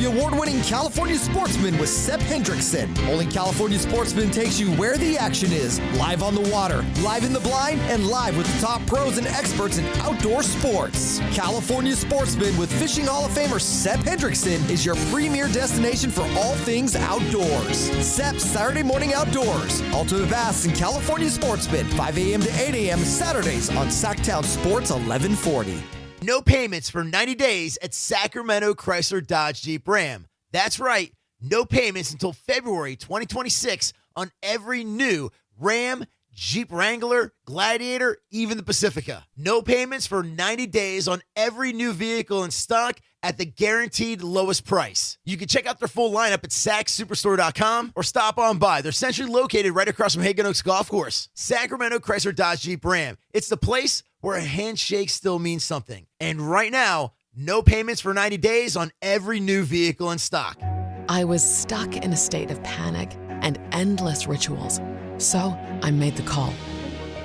the award-winning California Sportsman with Sep Hendrickson. Only California Sportsman takes you where the action is, live on the water, live in the blind, and live with the top pros and experts in outdoor sports. California Sportsman with Fishing Hall of Famer Sep Hendrickson is your premier destination for all things outdoors. Sep's Saturday Morning Outdoors. Ultimate Bass and California Sportsman, 5 a.m. to 8 a.m. Saturdays on Sactown Sports 1140. No payments for 90 days at Sacramento Chrysler Dodge Jeep Ram. That's right, no payments until February 2026 on every new Ram, Jeep Wrangler, Gladiator, even the Pacifica. No payments for 90 days on every new vehicle in stock at the guaranteed lowest price. You can check out their full lineup at SacSuperstore.com or stop on by. They're centrally located right across from Hagan Oaks Golf Course. Sacramento Chrysler Dodge Jeep Ram. It's the place where a handshake still means something. And right now, no payments for 90 days on every new vehicle in stock. I was stuck in a state of panic and endless rituals. So I made the call.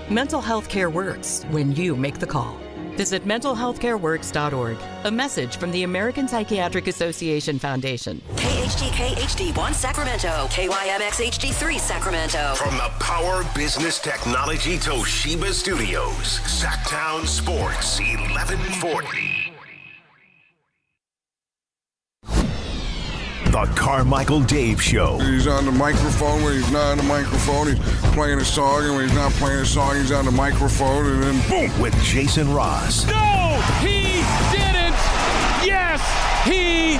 Mental health care works when you make the call. Visit mentalhealthcareworks.org. A message from the American Psychiatric Association Foundation. KHTK HD1 Sacramento, KYMX HD3 Sacramento. From the Power Business Technology Toshiba Studios, Sactown Sports 1140. The Carmichael Dave Show. He's on the microphone when he's not on the microphone. He's playing a song, and when he's not playing a song, he's on the microphone, and then boom! With Jason Ross. No, he didn't. Yes, he.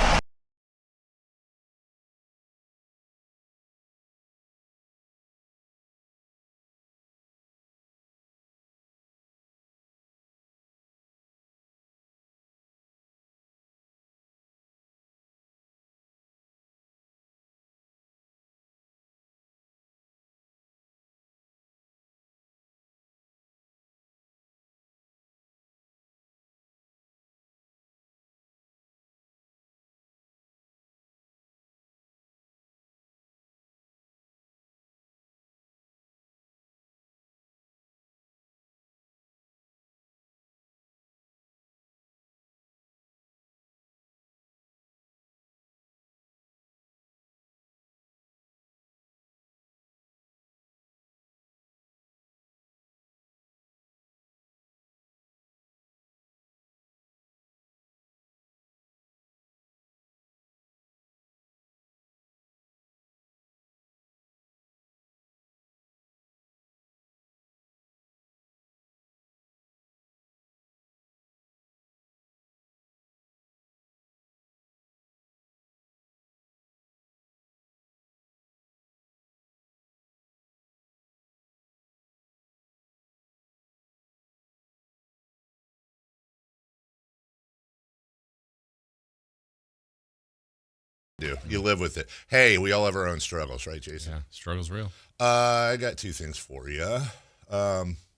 You live with it. Hey, we all have our own struggles, right, Jason? Yeah, struggle's real. I got two things for you.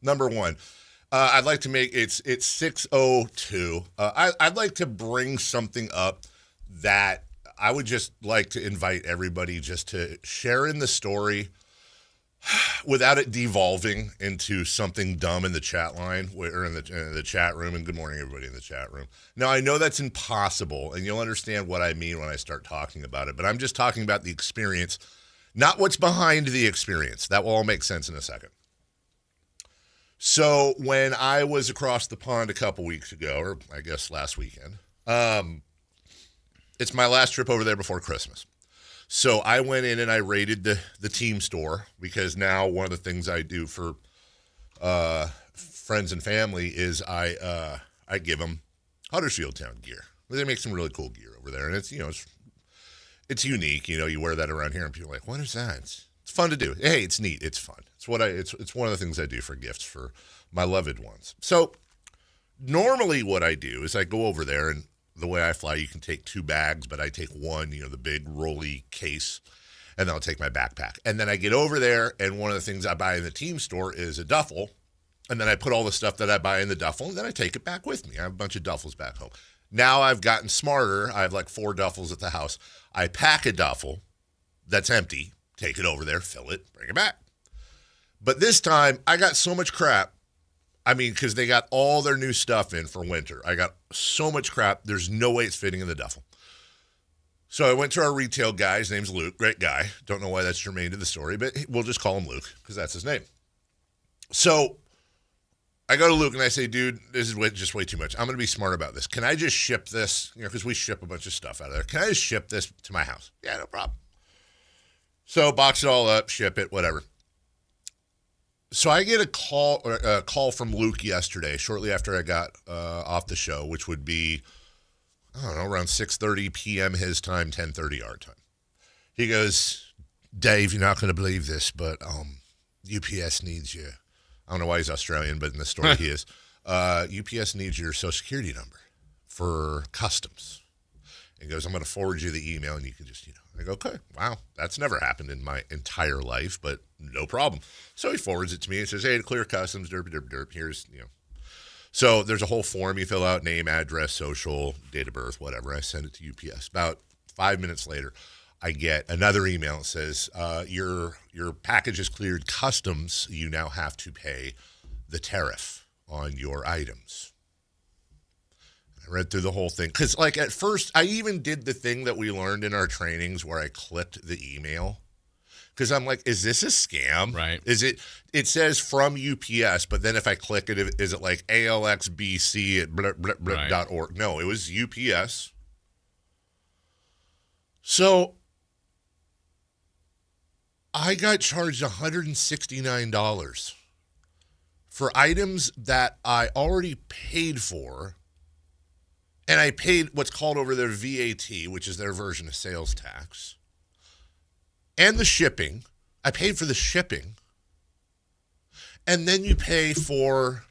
Number one, I'd like to make it's 6:02. I'd like to bring something up that I would just like to invite everybody just to share in the story without it devolving into something dumb in the chat line or in the chat room. And good morning, everybody in the chat room. Now, I know that's impossible, and you'll understand what I mean when I start talking about it, but I'm just talking about the experience, not what's behind the experience. That will all make sense in a second. So when I was across the pond a couple weeks ago, or I guess last weekend, it's my last trip over there before Christmas. So I went in and I raided the team store, because now one of the things I do for friends and family is I give them Huddersfield Town gear. They make some really cool gear over there, and it's it's unique. You wear that around here, and people are like, "What is that?" It's fun to do. Hey, it's neat. It's fun. It's one of the things I do for gifts for my loved ones. So normally what I do is I go over there, and the way I fly, you can take 2 bags, but I take one, the big rolly case, and then I'll take my backpack. And then I get over there, and one of the things I buy in the team store is a duffel, and then I put all the stuff that I buy in the duffel, and then I take it back with me. I have a bunch of duffels back home. Now I've gotten smarter. I have like 4 duffels at the house. I pack a duffel that's empty, take it over there, fill it, bring it back. But this time, I got so much crap. I mean, because they got all their new stuff in for winter. I got so much crap, there's no way it's fitting in the duffel. So I went to our retail guy. His name's Luke. Great guy. Don't know why that's germane to the story, but we'll just call him Luke because that's his name. So I go to Luke and I say, dude, this is just way too much. I'm going to be smart about this. Can I just ship this? Because we ship a bunch of stuff out of there. Can I just ship this to my house? Yeah, no problem. So box it all up, ship it, whatever. So I get a call from Luke yesterday, shortly after I got off the show, which would be, I don't know, around 6:30 p.m. his time, 10:30 our time. He goes, Dave, you're not going to believe this, but UPS needs you. I don't know why he's Australian, but in the story he is. UPS needs your Social Security number for customs. He goes, I'm going to forward you the email, and you can just, I go, okay, wow, that's never happened in my entire life, but no problem. So he forwards it to me and says, hey, to clear customs, derp, here's, So there's a whole form you fill out, name, address, social, date of birth, whatever. I send it to UPS. About 5 minutes later, I get another email that says, your package is cleared customs. You now have to pay the tariff on your items. I read through the whole thing. Because, at first, I even did the thing that we learned in our trainings where I clicked the email. Because I'm like, is this a scam? Right. Is it says from UPS, but then if I click it, is it like ALXBC at .org? No, it was UPS. So I got charged $169 for items that I already paid for. And I paid what's called over there VAT, which is their version of sales tax. And the shipping. I paid for the shipping. And then you pay for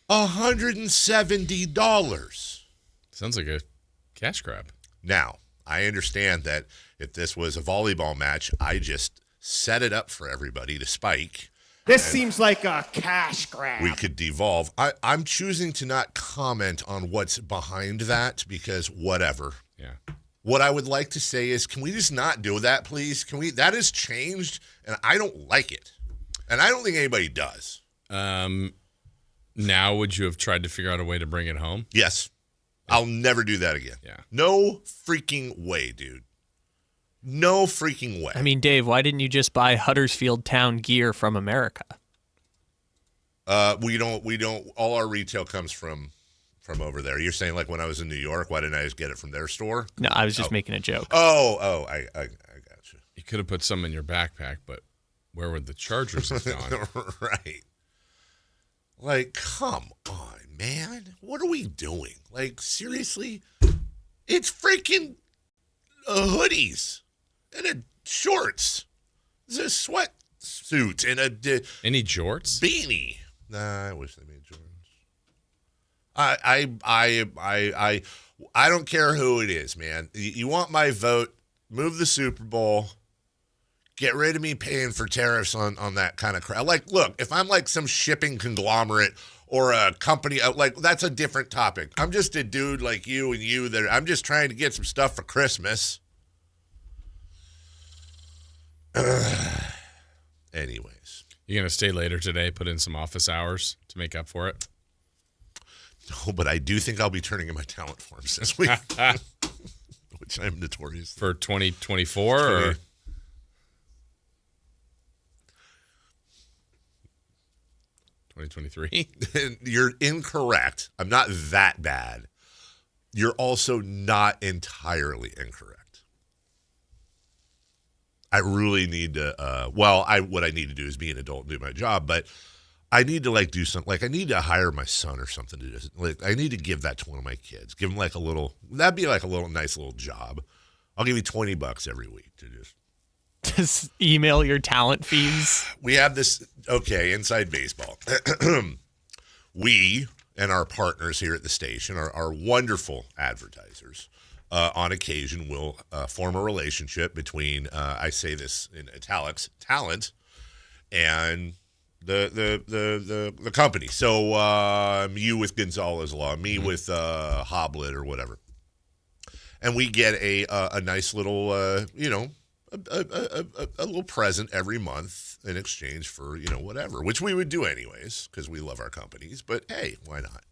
$170. Sounds like a cash grab. Now, I understand that if this was a volleyball match, I just set it up for everybody to spike. This seems like a cash grab. We could devolve. I'm choosing to not comment on what's behind that because whatever. Yeah. What I would like to say is, can we just not do that, please? That has changed, and I don't like it. And I don't think anybody does. Now, would you have tried to figure out a way to bring it home? Yes. I'll never do that again. Yeah. No freaking way, dude. No freaking way. I mean, Dave, why didn't you just buy Huddersfield Town gear from America? We don't. All our retail comes from over there. You're saying like when I was in New York, why didn't I just get it from their store? No, I was just making a joke. I got you. You could have put some in your backpack, but where would the chargers have gone? Right. Like, come on, man. What are we doing? Like, seriously? It's freaking hoodies and shorts. It's a sweatsuit and any jorts? Beanie. Nah, I wish they made jorts. I don't care who it is, man. You want my vote? Move the Super Bowl. Get rid of me paying for tariffs on that kind of crap. Like, look, if I'm like some shipping conglomerate or a company, like that's a different topic. I'm just a dude like you and you that I'm just trying to get some stuff for Christmas. Anyways. You going to stay later today, put in some office hours to make up for it? No, but I do think I'll be turning in my talent forms this week, which I'm notorious for 2024 or 2023. You're incorrect. I'm not that bad. You're also not entirely incorrect. I really need to. What I need to do is be an adult and do my job, but I need to like do something. Like I need to hire my son or something to just like. I need to give that to one of my kids. Give him like a little. That'd be like a little nice little job. I'll give you $20 every week to just email your talent feeds. We have this. Okay, inside baseball. We and our partners here at the station are wonderful advertisers. On occasion, will form a relationship between, I say this in italics, talent and the company. So you with Gonzalez Law, me with Hoblet or whatever. And we get a nice little, a little present every month in exchange for, whatever, which we would do anyways because we love our companies. But, hey, why not?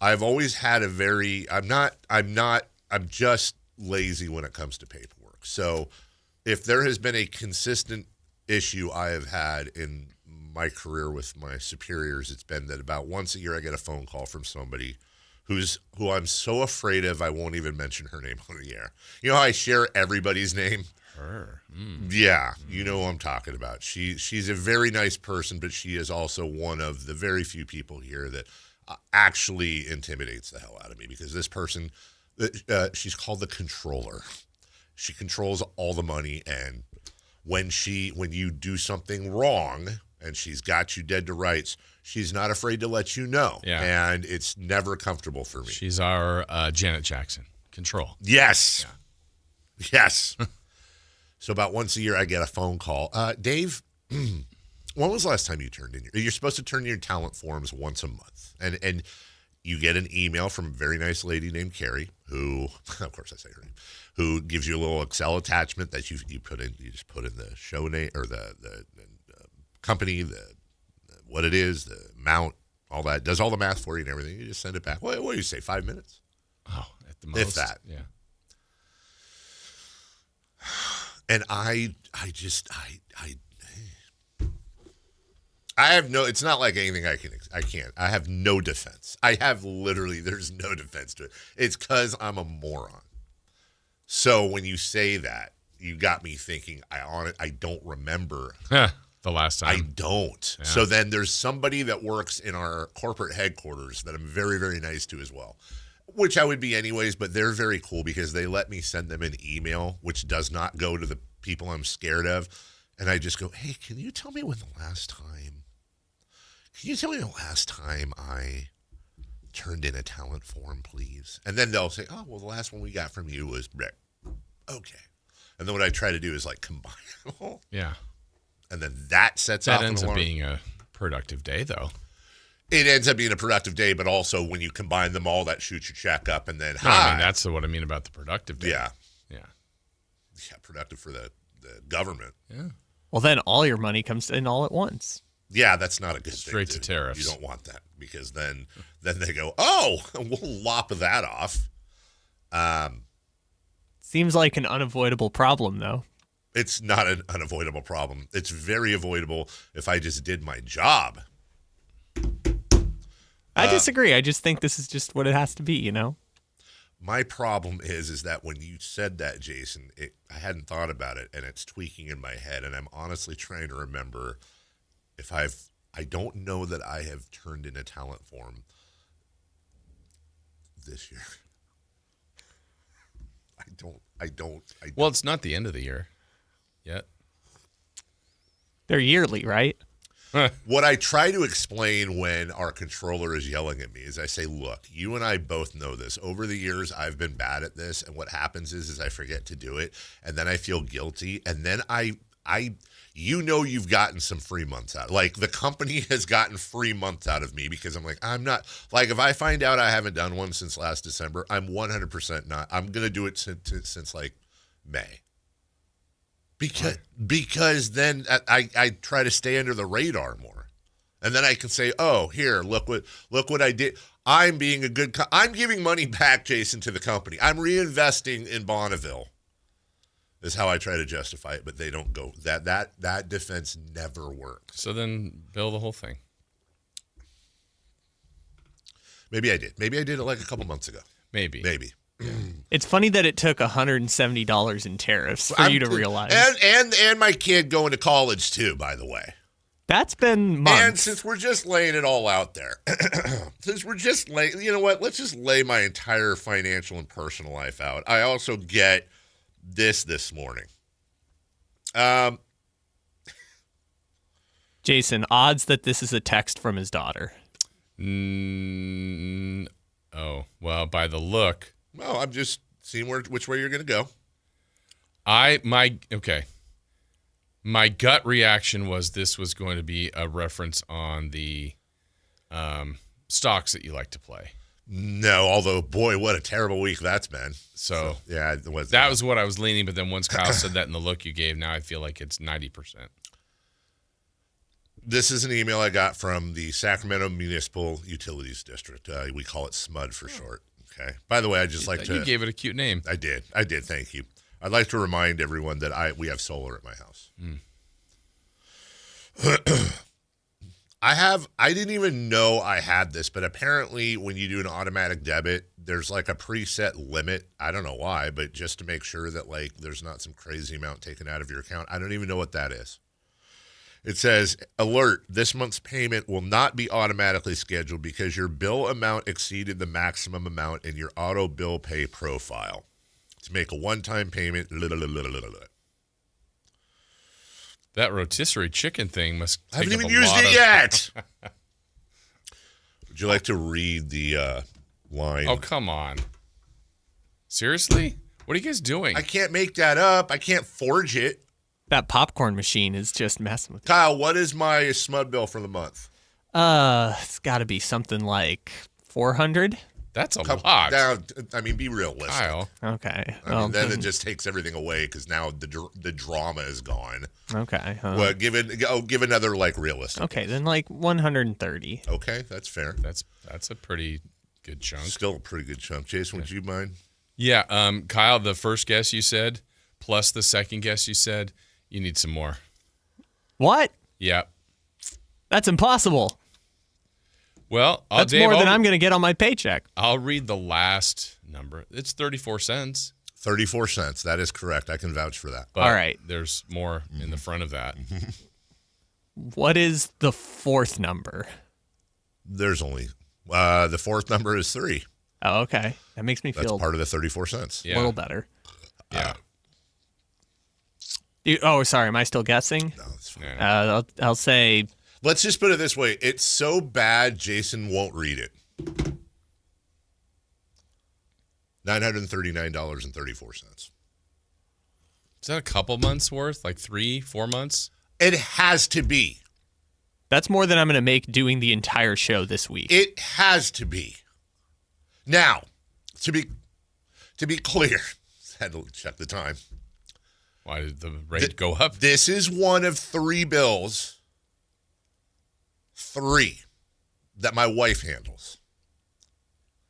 I've always had I'm not I'm just lazy when it comes to paperwork. So if there has been a consistent issue I have had in my career with my superiors, it's been that about once a year I get a phone call from somebody who I'm so afraid of I won't even mention her name on the air. You know how I share everybody's name? Her. Yeah, you know who I'm talking about. She's a very nice person, but she is also one of the very few people here that actually intimidates the hell out of me, because this person, she's called the controller. She controls all the money, and when you do something wrong and she's got you dead to rights, she's not afraid to let you know. Yeah. And it's never comfortable for me. She's our Janet Jackson. Control. Yes. Yeah. Yes. So about once a year I get a phone call. Dave, when was the last time you turned in you're supposed to turn in your talent forms once a month. And you get an email from a very nice lady named Carrie, who, of course I say her name, who gives you a little Excel attachment that you put in. You just put in the show name or the company, what it is, the amount, all that. Does all the math for you and everything. You just send it back. What do you say, 5 minutes? Oh, at the most. If that. Yeah. And I have no, it's not like anything I can't. I have no defense. There's no defense to it. It's because I'm a moron. So when you say that, you got me thinking, I don't remember. The last time. I don't. Yeah. So then there's somebody that works in our corporate headquarters that I'm very, very nice to as well, which I would be anyways, but they're very cool because they let me send them an email, which does not go to the people I'm scared of. And I just go, hey, can you tell me the last time I turned in a talent form, please? And then they'll say, oh, well, the last one we got from you was Rick. Okay. And then what I try to do is like combine them all. Yeah. And then that sets off an alarm. That ends up being a productive day, though. It ends up being a productive day, but also when you combine them all, that shoots your check up, and then that's what I mean about the productive day. Yeah. Yeah. Yeah, productive for the government. Yeah. Well, then all your money comes in all at once. Yeah, that's not a good thing. Straight to tariffs. You don't want that, because then they go, oh, we'll lop that off. Seems like an unavoidable problem, though. It's not an unavoidable problem. It's very avoidable if I just did my job. I disagree. I just think this is just what it has to be, you know? My problem is that when you said that, Jason, I hadn't thought about it, and it's tweaking in my head, and I'm honestly trying to remember if I don't know that I have turned in a talent form this year. I don't. Well, it's not the end of the year yet. They're yearly, right? What I try to explain when our controller is yelling at me is I say, look, you and I both know this. Over the years, I've been bad at this, and what happens is I forget to do it, and then I feel guilty, and then you've gotten some free months out. Like, the company has gotten free months out of me because I'm like, I'm not, like, if I find out I haven't done one since last December, I'm 100% not. I'm going to do it since like May. Because then I try to stay under the radar more, and then I can say, "Oh, here, look what I did. I'm being a good. I'm giving money back, Jason, to the company. I'm reinvesting in Bonneville." Is how I try to justify it, but they don't go. That defense never works. So then, bill the whole thing. Maybe I did. Maybe I did it like a couple months ago. Maybe. It's funny that it took $170 in tariffs for you to realize. And my kid going to college too, by the way. That's been months. And since we're just laying it all out there, you know what? Let's just lay my entire financial and personal life out. I also get this morning. Jason, odds that this is a text from his daughter. Oh, well, by the look. Well, I'm just seeing which way you're going to go. My gut reaction was this was going to be a reference on the stocks that you like to play. No, although, boy, what a terrible week that's been. So yeah, that was what I was leaning, but then once Kyle said that in the look you gave, now I feel like it's 90%. This is an email I got from the Sacramento Municipal Utilities District. We call it SMUD for short. Okay. By the way, I just like to. You gave it a cute name. I did. Thank you. I'd like to remind everyone that we have solar at my house. I didn't even know I had this, but apparently when you do an automatic debit, there's like a preset limit. I don't know why, but just to make sure that like there's not some crazy amount taken out of your account. I don't even know what that is. It says, alert, this month's payment will not be automatically scheduled because your bill amount exceeded the maximum amount in your auto bill pay profile. To make a one-time payment, That rotisserie chicken thing must take I haven't up even a used lot it of- yet. Would you like to read the line? Oh, come on. Seriously? What are you guys doing? I can't make that up. I can't forge it. That popcorn machine is just messing with Kyle, what is my SMUD bill for the month? It's got to be something like 400. That's a lot. Now, I mean, be realistic. Kyle. Okay. I mean, then it just takes everything away because now the drama is gone. Okay. Well, give another like realistic. Okay, then like 130. Okay, that's fair. That's a pretty good chunk. Still a pretty good chunk. Jason, would you mind? Yeah, Kyle, the first guess you said, plus the second guess you said, you need some more. What? Yeah. That's impossible. Well, that's more than I'm going to get on my paycheck. I'll read the last number. It's 34 cents. 34 cents. That is correct. I can vouch for that. But all right. There's more in the front of that. What is the fourth number? There's only the fourth number is 3. Oh, okay. That makes me feel That's part of the 34 cents. a little better. Yeah. Sorry. Am I still guessing? No, it's fine. I'll say. Let's just put it this way. It's so bad, Jason won't read it. $939.34. Is that a couple months worth? Like 3-4 months? It has to be. That's more than I'm going to make doing the entire show this week. It has to be. Now, to be clear, had to check the time. Why did the rate go up? This is one of 3 bills. 3 that my wife handles.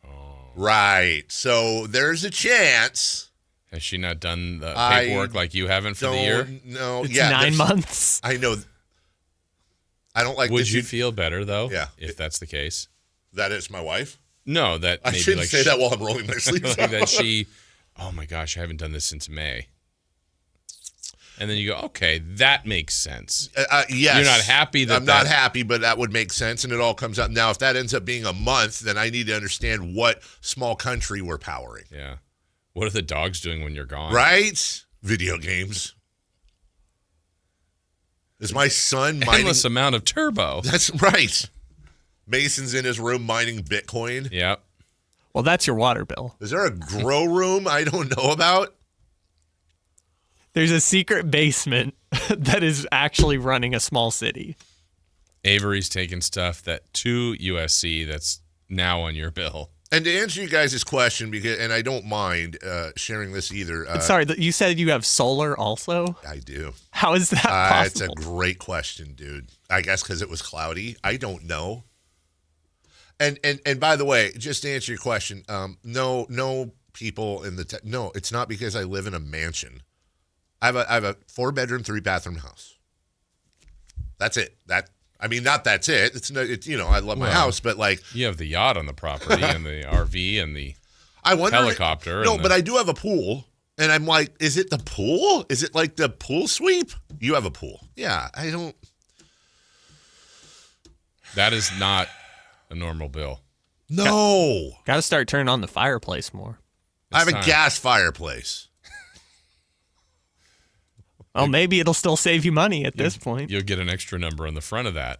Oh. Right. So there's a chance. Has she not done the paperwork like you haven't for the year? No. It's yeah, 9 months. I know. I don't like. Would you feel better though? Yeah. If that's the case. That it's my wife? No, that I maybe shouldn't like say that while I'm rolling my sleeves like up. that she. Oh my gosh, I haven't done this since May. And then you go, okay, that makes sense. Yes. You're not happy that I'm not happy, but that would make sense, and it all comes out. Now, if that ends up being a month, then I need to understand what small country we're powering. Yeah. What are the dogs doing when you're gone? Right? Video games. Is my son mining? Endless amount of turbo. That's right. Mason's in his room mining Bitcoin. Yep. Well, that's your water bill. Is there a grow room I don't know about? There's a secret basement that is actually running a small city. Avery's taking stuff to USC that's now on your bill. And to answer you guys' question, and I don't mind sharing this either. Sorry, you said you have solar also? I do. How is that possible? It's a great question, dude. I guess because it was cloudy. I don't know. And by the way, just to answer your question, no people in the no, it's not because I live in a mansion. I have a 4-bedroom, 3-bathroom house. That's it. Not that's it. It's I love my house, but like you have the yacht on the property and the RV and the helicopter. But I do have a pool, and I'm like, is it the pool? Is it like the pool sweep? You have a pool, yeah? I don't. That is not a normal bill. No, got to start turning on the fireplace more. I have a gas fireplace. Oh, maybe it'll still save you money at this point. You'll get an extra number on the front of that.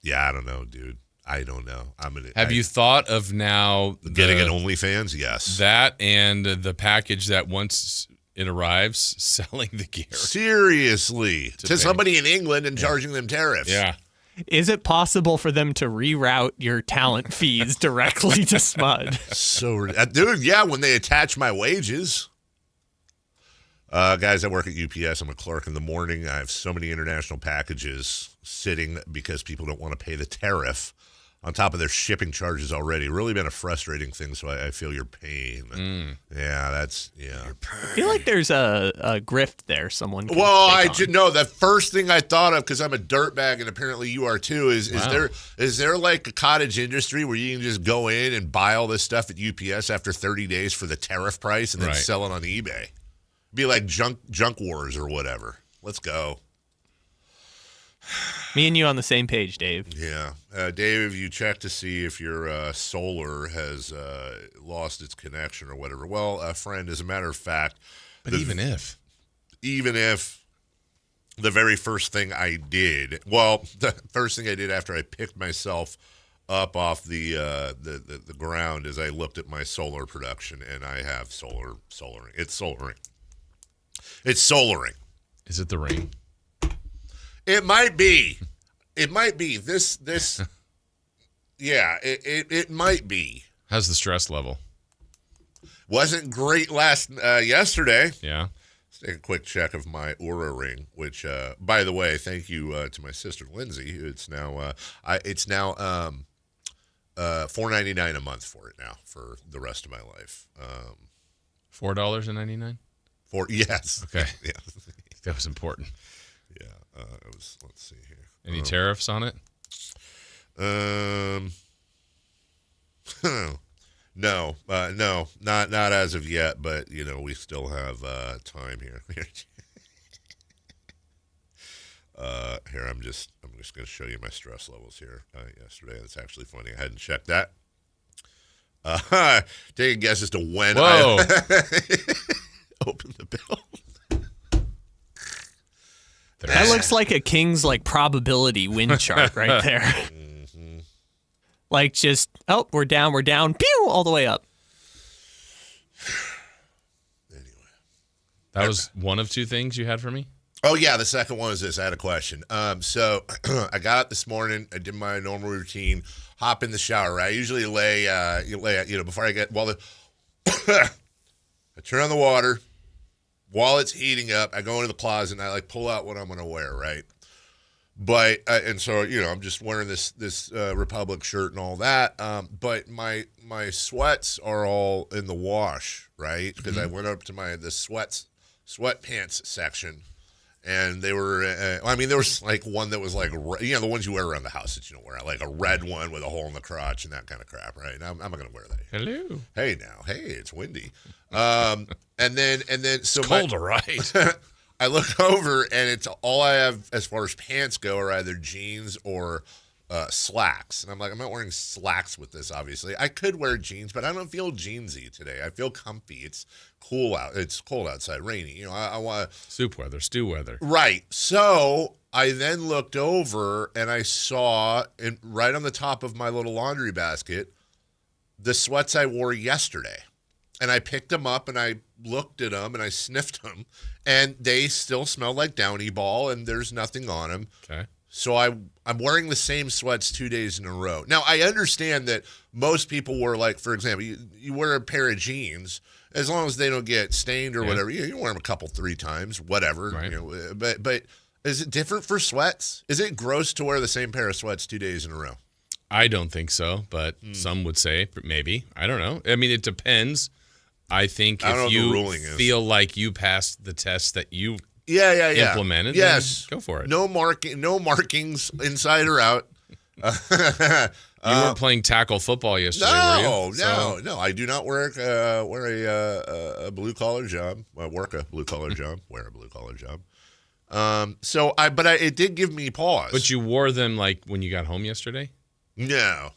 Yeah, I don't know, dude. I don't know. Have you thought of now getting an OnlyFans? Yes. That and the package that once it arrives, selling the gear. Seriously. To somebody in England and charging them tariffs. Yeah. Is it possible for them to reroute your talent fees directly to SMUD? So, dude, yeah, when they attach my wages. Guys, I work at UPS. I'm a clerk in the morning. I have so many international packages sitting because people don't want to pay the tariff. on top of their shipping charges already. Really been a frustrating thing, so I feel your pain. Yeah, I feel like there's a grift there. Someone. No, the first thing I thought of, because I'm a dirtbag and apparently you are too, is there like a cottage industry where you can just go in and buy all this stuff at UPS after 30 days for the tariff price and then sell it on eBay? Be like junk wars or whatever. Let's go. Me and you on the same page, Dave. Yeah. Dave, you check to see if your solar has lost its connection or whatever. Well, friend, as a matter of fact. But even if the very first thing I did, the first thing I did after I picked myself up off the ground is I looked at my solar production, and I have solaring. It's solaring. It's solaring. Is it the rain? It might be. It might be. This. Yeah, it might be. How's the stress level? Wasn't great yesterday. Yeah. Let's take a quick check of my Oura ring, which, by the way, thank you to my sister Lindsay. It's now $4.99 a month for it now for the rest of my life. $4.99. Yes. Okay. Yeah. That was important. Yeah. It was. Let's see here. Any tariffs on it? No, not as of yet. But we still have time here. Here, I'm just going to show you my stress levels here. Yesterday, that's actually funny. I hadn't checked that. Take a guess as to when I opened the bill. That looks like a Kings probability win chart right there. Mm-hmm. Like just we're down, pew, all the way up. Anyway, that was one of two things you had for me. Oh yeah, the second one is this. I had a question. So I got up this morning. I did my normal routine. Hop in the shower. Right? I usually lay before I get I turn on the water. While it's heating up, I go into the closet and I pull out what I'm going to wear, right? But and so I'm just wearing this Republic shirt and all that. But my sweats are all in the wash, right? Because I went up to the sweatpants section, and they were. There was one that was the ones you wear around the house that you don't wear, like a red one with a hole in the crotch and that kind of crap, right? I'm not going to wear that. Hello. Hey now, it's windy. And then so it's cold, right? I look over and it's all I have as far as pants go are either jeans or slacks. And I'm like, I'm not wearing slacks with this, obviously. I could wear jeans, but I don't feel jeansy today. I feel comfy. It's cool out. It's cold outside, rainy. I want soup weather, stew weather. Right. So I then looked over and I saw right on the top of my little laundry basket the sweats I wore yesterday. And I picked them up and I looked at them and I sniffed them, and they still smell like Downy Ball and there's nothing on them. Okay. So I'm wearing the same sweats 2 days in a row. Now, I understand that most people wear, for example, you wear a pair of jeans, as long as they don't get stained or whatever, you wear them 3 times, whatever. Right. But is it different for sweats? Is it gross to wear the same pair of sweats 2 days in a row? I don't think so, but some would say maybe. I don't know. It depends. I think if you feel like you passed the test that you implemented, yes, then go for it. No markings inside or out. You weren't playing tackle football yesterday, were you? No. I do not wear a blue collar job. I work a blue collar job. Wear a blue collar job. It did give me pause. But you wore them when you got home yesterday? No.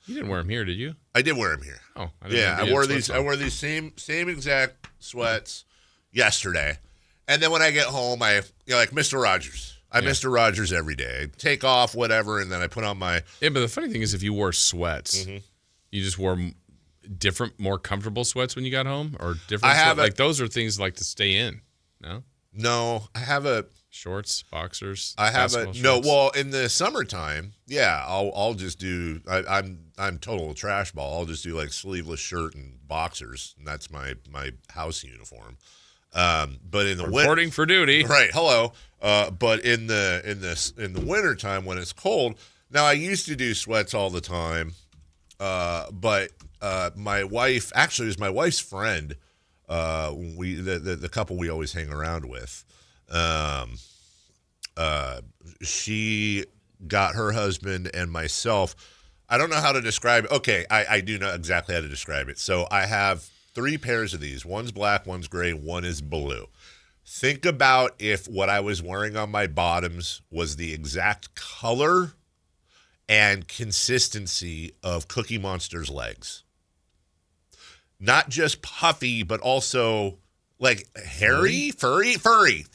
You didn't wear them here, did you? I did wear them here. Oh, I wore these. I wore these same exact sweats yesterday, and then when I get home, like Mr. Rogers. Mr. Rogers every day. I take off whatever, and then I put on my. Yeah, but the funny thing is, if you wore sweats, you just wore different, more comfortable sweats when you got home, or different. Those are things to stay in. No, I have a. Shorts, boxers. I have shorts. No. Well, in the summertime, I'll just do. I'm total trash ball. I'll just do sleeveless shirt and boxers, and that's my house uniform. But in the reporting for duty, right? Hello. But in the wintertime when it's cold, Now, I used to do sweats all the time, but my wife, actually, it was my wife's friend, the couple we always hang around with, she got her husband and myself. I don't know how to describe it. Okay, I do know exactly how to describe it. So I have 3 pairs of these. One's black, one's gray, one is blue. Think about if what I was wearing on my bottoms was the exact color and consistency of Cookie Monster's legs. Not just puffy, but also like hairy, furry.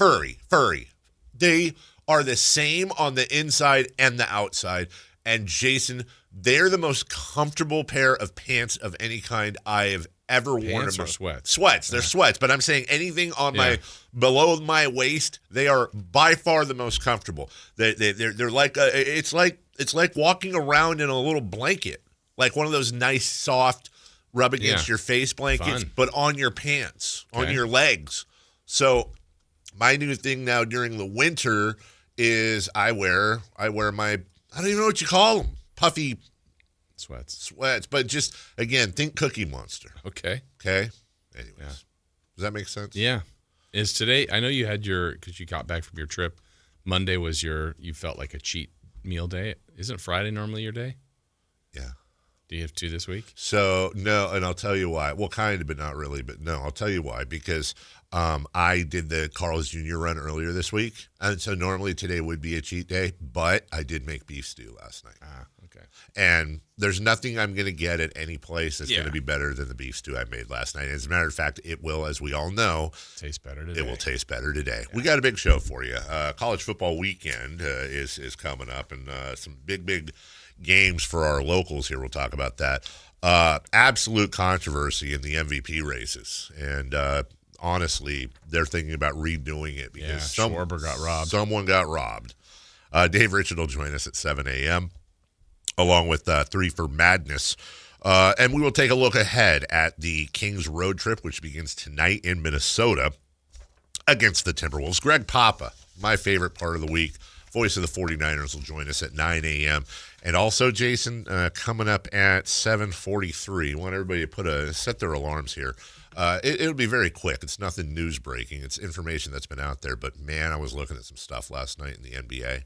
They are the same on the inside and the outside. And Jason, they're the most comfortable pair of pants of any kind I have ever worn. Pants or sweats? Sweats. They're sweats. But I'm saying anything on below my waist, they are by far the most comfortable. They're like it's like walking around in a little blanket, like one of those nice soft rub against your face blankets, but on your pants, on your legs. So my new thing now during the winter is I wear my, I don't even know what you call them, puffy sweats, but just, again, think Cookie Monster. Okay. Anyways, does that make sense? Yeah. Is today, I know you had because you got back from your trip, Monday was you felt like a cheat meal day. Isn't Friday normally your day? Yeah. Do you have 2 this week? So, no, and I'll tell you why. Well, kind of, but not really. But no, I'll tell you why. Because I did the Carl's Jr. run earlier this week. And so normally today would be a cheat day, but I did make beef stew last night. Okay. And there's nothing I'm going to get at any place that's going to be better than the beef stew I made last night. As a matter of fact, it will, as we all know. Taste better today. It will taste better today. Yeah. We got a big show for you. College football weekend is coming up, and some big games for our locals here. We'll talk about that. Absolute controversy in the MVP races. And honestly, they're thinking about redoing it because Schwarber got robbed. Someone got robbed. Dave Richard will join us at 7 a.m. along with 3 for Madness. And we will take a look ahead at the Kings road trip, which begins tonight in Minnesota against the Timberwolves. Greg Papa, my favorite part of the week, voice of the 49ers, will join us at 9 a.m. And also, Jason, coming up at 7:43. I want everybody to set their alarms here. It'll be very quick. It's nothing news breaking. It's information that's been out there. But, man, I was looking at some stuff last night in the NBA.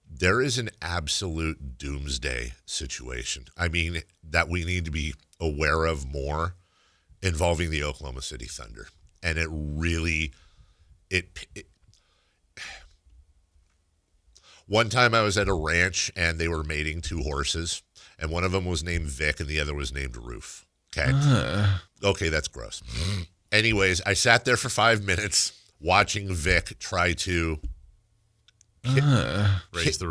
There is an absolute doomsday situation. I mean, that we need to be aware of more involving the Oklahoma City Thunder. And it really, one time I was at a ranch and they were mating 2 horses, and one of them was named Vic and the other was named Roof. Okay. Okay, that's gross. Anyways, I sat there for 5 minutes watching Vic try to raise the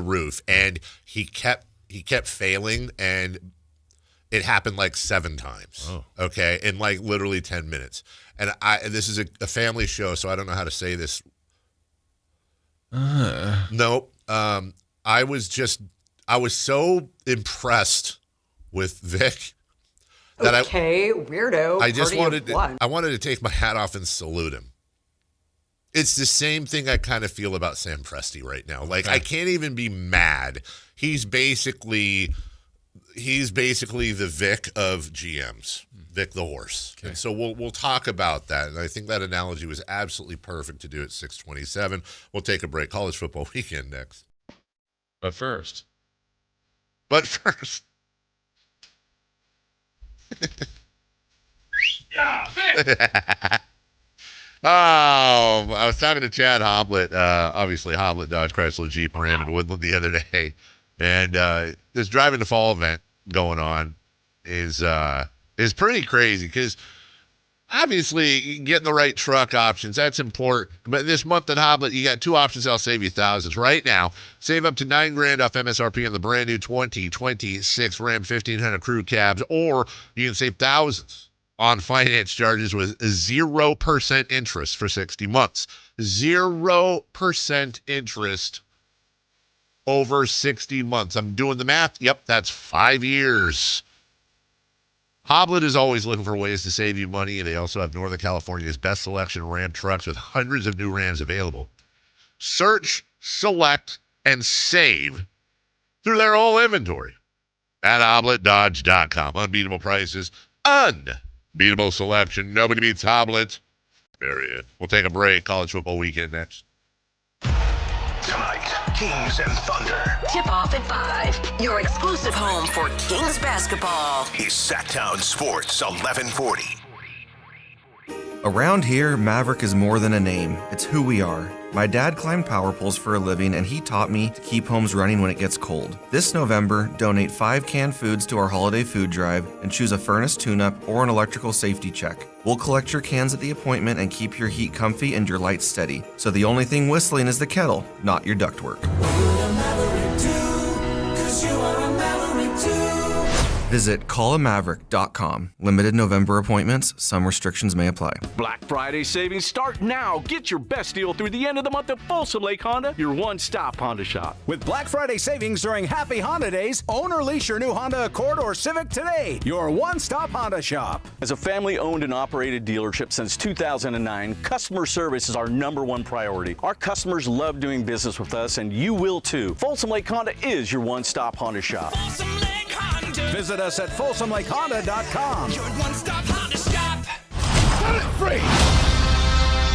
roof, and he kept failing, and it happened like 7 times. Okay, in like literally 10 minutes. And this is a family show, so I don't know how to say this. Nope. I was so impressed with Vic that weirdo. I just wanted to take my hat off and salute him. It's the same thing I kind of feel about Sam Presti right now. Like, I can't even be mad. He's basically the Vic of GMs, Vic the horse. Okay. And so we'll talk about that. And I think that analogy was absolutely perfect to do at 6:27. We'll take a break. College football weekend next. But first. Oh, I was talking to Chad Hoblet, obviously Hoblet Dodge Chrysler Jeep Ram in Woodland the other day, and this driving the fall event going on is pretty crazy because obviously getting the right truck options, that's important. But this month at Hoblet, you got 2 options that'll save you thousands. Right now, save up to $9,000 off MSRP on the brand new 2026 Ram 1500 crew cabs, or you can save thousands on finance charges with 0% interest for 60 months. 0% interest over 60 months. I'm doing the math. Yep, that's 5 years. Hoblet is always looking for ways to save you money, and they also have Northern California's best selection Ram trucks with hundreds of new Rams available. Search, select, and save through their whole inventory at HoblettDodge.com. Unbeatable prices, unbeatable selection. Nobody beats Hoblet. Period. We'll take a break. College football weekend next. Tonight, Kings and Thunder. Tip-off at 5. Your exclusive home for Kings basketball. Is Sactown Sports 1140. Around here, Maverick is more than a name. It's who we are. My dad climbed power poles for a living, and he taught me to keep homes running when it gets cold. This November, donate 5 canned foods to our holiday food drive and choose a furnace tune-up or an electrical safety check. We'll collect your cans at the appointment and keep your heat comfy and your lights steady. So the only thing whistling is the kettle, not your ductwork. Visit callamaverick.com. Limited November appointments. Some restrictions may apply. Black Friday savings start now. Get your best deal through the end of the month at Folsom Lake Honda, your one-stop Honda shop. With Black Friday savings during Happy Honda Days, own or lease your new Honda Accord or Civic today. Your one-stop Honda shop. As a family-owned and operated dealership since 2009, customer service is our #1 priority. Our customers love doing business with us, and you will too. Folsom Lake Honda is your one-stop Honda shop. Visit us at FolsomLakeHonda.com. Your one-stop Honda shop. Set it free.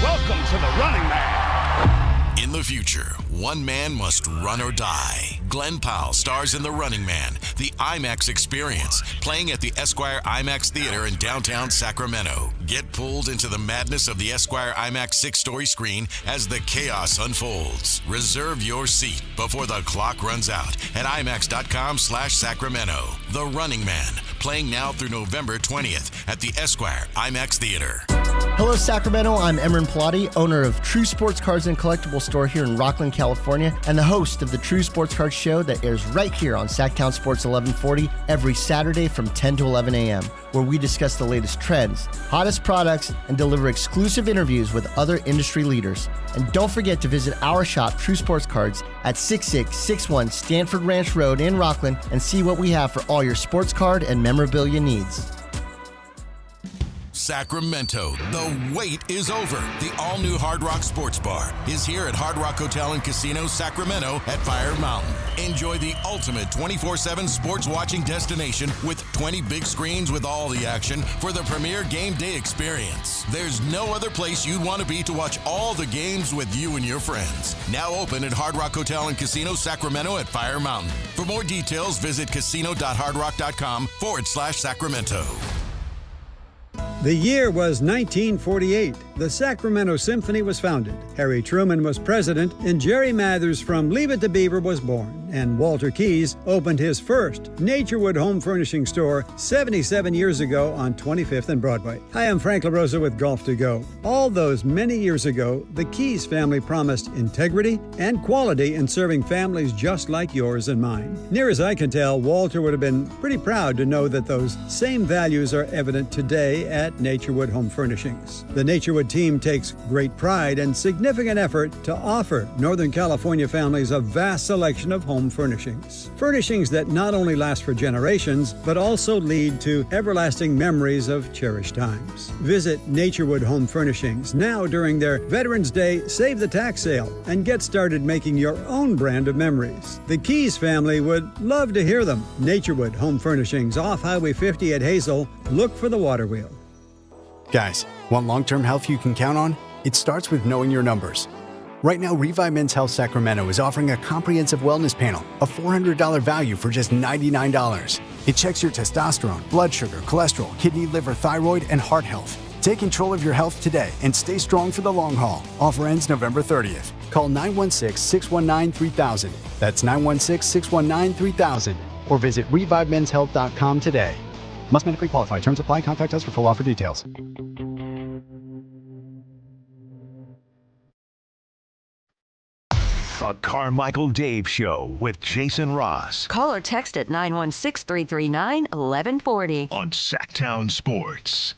Welcome to the Running Man. In the future, one man must run or die. Glenn Powell stars in The Running Man, the IMAX experience, playing at the Esquire IMAX Theater in downtown Sacramento. Get pulled into the madness of the Esquire IMAX 6-story screen as the chaos unfolds. Reserve your seat before the clock runs out at IMAX.com/Sacramento. The Running Man, playing now through November 20th at the Esquire IMAX Theater. Hello, Sacramento. I'm Emran Pilati, owner of True Sports Cards and Collectible Store here in Rockland, California, and the host of the True Sports Cards Show that airs right here on Sactown Sports 1140 every Saturday from 10 to 11 a.m., where we discuss the latest trends, hottest products, and deliver exclusive interviews with other industry leaders. And don't forget to visit our shop, True Sports Cards, at 6661 Stanford Ranch Road in Rockland and see what we have for all your sports card and memorabilia needs. Sacramento, the wait is over. The all-new Hard Rock Sports Bar is here at Hard Rock Hotel and Casino, Sacramento at Fire Mountain. Enjoy the ultimate 24/7 sports watching destination with 20 big screens with all the action for the premier game day experience. There's no other place you'd want to be to watch all the games with you and your friends. Now open at Hard Rock Hotel and Casino, Sacramento at Fire Mountain. For more details, visit casino.hardrock.com/Sacramento. The year was 1948. The Sacramento Symphony was founded. Harry Truman was president, and Jerry Mathers from Leave It to Beaver was born. And Walter Keyes opened his first Naturewood home furnishing store 77 years ago on 25th and Broadway. Hi, I'm Frank LaRosa with Golf to Go. All those many years ago, the Keyes family promised integrity and quality in serving families just like yours and mine. Near as I can tell, Walter would have been pretty proud to know that those same values are evident today at Naturewood Home Furnishings. The Naturewood team takes great pride and significant effort to offer Northern California families a vast selection of home furnishings. Furnishings that not only last for generations, but also lead to everlasting memories of cherished times. Visit Naturewood Home Furnishings now during their Veterans Day Save the Tax sale and get started making your own brand of memories. The Keyes family would love to hear them. Naturewood Home Furnishings off Highway 50 at Hazel. Look for the water wheel. Guys, want long-term health you can count on? It starts with knowing your numbers. Right now, Revive Men's Health Sacramento is offering a comprehensive wellness panel, a $400 value for just $99. It checks your testosterone, blood sugar, cholesterol, kidney, liver, thyroid, and heart health. Take control of your health today and stay strong for the long haul. Offer ends November 30th. Call 916-619-3000. That's 916-619-3000. Or visit ReviveMen'sHealth.com today. Must medically qualify. Terms apply. Contact us for full offer details. The Carmichael Dave Show with Jason Ross. Call or text at 916-339-1140. On Sactown Sports.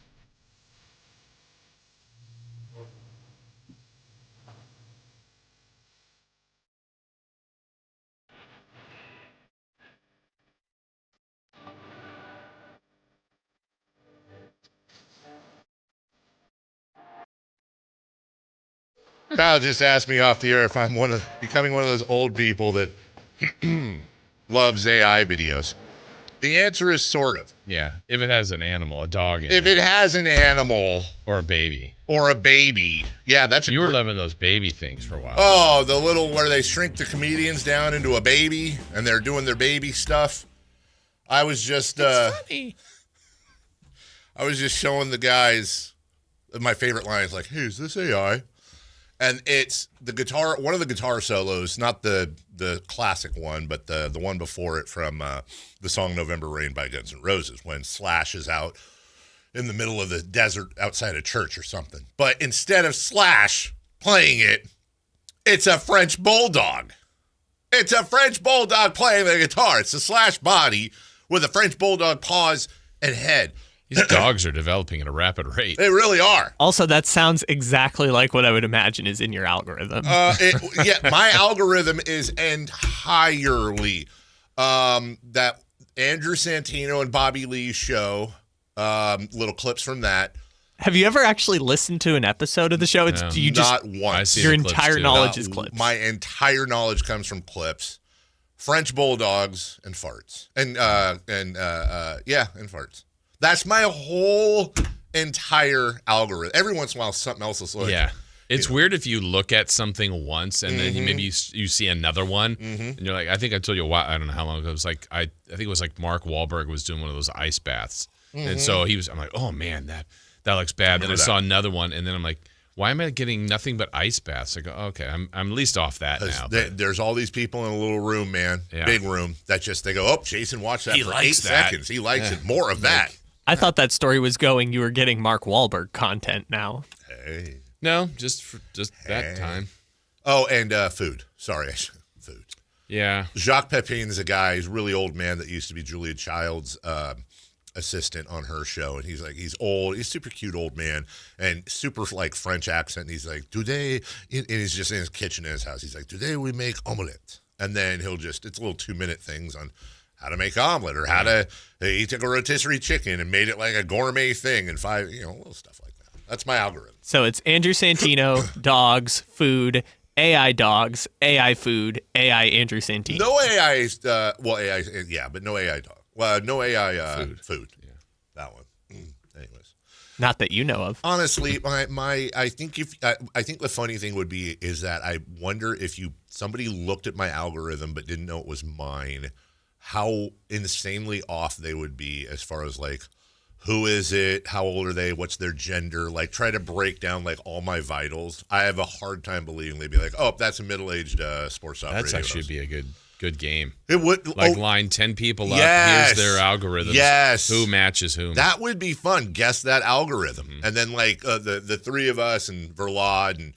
Kyle just asked me off the air if I'm becoming one of those old people that loves AI videos? The answer is sort of. Yeah, if it has an animal, a dog in it. If it has an animal. Or a baby. Yeah, that's You were loving those baby things for a while. Oh, the little where they shrink the comedians down into a baby and they're doing their baby stuff. I was just I was just showing the guys my favorite line is like, "Hey, is this AI?" And it's the guitar, one of the guitar solos, not the classic one, but the one before it from the song November Rain by Guns N' Roses, when Slash is out in the middle of the desert outside a church or something. But instead of Slash playing it, it's a French bulldog. It's a French bulldog playing the guitar. It's a Slash body with a French bulldog paws and head. These dogs are developing at a rapid rate. They really are. Also, that sounds exactly like what I would imagine is in your algorithm. My algorithm is entirely that Andrew Santino and Bobby Lee's show, little clips from that. Have you ever actually listened to an episode of the show? No. Not once. Your entire knowledge is clips. My entire knowledge comes from clips, French bulldogs, and farts, and farts. That's my whole entire algorithm. Every once in a while, something else is like. Yeah. It's weird if you look at something once and then maybe you see another one and you're like, I think I told you a while, I don't know how long ago. It was like, I think it was like Mark Wahlberg was doing one of those ice baths. And so I'm like, oh man, that looks bad. Then I saw another one and then I'm like, why am I getting nothing but ice baths? I go, okay, I'm at least off that now. There's all these people in a little room, man, big room, that just, they go, oh, Jason watched that for 8 seconds. He likes it. More of that. I thought that story was going, you were getting Mark Wahlberg content now. Hey. No, just that time. Oh, and food. Sorry, food. Yeah. Jacques Pepin is a guy, he's a really old man that used to be Julia Child's assistant on her show. And he's old, he's super cute old man and super like French accent. And he's like, today, and he's just in his kitchen in his house. He's like, today we make omelette. And then it's little 2-minute things on how to make omelet or how to, he took a rotisserie chicken and made it like a gourmet thing and little stuff like that. That's my algorithm. So it's Andrew Santino, dogs, food, AI dogs, AI food, AI Andrew Santino. No AI, AI, yeah, but no AI dog. Well, no AI food. Yeah. That one. Anyways. Not that you know of. Honestly, I think the funny thing would be is that I wonder if somebody looked at my algorithm but didn't know it was mine, how insanely off they would be as far as like, who is it? How old are they? What's their gender? Like, try to break down like all my vitals. I have a hard time believing they'd be like, oh, that's a middle-aged sports operator. That's actually be a good game. It would line 10 people up. Yes, here's their algorithms. Yes, who matches whom. That would be fun. Guess that algorithm, and then like the three of us and Verlad and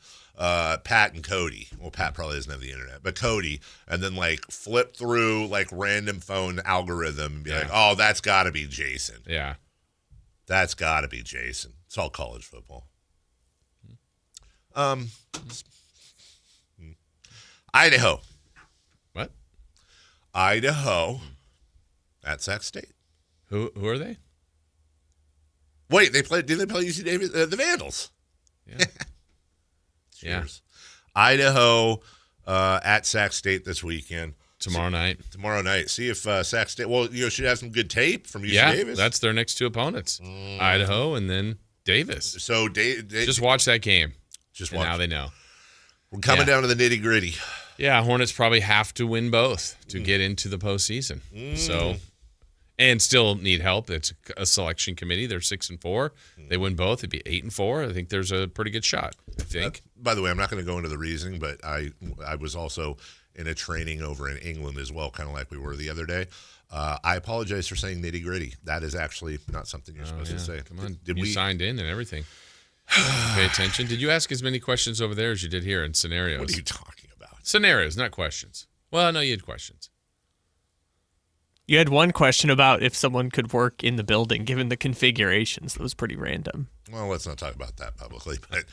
Pat and Cody. Well, Pat probably doesn't have the internet, but Cody, and then like flip through like random phone algorithm and be like, oh, that's got to be Jason. Yeah. That's got to be Jason. It's all college football. Idaho. What? Idaho at Sac State. Who are they? Wait, did they play UC Davis? The Vandals. Yeah. Cheers. Yeah. Idaho at Sac State this weekend. Tomorrow night. See if Sac State, should have some good tape from UC Davis. Yeah, that's their next two opponents. Idaho and then Davis. So just watch that game. Just watch. Now they know. We're coming down to the nitty gritty. Yeah, Hornets probably have to win both to get into the postseason. So, and still need help. It's a selection committee. They're 6-4. They win both. It'd be 8-4. I think there's a pretty good shot. I think. By the way, I'm not going to go into the reasoning, but I was also in a training over in England as well, kind of like we were the other day. I apologize for saying nitty gritty. That is actually not something you're supposed to say. Come on, you signed in and everything. Pay attention. Did you ask as many questions over there as you did here in scenarios? What are you talking about? Scenarios, not questions. Well, no, you had questions. You had one question about if someone could work in the building, given the configurations. That was pretty random. Well, let's not talk about that publicly. But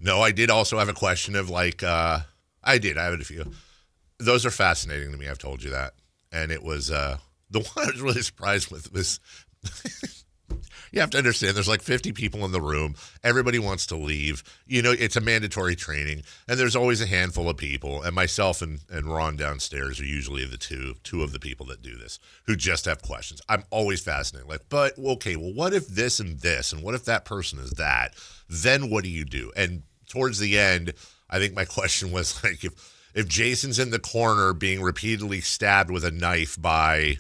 no, I did also have a question of like, I have a few. Those are fascinating to me. I've told you that. And it was the one I was really surprised with was You have to understand there's like 50 people in the room. Everybody wants to leave. You know, it's a mandatory training, and there's always a handful of people. And myself and Ron downstairs are usually the two of the people that do this, who just have questions. I'm always fascinated. Like, but, okay, well, what if this and this, and what if that person is that? Then what do you do? And towards the end, I think my question was like, if Jason's in the corner being repeatedly stabbed with a knife by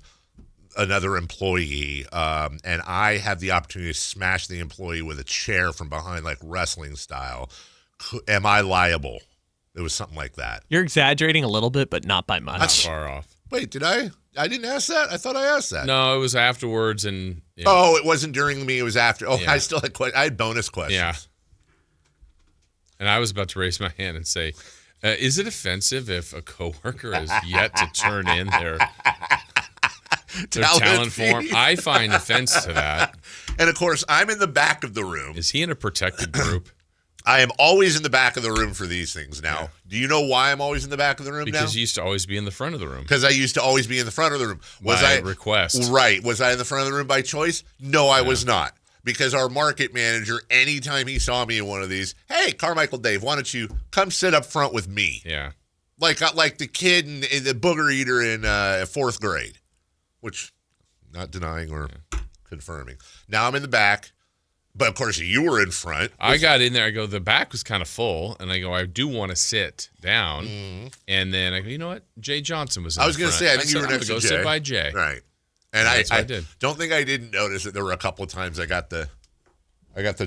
another employee, and I have the opportunity to smash the employee with a chair from behind, like wrestling style, am I liable? It was something like that. You're exaggerating a little bit, but not by much. Not far off. Wait, did I? I didn't ask that? I thought I asked that. No, it was afterwards. And Oh, it wasn't during me. It was after. Oh, Yeah. I still had I had bonus questions. Yeah. And I was about to raise my hand and say, is it offensive if a coworker has yet to turn in their talent form? I find offense to that. And of course, I'm in the back of the room. Is he in a protected group? I am always in the back of the room for these things now. Yeah. Do you know why I'm always in the back of the room because now? you used to always be in the front of the room. Because I used to always be in the front of the room. Was by I request? Right. Was I in the front of the room by choice? No, I was not. Because our market manager, anytime he saw me in one of these, hey, Carmichael Dave, why don't you come sit up front with me? Yeah. Like the kid in the booger eater in 4th grade, which not denying or confirming. Now I'm in the back, but of course you were in front. I got in there. I go, the back was kind of full, and I go, I do want to sit down. Mm-hmm. And then I go, you know what? Jay Johnson was in I was going to say, I think you were next to Jay. Go sit by Jay. Right. And I did. Don't think I didn't notice that there were a couple of times I got the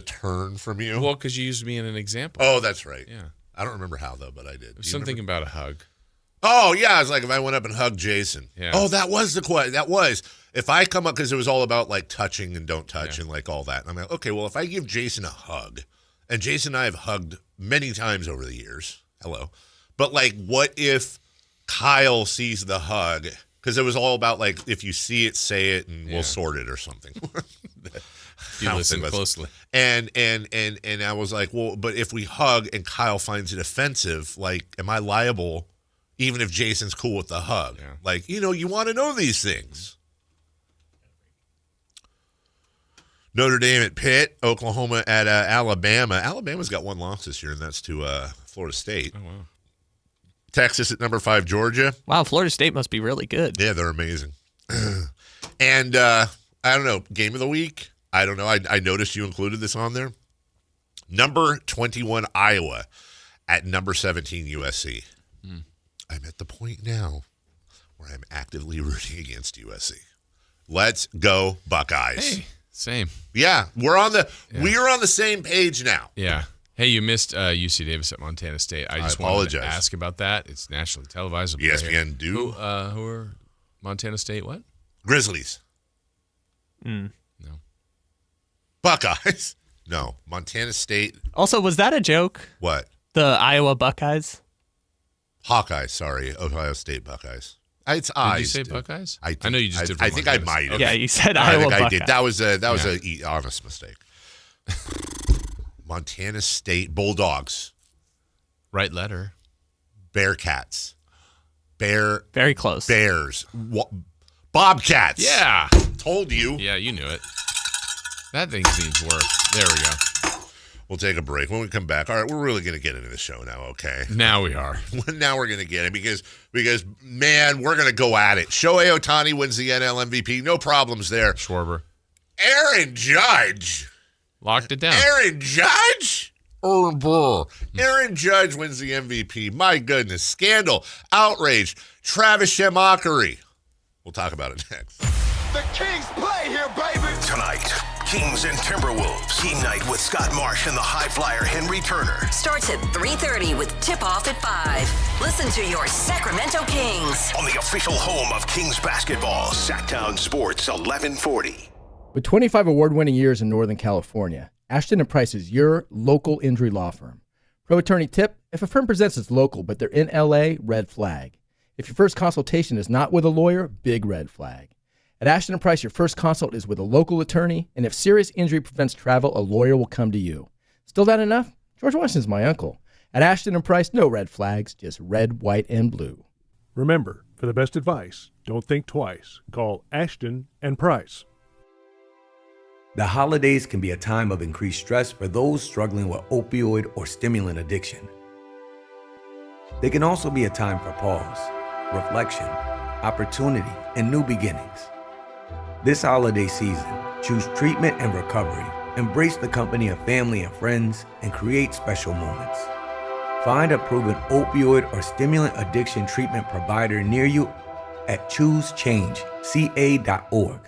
turn from you. Well, because you used me in an example. Oh, that's right. Yeah. I don't remember how, though, but I did. Something about a hug. Oh, yeah. I was like, if I went up and hugged Jason. Yeah. Oh, that was the question. That was. If I come up, because it was all about, like, touching and don't touch and, like, all that. And I'm like, okay, well, if I give Jason a hug, and Jason and I have hugged many times over the years. Hello. But, like, what if Kyle sees the hug? Because it was all about, like, if you see it, say it, and we'll sort it or something. You listen closely. And I was like, well, but if we hug and Kyle finds it offensive, like, am I liable even if Jason's cool with the hug? Yeah. Like, you know, you want to know these things. Notre Dame at Pitt, Oklahoma at Alabama. Alabama's got one loss this year, and that's to Florida State. Oh, wow. Texas at number 5, Georgia. Wow, Florida State must be really good. Yeah, they're amazing. And I don't know, game of the week? I don't know. I noticed you included this on there. Number 21, Iowa at number 17, USC. I'm at the point now where I'm actively rooting against USC. Let's go, Buckeyes. Hey, same. Yeah, we're on the same page now. Yeah. Hey, you missed UC Davis at Montana State. I just wanted to ask about that. It's nationally televised. ESPN do. Who are Montana State what? Grizzlies. No. Buckeyes. No. Montana State. Also, was that a joke? What? The Iowa Buckeyes? Hawkeyes, sorry. Ohio State Buckeyes. It's eyes. Did you say Buckeyes? I know you just did. I think I might have. Yeah, you said Iowa Buckeyes. I did. That was a honest mistake. Montana State Bulldogs. Right letter. Bearcats. Very close. Bears. Bobcats. Yeah. Told you. Yeah, you knew it. That thing needs work. There we go. We'll take a break. When we come back, all right, we're really going to get into the show now, okay? Now we are. Now we're going to get it because man, we're going to go at it. Shohei Ohtani wins the NL MVP. No problems there. Schwarber. Aaron Judge. Locked it down. Aaron Judge? Aaron Judge wins the MVP. My goodness. Scandal. Outrage. Travis Shamockery. We'll talk about it next. The Kings play here, baby. Tonight, Kings and Timberwolves. Team night with Scott Marsh and the high flyer Henry Turner. Starts at 3:30 with tip-off at 5. Listen to your Sacramento Kings. On the official home of Kings basketball, Sactown Sports 1140. With 25 award-winning years in Northern California, Ashton & Price is your local injury law firm. Pro attorney tip, if a firm presents as local but they're in L.A., red flag. If your first consultation is not with a lawyer, big red flag. At Ashton & Price, your first consult is with a local attorney, and if serious injury prevents travel, a lawyer will come to you. Still not enough? George Washington's my uncle. At Ashton & Price, no red flags, just red, white, and blue. Remember, for the best advice, don't think twice. Call Ashton & Price. The holidays can be a time of increased stress for those struggling with opioid or stimulant addiction. They can also be a time for pause, reflection, opportunity, and new beginnings. This holiday season, choose treatment and recovery. Embrace the company of family and friends and create special moments. Find a proven opioid or stimulant addiction treatment provider near you at choosechangeca.org.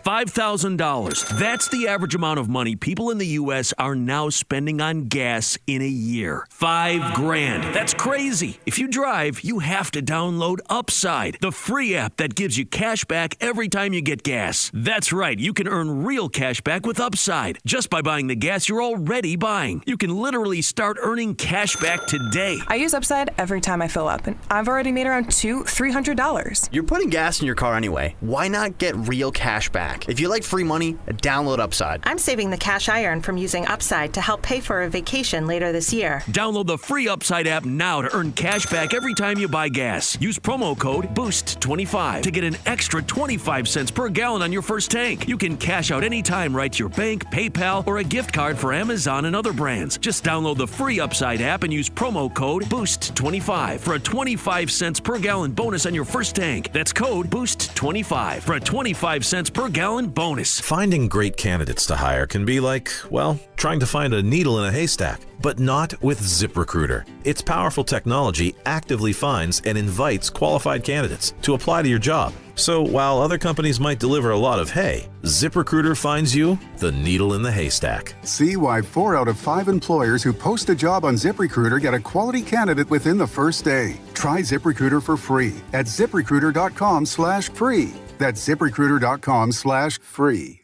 $5,000. That's the average amount of money people in the U.S. are now spending on gas in a year. $5,000. That's crazy. If you drive, you have to download Upside, the free app that gives you cash back every time you get gas. That's right. You can earn real cash back with Upside just by buying the gas you're already buying. You can literally start earning cash back today. I use Upside every time I fill up, and I've already made around $300. You're putting gas in your car anyway. Why not get real cash back? If you like free money, download Upside. I'm saving the cash I earn from using Upside to help pay for a vacation later this year. Download the free Upside app now to earn cash back every time you buy gas. Use promo code BOOST25 to get an extra 25 cents per gallon on your first tank. You can cash out anytime right to your bank, PayPal, or a gift card for Amazon and other brands. Just download the free Upside app and use promo code BOOST25 for a 25 cents per gallon bonus on your first tank. That's code BOOST25 for a 25 cents per gallon bonus. Finding great candidates to hire can be like, well, trying to find a needle in a haystack, but not with ZipRecruiter. Its powerful technology actively finds and invites qualified candidates to apply to your job. So while other companies might deliver a lot of hay, ZipRecruiter finds you the needle in the haystack. See why 4 out of 5 employers who post a job on ZipRecruiter get a quality candidate within the first day. Try ZipRecruiter for free at ZipRecruiter.com/free. That's ZipRecruiter.com/free.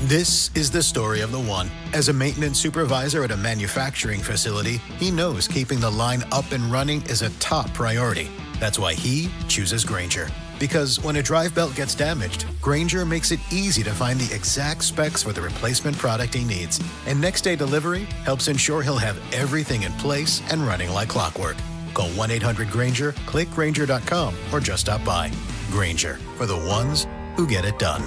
This is the story of the one. As a maintenance supervisor at a manufacturing facility, he knows keeping the line up and running is a top priority. That's why he chooses Grainger. Because when a drive belt gets damaged, Grainger makes it easy to find the exact specs for the replacement product he needs. And next day delivery helps ensure he'll have everything in place and running like clockwork. Call 1-800-GRAINGER, click Grainger.com, or just stop by. Grainger, for the ones who get it done.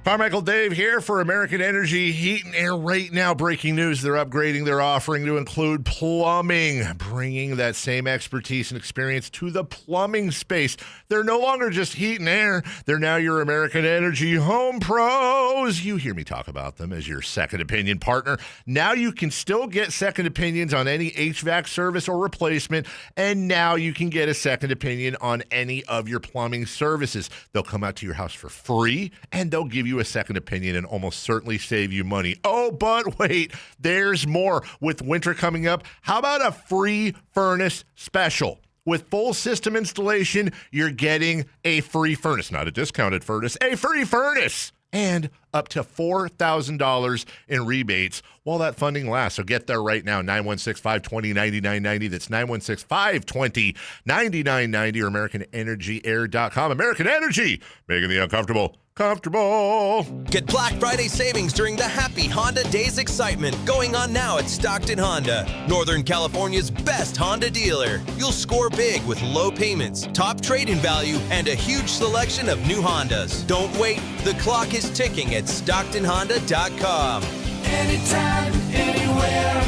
Carmichael Dave here for American Energy Heat and Air. Right now, breaking news, they're upgrading their offering to include plumbing, bringing that same expertise and experience to the plumbing space. They're no longer just heat and air. They're now your American Energy Home Pros. You hear me talk about them as your second opinion partner. Now you can still get second opinions on any HVAC service or replacement, and now you can get a second opinion on any of your plumbing services. They'll come out to your house for free, and they'll give you a second opinion and almost certainly save you money. Oh, but wait, there's more. With winter coming up, how about a free furnace special? With full system installation, you're getting a free furnace, not a discounted furnace, a free furnace, and up to $4,000 in rebates while that funding lasts. So get there right now, 916-520-9990. That's 916-520-9990 or AmericanEnergyAir.com. American Energy, making the uncomfortable comfortable. Get Black Friday savings during the Happy Honda Days excitement going on now at Stockton Honda, Northern California's best Honda dealer. You'll score big with low payments, top trade-in value, and a huge selection of new Hondas. Don't wait. The clock is ticking at StocktonHonda.com. Anytime, anywhere,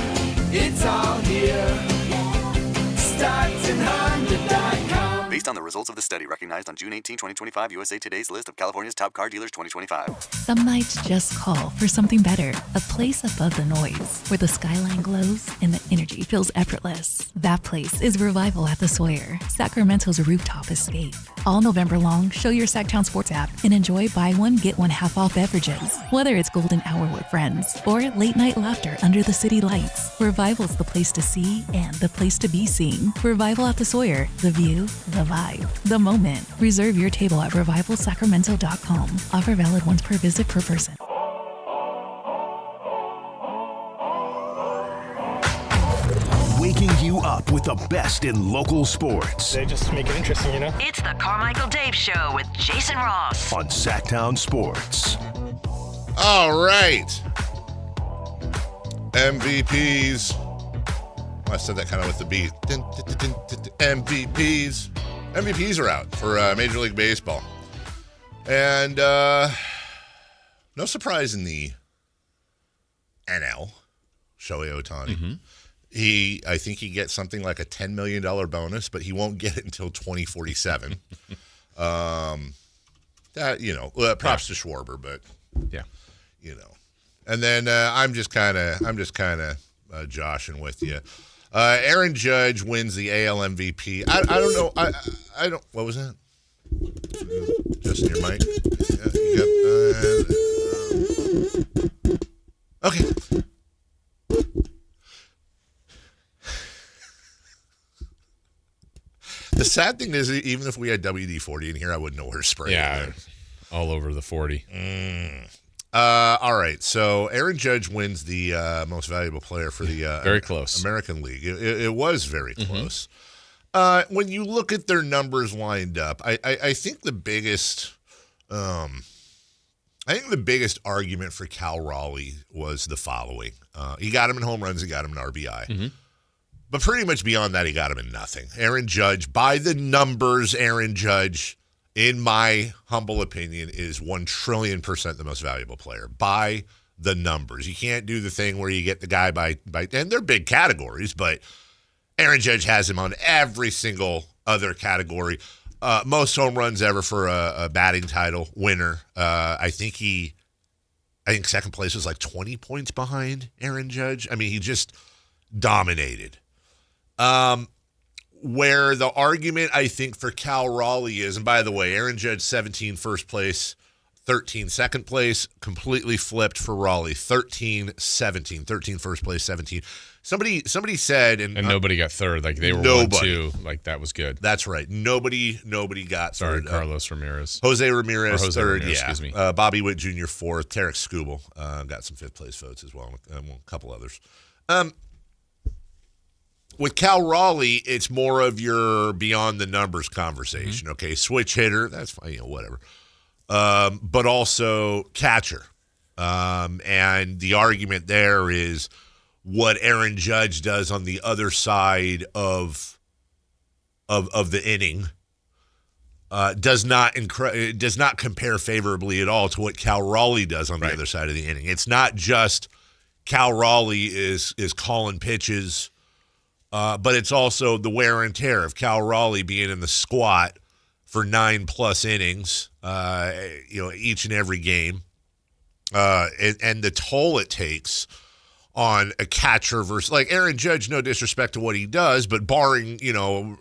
it's all here. StocktonHonda.com. Based on the results of the study recognized on June 18, 2025, USA Today's list of California's top car dealers 2025. Some nights just call for something better. A place above the noise, where the skyline glows and the energy feels effortless. That place is Revival at the Sawyer, Sacramento's rooftop escape. All November long, show your Sactown Sports app and enjoy buy one, get one half off beverages. Whether it's golden hour with friends or late night laughter under the city lights, Revival's the place to see and the place to be seen. Revival at the Sawyer, the view, the vibe, the moment. Reserve your table at revivalsacramento.com. Offer valid once per visit per person. Waking you up with the best in local sports. They just make it interesting, you know? It's the Carmichael Dave Show with Jason Ross on Sactown Sports. All right. MVPs. I said that kind of with the beat. MVPs. MVPs are out for Major League Baseball. And no surprise in the NL, Shohei Ohtani. Mm-hmm. I think he gets something like a $10 million bonus, but he won't get it until 2047. That, props to Schwarber, but yeah, And then I'm just kind of joshing with you. Aaron Judge wins the AL MVP. I don't know. I don't. What was that? Just your mic. Okay. The sad thing is, even if we had WD-40 in here, I wouldn't know where to spray it. Yeah, all over the 40. All right, so Aaron Judge wins the most valuable player for the very close American League. It was very close. When you look at their numbers lined up, I think the biggest argument for Cal Raleigh was the following: he got him in home runs, he got him in RBI. But pretty much beyond that, he got him in nothing. Aaron Judge, by the numbers, Aaron Judge, in my humble opinion, is 1 trillion % the most valuable player. By the numbers. You can't do the thing where you get the guy by and they're big categories, but Aaron Judge has him on every single other category. Most home runs ever for a batting title winner. I think second place was like 20 points behind Aaron Judge. I mean, he just dominated. Where the argument, I think, for Cal Raleigh is, and by the way, Aaron Judge 17 first place, 13 second place, completely flipped for Raleigh. 13 first place, 17. Somebody said, and nobody got third. Like they were 1-2. Like that was good. That's right. Nobody got third. Carlos Ramirez. Jose Ramirez third. Ramirez, yeah. Excuse me. Bobby Witt Jr. fourth. Tarek Skubal got some fifth place votes as well. A couple others. With Cal Raleigh, it's more of your beyond the numbers conversation. Okay, switch hitter, that's fine, whatever. But also catcher. And the argument there is what Aaron Judge does on the other side of the inning does not compare favorably at all to what Cal Raleigh does on the other side of the inning. It's not just Cal Raleigh is calling pitches. But it's also the wear and tear of Cal Raleigh being in the squat for 9+ innings, each and every game, and the toll it takes on a catcher versus like Aaron Judge. No disrespect to what he does, but barring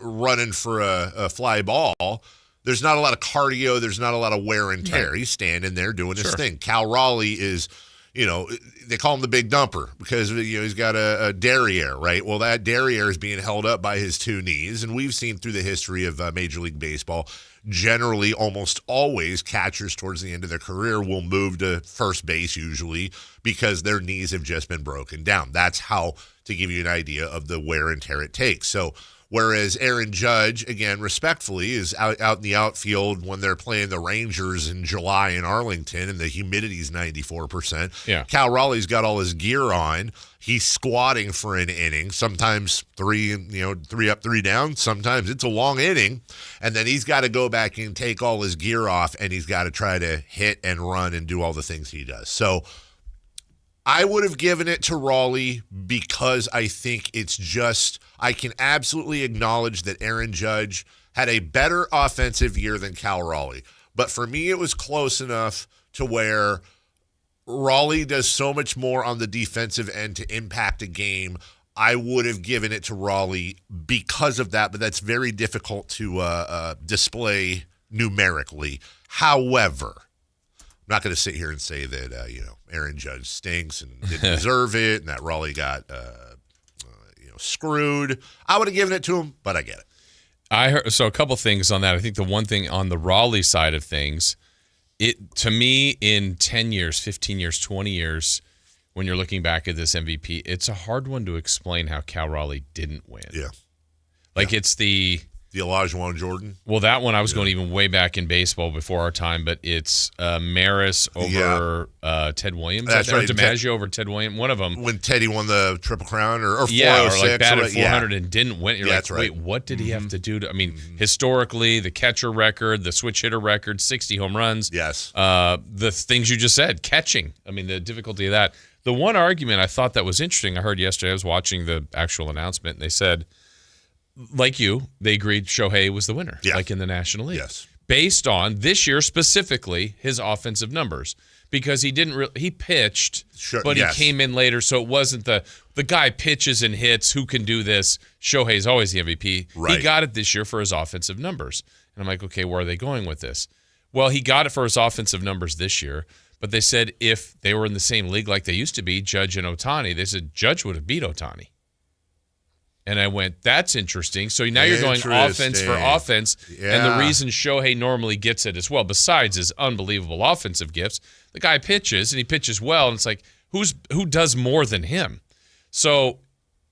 running for a fly ball, there's not a lot of cardio. There's not a lot of wear and tear. Right. He's standing there doing his thing. Cal Raleigh is. They call him the big dumper because he's got a derriere, right? Well, that derriere is being held up by his 2 knees, and we've seen through the history of Major League Baseball, generally, almost always, catchers towards the end of their career will move to first base usually because their knees have just been broken down. That's how, to give you an idea of the wear and tear it takes. So, whereas Aaron Judge, again, respectfully, is out in the outfield when they're playing the Rangers in July in Arlington and the humidity's 94%. Yeah. Cal Raleigh's got all his gear on. He's squatting for an inning, sometimes 3 up, 3 down. Sometimes it's a long inning. And then he's got to go back and take all his gear off, and he's got to try to hit and run and do all the things he does. So I would have given it to Raleigh because I think it's just – I can absolutely acknowledge that Aaron Judge had a better offensive year than Cal Raleigh. But for me, it was close enough to where Raleigh does so much more on the defensive end to impact a game. I would have given it to Raleigh because of that, but that's very difficult to display numerically. However, I'm not going to sit here and say that, Aaron Judge stinks and didn't deserve it and that Raleigh got screwed. I would have given it to him, but I get it. I heard so a couple things on that. I think the one thing on the Raleigh side of things, to me in 10 years, 15 years, 20 years, when you're looking back at this MVP, it's a hard one to explain how Cal Raleigh didn't win. Yeah. It's the Olajuwon Jordan. Well, that one I was going even way back in baseball before our time, but it's Maris over Ted Williams. That's right. DiMaggio over Ted Williams. One of them. When Teddy won the Triple Crown or 406. Yeah, or like batted 400 and didn't win. You're that's right. Wait, what did he have to do? Historically, the catcher record, the switch hitter record, 60 home runs. Yes. The things you just said, catching. The difficulty of that. The one argument I thought that was interesting, I heard yesterday, I was watching the actual announcement, and they said, like you, they agreed Shohei was the winner, like in the National League. Yes. Based on this year specifically, his offensive numbers. Because he didn't he pitched, but he came in later, so it wasn't the guy pitches and hits, who can do this? Shohei's always the MVP. Right. He got it this year for his offensive numbers. And I'm like, okay, where are they going with this? Well, he got it for his offensive numbers this year, but they said if they were in the same league like they used to be, Judge and Ohtani, they said Judge would have beat Ohtani. And I went, that's interesting. So now you're going offense for offense. Yeah. And the reason Shohei normally gets it as well, besides his unbelievable offensive gifts, the guy pitches, and he pitches well, and it's like, who does more than him? So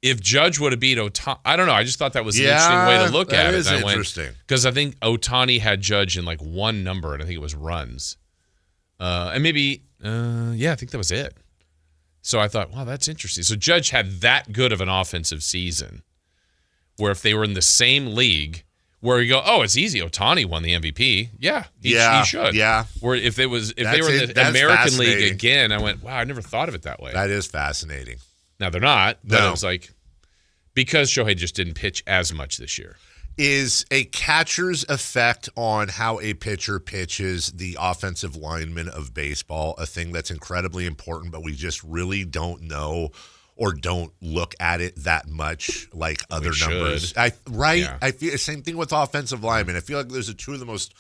if Judge would have beat Ohtani, I don't know. I just thought that was an interesting way to look at it. That is interesting. Because I think Ohtani had Judge in like one number, and I think it was runs. And maybe, I think that was it. So I thought, wow, that's interesting. So Judge had that good of an offensive season where if they were in the same league, where you go, oh, it's easy. Ohtani won the MVP. Yeah, he should. Yeah. Where if they were in the American League again, I went, wow, I never thought of it that way. That is fascinating. Now they're not, but it was like, because Shohei just didn't pitch as much this year. Is a catcher's effect on how a pitcher pitches the offensive lineman of baseball a thing that's incredibly important, but we just really don't know or don't look at it that much like other numbers? I feel same thing with offensive linemen. I feel like those are two of the most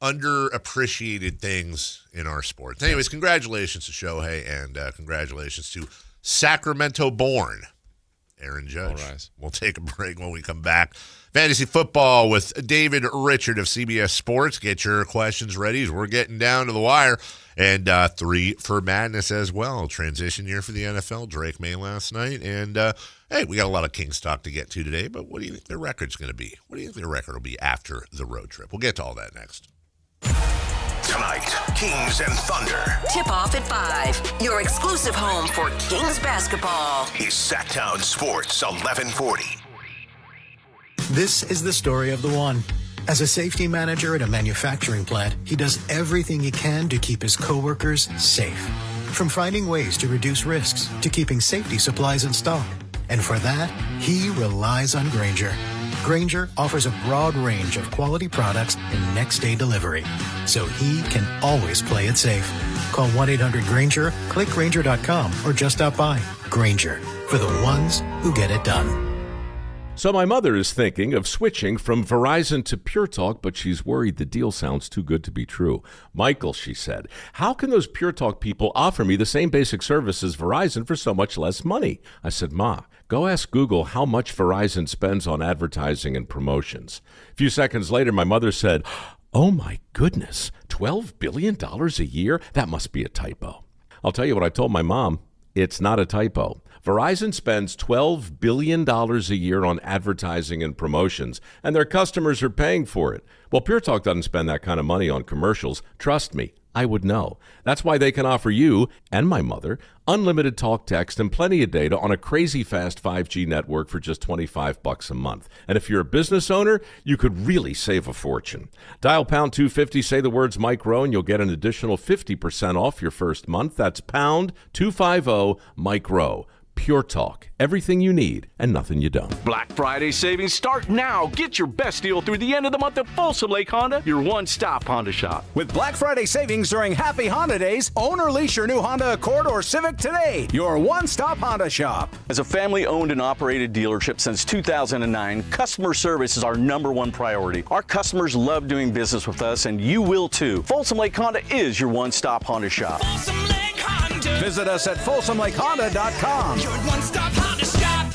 underappreciated things in our sport. Anyways, congratulations to Shohei and congratulations to Sacramento-born Aaron Judge. All right. We'll take a break when we come back. Fantasy football with David Richard of CBS Sports. Get your questions ready as we're getting down to the wire. And 3 for Madness as well. Transition year for the NFL. Drake May last night. And, hey, we got a lot of Kings talk to get to today, but what do you think their record's going to be? What do you think their record will be after the road trip? We'll get to all that next. Tonight, Kings and Thunder. Tip-off at 5. Your exclusive home for Kings basketball. Is Sactown Sports 1140. This is the story of the one. As a safety manager at a manufacturing plant, he does everything he can to keep his coworkers safe. From finding ways to reduce risks to keeping safety supplies in stock. And for that, he relies on Grainger. Grainger offers a broad range of quality products and next-day delivery, so he can always play it safe. Call 1-800-GRAINGER, click Grainger.com, or just stop by. Grainger, for the ones who get it done. So my mother is thinking of switching from Verizon to Pure Talk, but she's worried the deal sounds too good to be true. Michael, she said, how can those Pure Talk people offer me the same basic service as Verizon for so much less money? I said, Ma, go ask Google how much Verizon spends on advertising and promotions. A few seconds later, my mother said, oh my goodness, $12 billion a year? That must be a typo. I'll tell you what I told my mom. It's not a typo. Verizon spends $12 billion a year on advertising and promotions, and their customers are paying for it. Well, Pure Talk doesn't spend that kind of money on commercials. Trust me, I would know. That's why they can offer you and my mother unlimited talk, text, and plenty of data on a crazy fast 5G network for just $25 a month. And if you're a business owner, you could really save a fortune. Dial pound 250, say the words Mike Rowe, and you'll get an additional 50% off your first month. That's pound 250 Mike Rowe. Pure Talk. Everything you need and nothing you don't. Black Friday savings start now. Get your best deal through the end of the month at Folsom Lake Honda, your one-stop Honda shop. With Black Friday savings during Happy Honda Days, own or lease your new Honda Accord or Civic today. Your one-stop Honda shop. As a family-owned and operated dealership since 2009, customer service is our #1 priority. Our customers love doing business with us, and you will too. Folsom Lake Honda is your one-stop Honda shop. Folsom Lake Honda. Visit us at FolsomLakeHonda.com. Your one-stop Honda shop.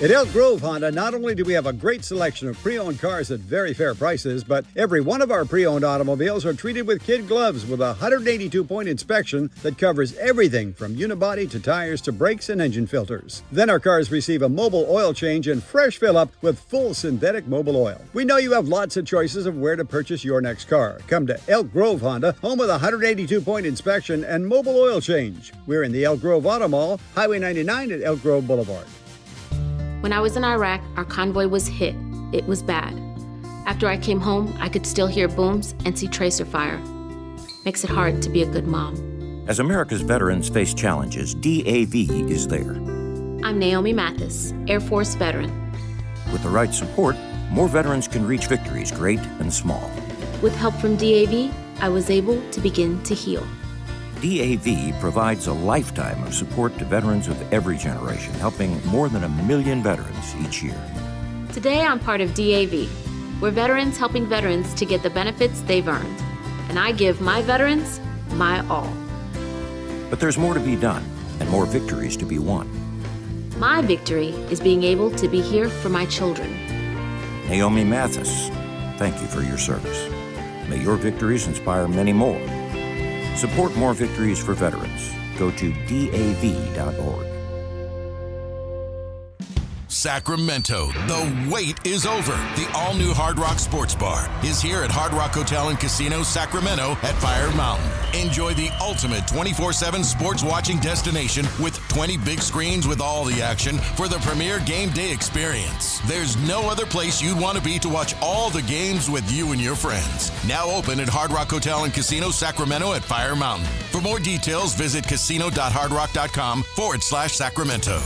At Elk Grove Honda, not only do we have a great selection of pre-owned cars at very fair prices, but every one of our pre-owned automobiles are treated with kid gloves with a 182-point inspection that covers everything from unibody to tires to brakes and engine filters. Then our cars receive a mobile oil change and fresh fill-up with full synthetic mobile oil. We know you have lots of choices of where to purchase your next car. Come to Elk Grove Honda, home with a 182-point inspection and mobile oil change. We're in the Elk Grove Auto Mall, Highway 99 at Elk Grove Boulevard. When I was in Iraq, our convoy was hit. It was bad. After I came home, I could still hear booms and see tracer fire. Makes it hard to be a good mom. As America's veterans face challenges, DAV is there. I'm Naomi Mathis, Air Force veteran. With the right support, more veterans can reach victories, great and small. With help from DAV, I was able to begin to heal. DAV provides a lifetime of support to veterans of every generation, helping more than 1 million veterans each year. Today, I'm part of DAV. We're veterans helping veterans to get the benefits they've earned. And I give my veterans my all. But there's more to be done and more victories to be won. My victory is being able to be here for my children. Naomi Mathis, thank you for your service. May your victories inspire many more. Support more victories for veterans. Go to DAV.org. Sacramento, the wait is over. The all-new Hard Rock Sports Bar is here at Hard Rock Hotel and Casino Sacramento at Fire Mountain. Enjoy the ultimate 24/7 sports watching destination with 20 big screens with all the action for the premier game day experience. There's no other place you'd want to be to watch all the games with you and your friends. Now open at Hard Rock Hotel and Casino Sacramento at Fire Mountain. For more details, visit casino.hardrock.com/Sacramento.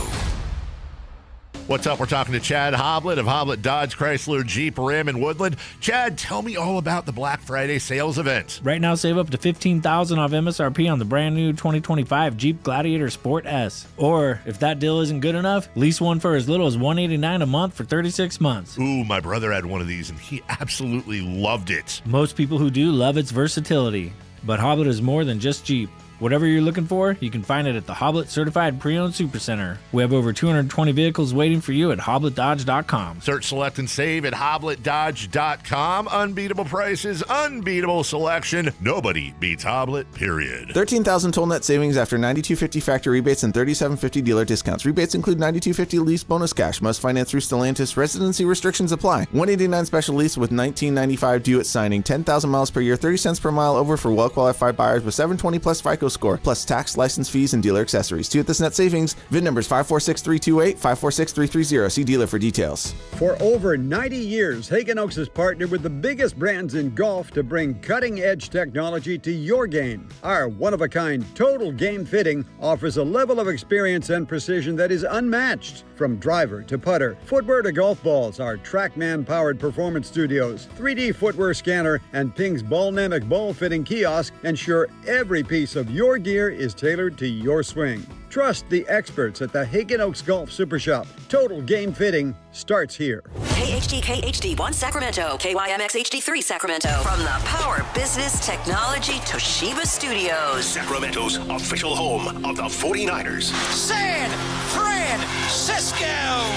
What's up? We're talking to Chad Hoblet of Hoblet Dodge Chrysler Jeep Ram in Woodland. Chad, tell me all about the Black Friday sales event. Right now, save up to $15,000 off MSRP on the brand new 2025 Jeep Gladiator Sport S. Or, if that deal isn't good enough, lease one for as little as $189 a month for 36 months. Ooh, my brother had one of these, and he absolutely loved it. Most people who do love its versatility. But Hoblet is more than just Jeep. Whatever you're looking for, you can find it at the Hoblet Certified Pre-Owned Supercenter. We have over 220 vehicles waiting for you at HobletDodge.com. Search, select, and save at HobletDodge.com. Unbeatable prices, unbeatable selection. Nobody beats Hoblet, period. $13,000 total net savings after $92.50 factory rebates and $37.50 dealer discounts. Rebates include $92.50 lease bonus cash. Must finance through Stellantis. Residency restrictions apply. $189 special lease with $19.95 due at signing. 10,000 miles per year, 30 cents per mile over for well-qualified buyers with 720 plus FICO score, plus tax, license fees, and dealer accessories. To get this net savings, VIN numbers 546-328, 546-330. See dealer for details. For over 90 years, Hagen Oaks has partnered with the biggest brands in golf to bring cutting-edge technology to your game. Our one-of-a-kind total game fitting offers a level of experience and precision that is unmatched. From driver to putter, footwear to golf balls, our TrackMan-powered performance studios, 3D footwear scanner, and Ping's Ballnamic ball fitting kiosk ensure every piece of your gear is tailored to your swing. Trust the experts at the Hagen Oaks Golf Super Shop. Total game fitting starts here. KHD1 Sacramento, KYMX HD3 Sacramento. From the Power Business Technology Toshiba Studios. Sacramento's official home of the 49ers. San Francisco.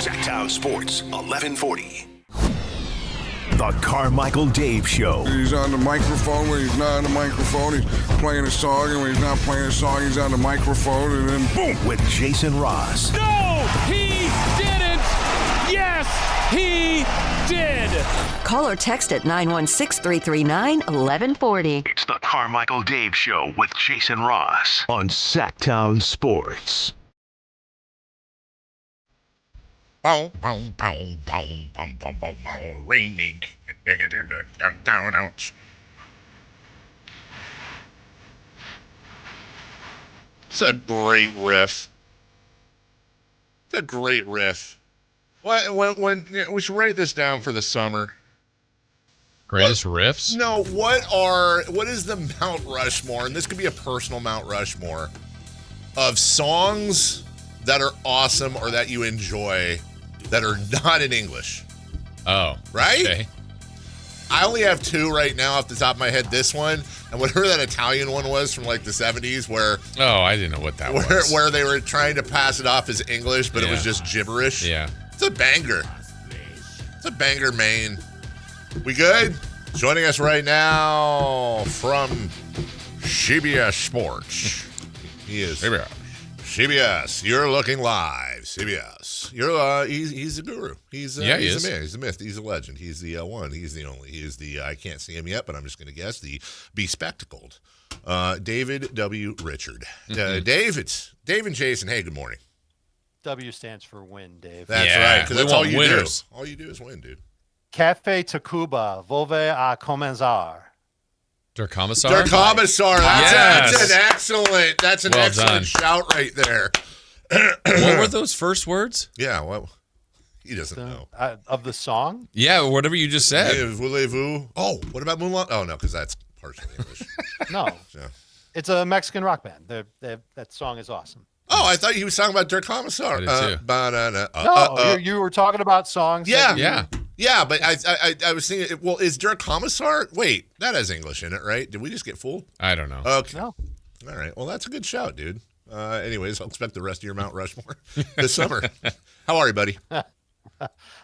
Sactown Sports, 1140. The Carmichael Dave Show. He's on the microphone when he's not on the microphone. He's playing a song, and when he's not playing a song, he's on the microphone, and then boom. With Jason Ross. No, he didn't. Yes, he did. Call or text at 916-339-1140. It's the Carmichael Dave Show with Jason Ross on Sactown Sports. Raining. It's a great riff. It's a great riff. When we should write this down for the summer. Greatest riffs? No, what is the Mount Rushmore, and this could be a personal Mount Rushmore, of songs that are awesome or that you enjoy that are not in English. Oh. Right? Okay. I only have two right now off the top of my head. This one, and whatever that Italian one was from like the 70s where... Oh, I didn't know what that was. Where they were trying to pass it off as English, but it was just gibberish. Yeah. It's a banger. It's a banger, man. We good? Joining us right now from CBS Sports. He is... CBS, you're looking live. CBS, you're he's a guru. He's a man. He's a myth. He's a legend. He's the one. He's the only. He is the I can't see him yet, but I'm just going to guess the bespectacled David W. Richard. Dave and Jason. Hey, good morning. W stands for win, Dave. That's right. Because that's all you winners. do. All you do is win, dude. Cafe Tacuba, volve a comenzar. Dirk Commissar? Dirk Commissar. That's an Well excellent done. shout right there. What were those first words? Yeah, well, he doesn't know. Of the song? Yeah, whatever you just said. Voulez-vous? Oh, what about Moonlight? Oh, no, because that's partially English. No. Yeah. It's a Mexican rock band. That song is awesome. Oh, I thought he was talking about Dirk Commissar. You were talking about songs. Yeah, but I was thinking, well, is Dirk Commissar? Wait, that has English in it, right? Did we just get fooled? I don't know. Okay. No. All right. Well, that's a good shout, dude. Anyways, I'll expect the rest of your Mount Rushmore this summer. How are you, buddy?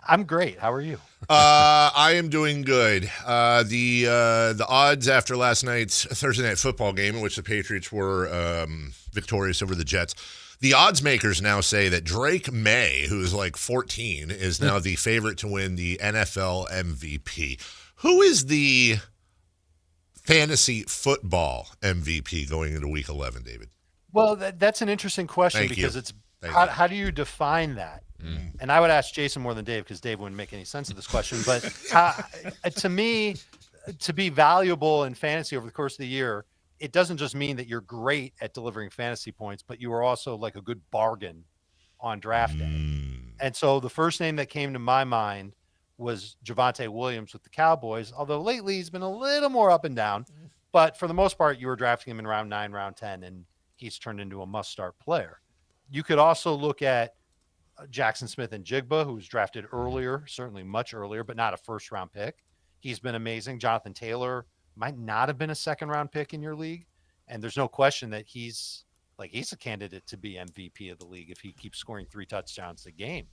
I'm great. How are you? I am doing good. The odds after last night's Thursday night football game in which the Patriots were victorious over the Jets, the odds makers now say that Drake May, who is like 14, is now the favorite to win the NFL MVP. Who is the fantasy football MVP going into Week 11, David? Well, that's an interesting question because it's how do you define that? And I would ask Jason more than Dave because Dave wouldn't make any sense of this question. But to me, to be valuable in fantasy over the course of the year, it doesn't just mean that you're great at delivering fantasy points, but you are also like a good bargain on draft day. And so the first name that came to my mind was Javonte Williams with the Cowboys, although lately he's been a little more up and down. But for the most part, you were drafting him in round 9, round 10, and he's turned into a must-start player. You could also look at Jackson Smith and Jigba, who was drafted earlier, certainly much earlier, but not a first-round pick. He's been amazing. Jonathan Taylor might not have been a second-round pick in your league, and there's no question that he's a candidate to be MVP of the league if he keeps scoring 3 touchdowns a game.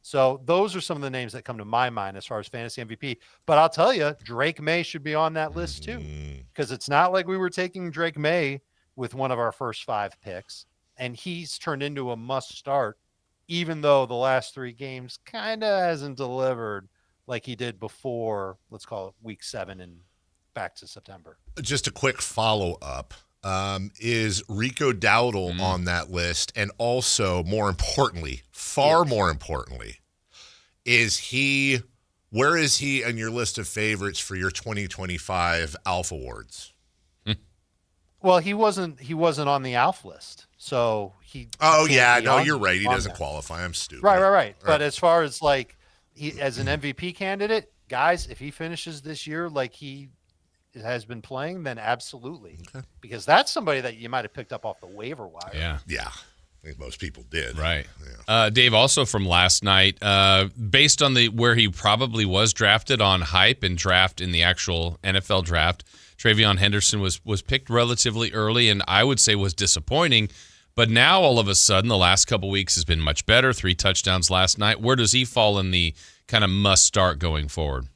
So those are some of the names that come to my mind as far as fantasy MVP. But I'll tell you, Drake May should be on that list too, because it's not like we were taking Drake May with one of our first 5 picks, and he's turned into a must-start, even though the last 3 games kind of hasn't delivered like he did before, let's call it week 7 and back to September. Just a quick follow-up. Is Rico Dowdle on that list? And also, more importantly, more importantly, where is he on your list of favorites for your 2025 Alpha Awards? Well, he wasn't on the Alpha list. So you're right. He doesn't qualify. I'm stupid. Right. But as far as as an MVP candidate, guys, if he finishes this year like he has been playing, then absolutely. Okay. Because that's somebody that you might have picked up off the waiver wire. Yeah. I think most people did. Right. Yeah. Dave, also from last night, based on where he probably was drafted on hype and draft in the actual NFL draft, Travion Henderson was picked relatively early and I would say was disappointing. But now all of a sudden, the last couple weeks has been much better. 3 touchdowns last night. Where does he fall in the kind of must start going forward?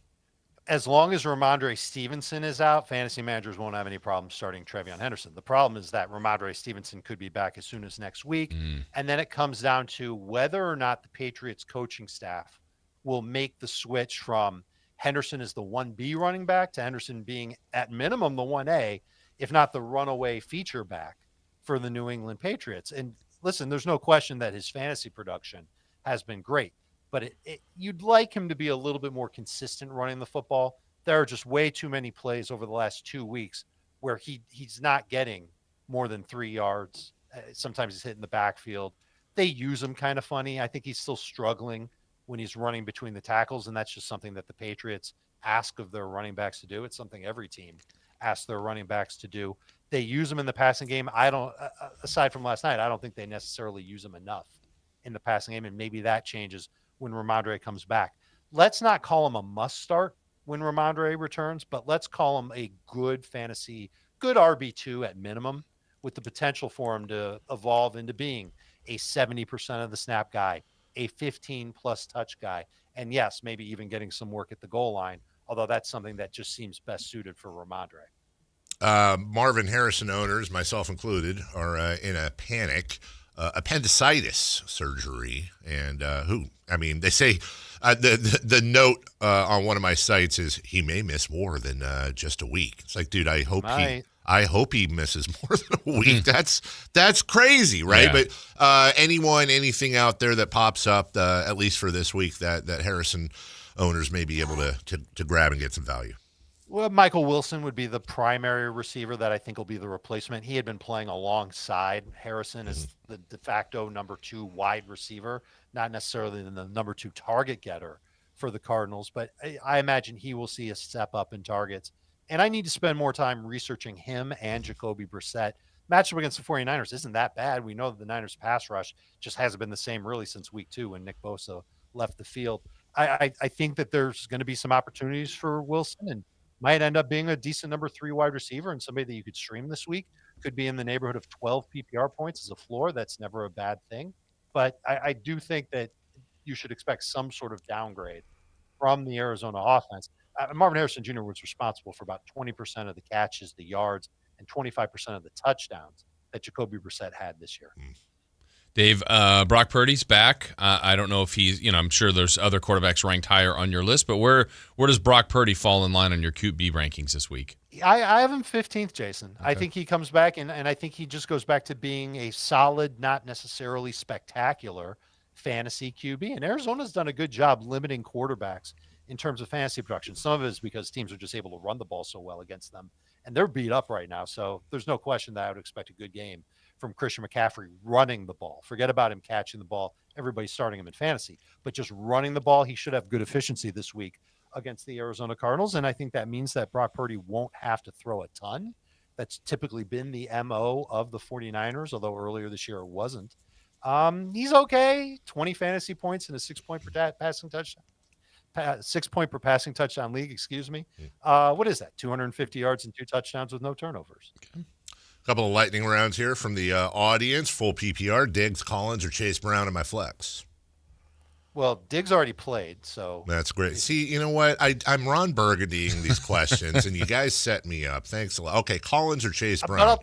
As long as Ramondre Stevenson is out, fantasy managers won't have any problem starting Travion Henderson. The problem is that Ramondre Stevenson could be back as soon as next week. And then it comes down to whether or not the Patriots coaching staff will make the switch from Henderson as the 1B running back to Henderson being at minimum the 1A, if not the runaway feature back for the New England Patriots. And listen, there's no question that his fantasy production has been great. But you'd like him to be a little bit more consistent running the football. There are just way too many plays over the last 2 weeks where he's not getting more than 3 yards. Sometimes he's hitting the backfield. They use him kind of funny. I think he's still struggling when he's running between the tackles, and that's just something that the Patriots ask of their running backs to do. It's something every team asks their running backs to do. They use him in the passing game. Aside from last night, I don't think they necessarily use him enough in the passing game, and maybe that changes when Ramondre comes back. Let's not call him a must start when Ramondre returns, but let's call him a good RB2 at minimum, with the potential for him to evolve into being a 70% of the snap guy, a 15-plus touch guy, and yes, maybe even getting some work at the goal line, although that's something that just seems best suited for Ramondre. Marvin Harrison owners, myself included, are in a panic. Appendicitis surgery, and they say the note on one of my sites is he may miss more than just a week. It's like, dude, I hope he misses more than a week. That's crazy, right? Yeah. But anything out there that pops up, at least for this week, that Harrison owners may be able to grab and get some value. Well, Michael Wilson would be the primary receiver that I think will be the replacement. He had been playing alongside Harrison as the de facto number 2 wide receiver, not necessarily the number 2 target getter for the Cardinals, but I imagine he will see a step up in targets. And I need to spend more time researching him and Jacoby Brissett. Matchup against the 49ers isn't that bad. We know that the Niners pass rush just hasn't been the same really since week 2 when Nick Bosa left the field. I think that there's going to be some opportunities for Wilson and might end up being a decent number 3 wide receiver and somebody that you could stream this week. Could be in the neighborhood of 12 PPR points as a floor. That's never a bad thing. But I do think that you should expect some sort of downgrade from the Arizona offense. Marvin Harrison Jr. was responsible for about 20% of the catches, the yards, and 25% of the touchdowns that Jacoby Brissett had this year. Dave, Brock Purdy's back. I don't know if he's, I'm sure there's other quarterbacks ranked higher on your list, but where does Brock Purdy fall in line on your QB rankings this week? I have him 15th, Jason. Okay. I think he comes back, and I think he just goes back to being a solid, not necessarily spectacular fantasy QB. And Arizona's done a good job limiting quarterbacks in terms of fantasy production. Some of it is because teams are just able to run the ball so well against them, and they're beat up right now. So there's no question that I would expect a good game from Christian McCaffrey running the ball. Forget about him catching the ball. Everybody's starting him in fantasy, but just running the ball, he should have good efficiency this week against the Arizona Cardinals. And I think that means that Brock Purdy won't have to throw a ton. That's typically been the MO of the 49ers, although earlier this year it wasn't. He's okay. 20 fantasy points and a 6-point per passing touchdown. 6-point per passing touchdown league, excuse me. What is that? 250 yards and 2 touchdowns with no turnovers. Okay. A couple of lightning rounds here from the audience. Full PPR, Diggs, Collins, or Chase Brown in my flex. Well, Diggs already played, so. That's great. See, you know what? I'm Ron Burgundying these questions, and you guys set me up. Thanks a lot. Okay, Collins or Chase Brown?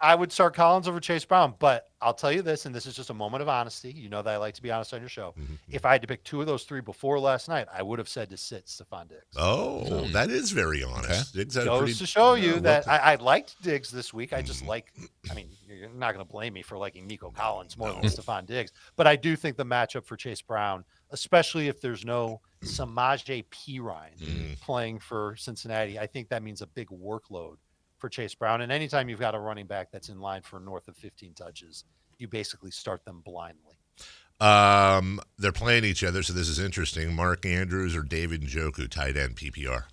I would start Collins over Chase Brown, but I'll tell you this, and this is just a moment of honesty. You know that I like to be honest on your show. Mm-hmm. If I had to pick 2 of those 3 before last night, I would have said to sit Stephon Diggs. Oh, that is very honest. Okay. Diggs goes to show you that I liked Diggs this week. I just you're not going to blame me for liking Nico Collins more than Stephon Diggs, but I do think the matchup for Chase Brown, especially if there's no Samaje Perine playing for Cincinnati, I think that means a big workload for Chase Brown. And anytime you've got a running back that's in line for north of 15 touches, you basically start them blindly. They're playing each other, so this is interesting. Mark Andrews or David Njoku, tight end PPR?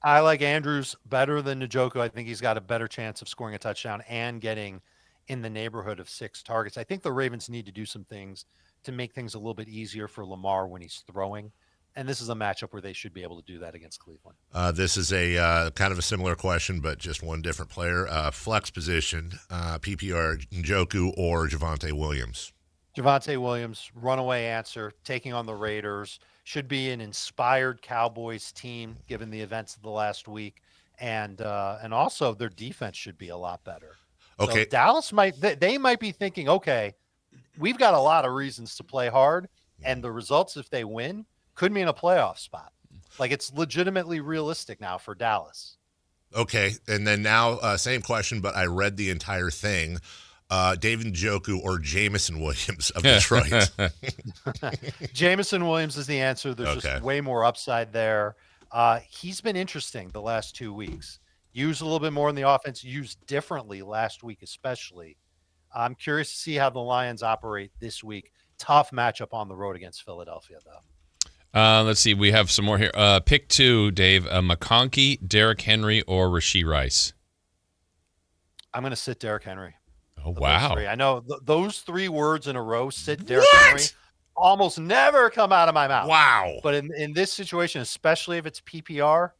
I like Andrews better than Njoku. I think he's got a better chance of scoring a touchdown and getting in the neighborhood of 6 targets. I think the Ravens need to do some things to make things a little bit easier for Lamar when he's throwing. And this is a matchup where they should be able to do that against Cleveland. This is a kind of a similar question, but just one different player. Flex position, PPR, Njoku or Javonte Williams? Javonte Williams, runaway answer, taking on the Raiders. Should be an inspired Cowboys team given the events of the last week. And also their defense should be a lot better. Okay. So Dallas might be thinking, okay, we've got a lot of reasons to play hard, and the results, if they win, could mean a playoff spot. Like, it's legitimately realistic now for Dallas. Okay, and then now, same question, but I read the entire thing. David Njoku or Jameson Williams of Detroit? Jameson Williams is the answer. There's just way more upside there. He's been interesting the last 2 weeks. Used a little bit more in the offense, used differently last week especially. I'm curious to see how the Lions operate this week. Tough matchup on the road against Philadelphia, though. Let's see. We have some more here. Pick 2, Dave. McConkey, Derrick Henry, or Rashee Rice? I'm going to sit Derrick Henry. Oh, wow. I know those 3 words in a row, sit Derrick Henry, almost never come out of my mouth. Wow. But in this situation, especially if it's PPR,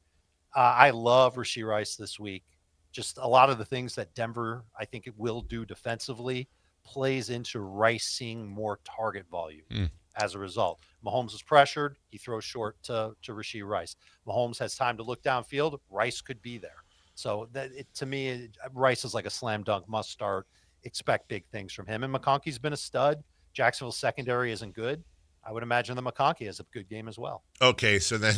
I love Rashee Rice this week. Just a lot of the things that Denver, I think it will do defensively, plays into Rice seeing more target volume. As a result, Mahomes is pressured. He throws short to Rashee Rice. Mahomes has time to look downfield. Rice could be there. So to me, Rice is like a slam dunk, must start. Expect big things from him. And McConkey's been a stud. Jacksonville's secondary isn't good. I would imagine that McConkey has a good game as well. Okay, so then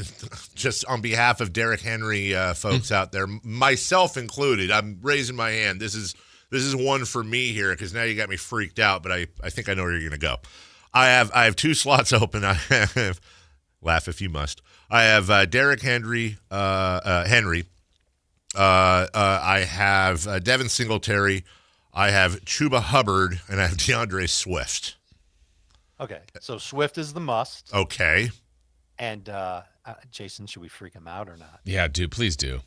just on behalf of Derrick Henry folks out there, myself included, I'm raising my hand. This is one for me here because now you got me freaked out, but I think I know where you're going to go. I have 2 slots open. I have, laugh if you must. I have Derrick Henry, I have Devin Singletary. I have Chuba Hubbard, and I have DeAndre Swift. Okay, so Swift is the must. Okay. And Jason, should we freak him out or not? Yeah, dude, please do.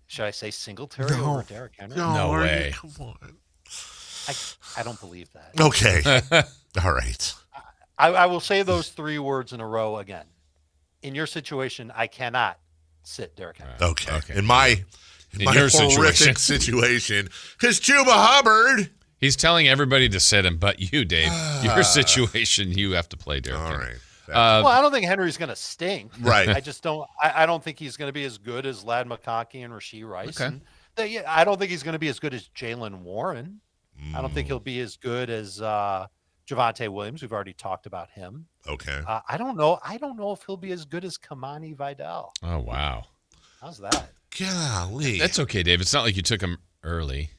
Should I say Singletary over Derrick Henry? No way. Come on. I don't believe that. Okay. All right. I will say those 3 words in a row again. In your situation, I cannot sit Derrick Henry. Okay. In my your horrific situation, because Chuba Hubbard. He's telling everybody to sit him, but you, Dave, your situation, you have to play Derrick Henry. Right. Well, I don't think Henry's going to stink. Right. I just don't. I don't think he's going to be as good as Lad McConkey and Rashee Rice. Okay. And I don't think he's going to be as good as Jalen Warren. I don't think he'll be as good as Javonte Williams. We've already talked about him. Okay. I don't know. I don't know if he'll be as good as Kamani Vidal. Oh, wow. How's that? Golly. That's okay, Dave. It's not like you took him early.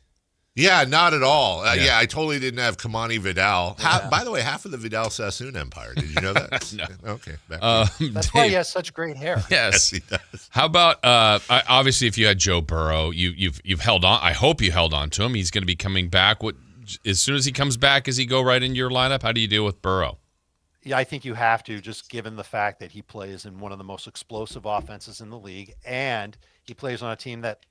Yeah, not at all. Yeah, I totally didn't have Kamani Vidal. By the way, half of the Vidal Sassoon empire. Did you know that? No. Okay. That's Dave, why he has such great hair. Yes, he does. How about obviously if you had Joe Burrow, you've held on. I hope you held on to him. He's going to be coming back. As soon as he comes back, does he go right into your lineup? How do you deal with Burrow? Yeah, I think you have to, just given the fact that he plays in one of the most explosive offenses in the league, and he plays on a team that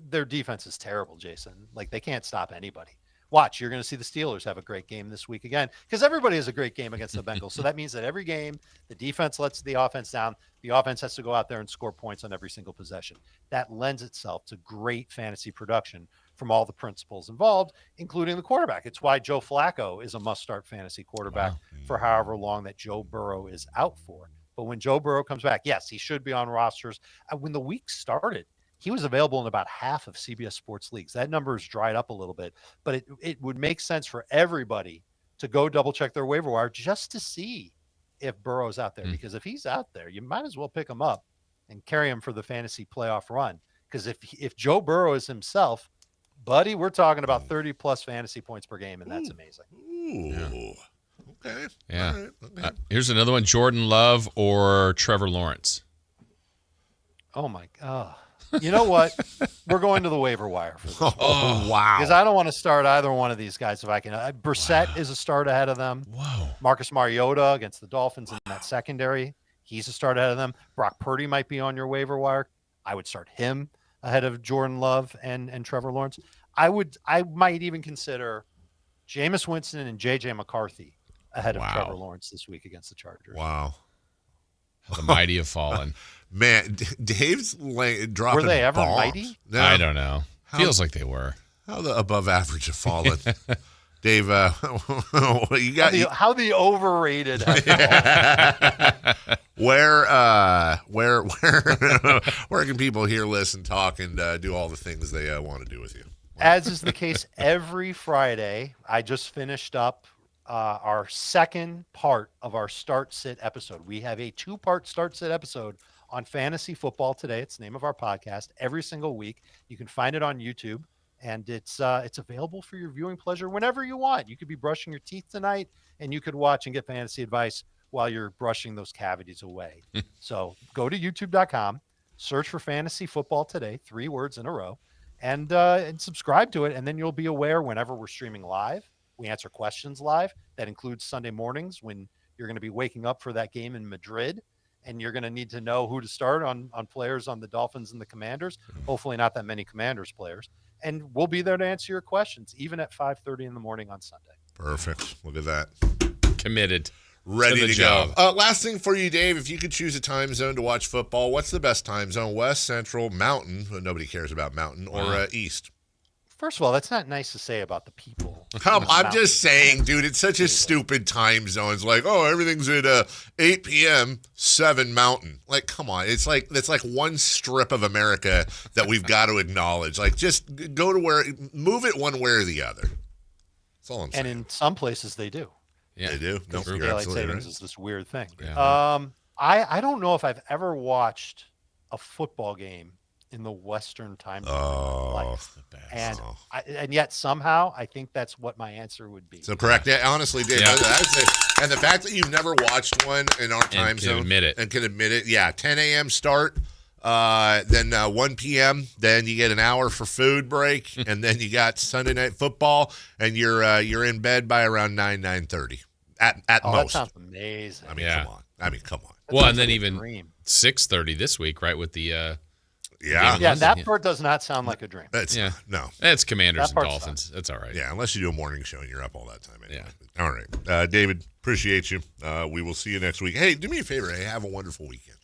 their defense is terrible, Jason. Like, they can't stop anybody. Watch, you're going to see the Steelers have a great game this week again, because everybody has a great game against the Bengals. So that means that every game, the defense lets the offense down. The offense has to go out there and score points on every single possession. That lends itself to great fantasy production from all the principals involved, including the quarterback. It's why Joe Flacco is a must-start fantasy quarterback for however long that Joe Burrow is out for. But when Joe Burrow comes back, yes, he should be on rosters. When the week started, he was available in about half of CBS Sports leagues. That number has dried up a little bit, but it would make sense for everybody to go double-check their waiver wire just to see if Burrow's out there. Because if he's out there, you might as well pick him up and carry him for the fantasy playoff run. Because if Joe Burrow is himself, buddy, we're talking about 30-plus fantasy points per game, and that's amazing. Ooh. Okay. Yeah. All right. Okay. Here's another one: Jordan Love or Trevor Lawrence. Oh my God. You know what? We're going to the waiver wire for this. Oh, wow. Because I don't want to start either one of these guys if I can. Brissett is a start ahead of them. Whoa. Marcus Mariota against the Dolphins in that secondary. He's a start ahead of them. Brock Purdy might be on your waiver wire. I would start him ahead of Jordan Love and Trevor Lawrence. I might even consider Jameis Winston and J.J. McCarthy ahead of Trevor Lawrence this week against the Chargers. Wow. The mighty have fallen. Man, Dave's dropping. Were they ever bombs. mighty? No. I don't know. Feels like they were. How the above average have fallen. Dave, you got how the overrated have fallen. Where can people hear, listen, talk, and do all the things they want to do with you? As is the case every Friday, I just finished up our second part of our Start Sit episode. We have a 2-part Start Sit episode on fantasy football today. It's the name of our podcast. Every single week, you can find it on YouTube, and it's available for your viewing pleasure whenever you want. You could be brushing your teeth tonight, and you could watch and get fantasy advice while you're brushing those cavities away. So go to youtube.com, search for fantasy football today, 3 words in a row, and subscribe to it, and then you'll be aware whenever we're streaming live. We answer questions live. That includes Sunday mornings when you're going to be waking up for that game in Madrid, and you're going to need to know who to start on players on the Dolphins and the Commanders. Hopefully not that many Commanders players. And we'll be there to answer your questions, even at 5:30 in the morning on Sunday. Perfect. Look at that. Committed. Ready to go. Last thing for you, Dave. If you could choose a time zone to watch football, what's the best time zone? West, Central, Mountain? Well, nobody cares about Mountain. Or East? First of all, that's not nice to say about the people. I'm just saying, dude, it's such a stupid time zone. It's like, oh, everything's at 8 p.m., 7 Mountain. Like, come on. It's like one strip of America that we've got to acknowledge. Like, just go to move it one way or the other. That's all I'm saying. And in some places they do. Yeah, they do. No, you're daylight absolutely savings right. is this weird thing. Yeah. I don't know if I've ever watched a football game in the Western time zone. Oh, And yet somehow I think that's what my answer would be. So correct. Yeah, honestly, Dave, that's it. And the fact that you've never watched one in our time zone admit it. and can admit it. Yeah, 10 a.m. start. Then 1 p.m., then you get an hour for food break, and then you got Sunday Night Football, and you're in bed by around 9:30 at most. That sounds amazing. I mean, come on. Well, and then even 6:30 this week, right, with the that part does not sound like a dream. No. It's Commanders That and part's Dolphins. That's all right. Yeah, unless you do a morning show and you're up all that time. Anyway. Yeah. All right. David, appreciate you. We will see you next week. Hey, do me a favor. Hey, have a wonderful weekend.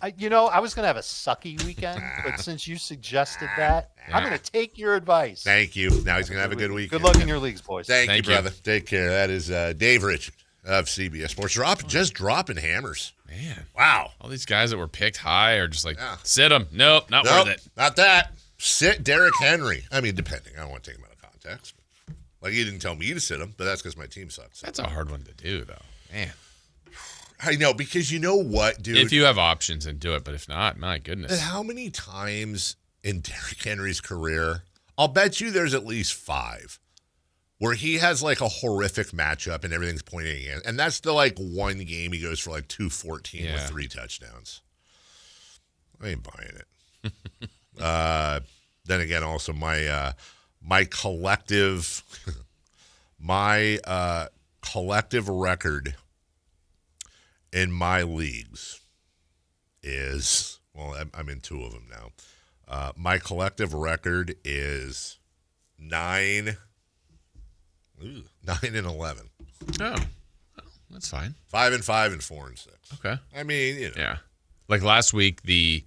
I was going to have a sucky weekend, but since you suggested that, I'm going to take your advice. Thank you. Now he's going to have a good weekend. Good luck in your leagues, boys. Thank you, brother. Take care. That is Dave Richard of CBS Sports. Just dropping hammers. Man. Wow. All these guys that were picked high are just like, sit them. Nope, not worth it. Not that. Sit Derrick Henry. I mean, depending. I don't want to take him out of context. Like, he didn't tell me to sit him, but that's because my team sucks. That's a hard one to do, though. Man. I know, because you know what, dude? If you have options, then do it. But if not, my goodness. How many times in Derrick Henry's career, I'll bet you there's at least 5, where he has like a horrific matchup and everything's pointing in. And that's the like one game he goes for like 214 with 3 touchdowns. I ain't buying it. Then again, also my collective collective record in my leagues is, well, I'm in 2 of them now. My collective record is 9 and 11. Oh, that's fine. 5-5 and 4-6. Okay. I mean, Yeah. Like last week, the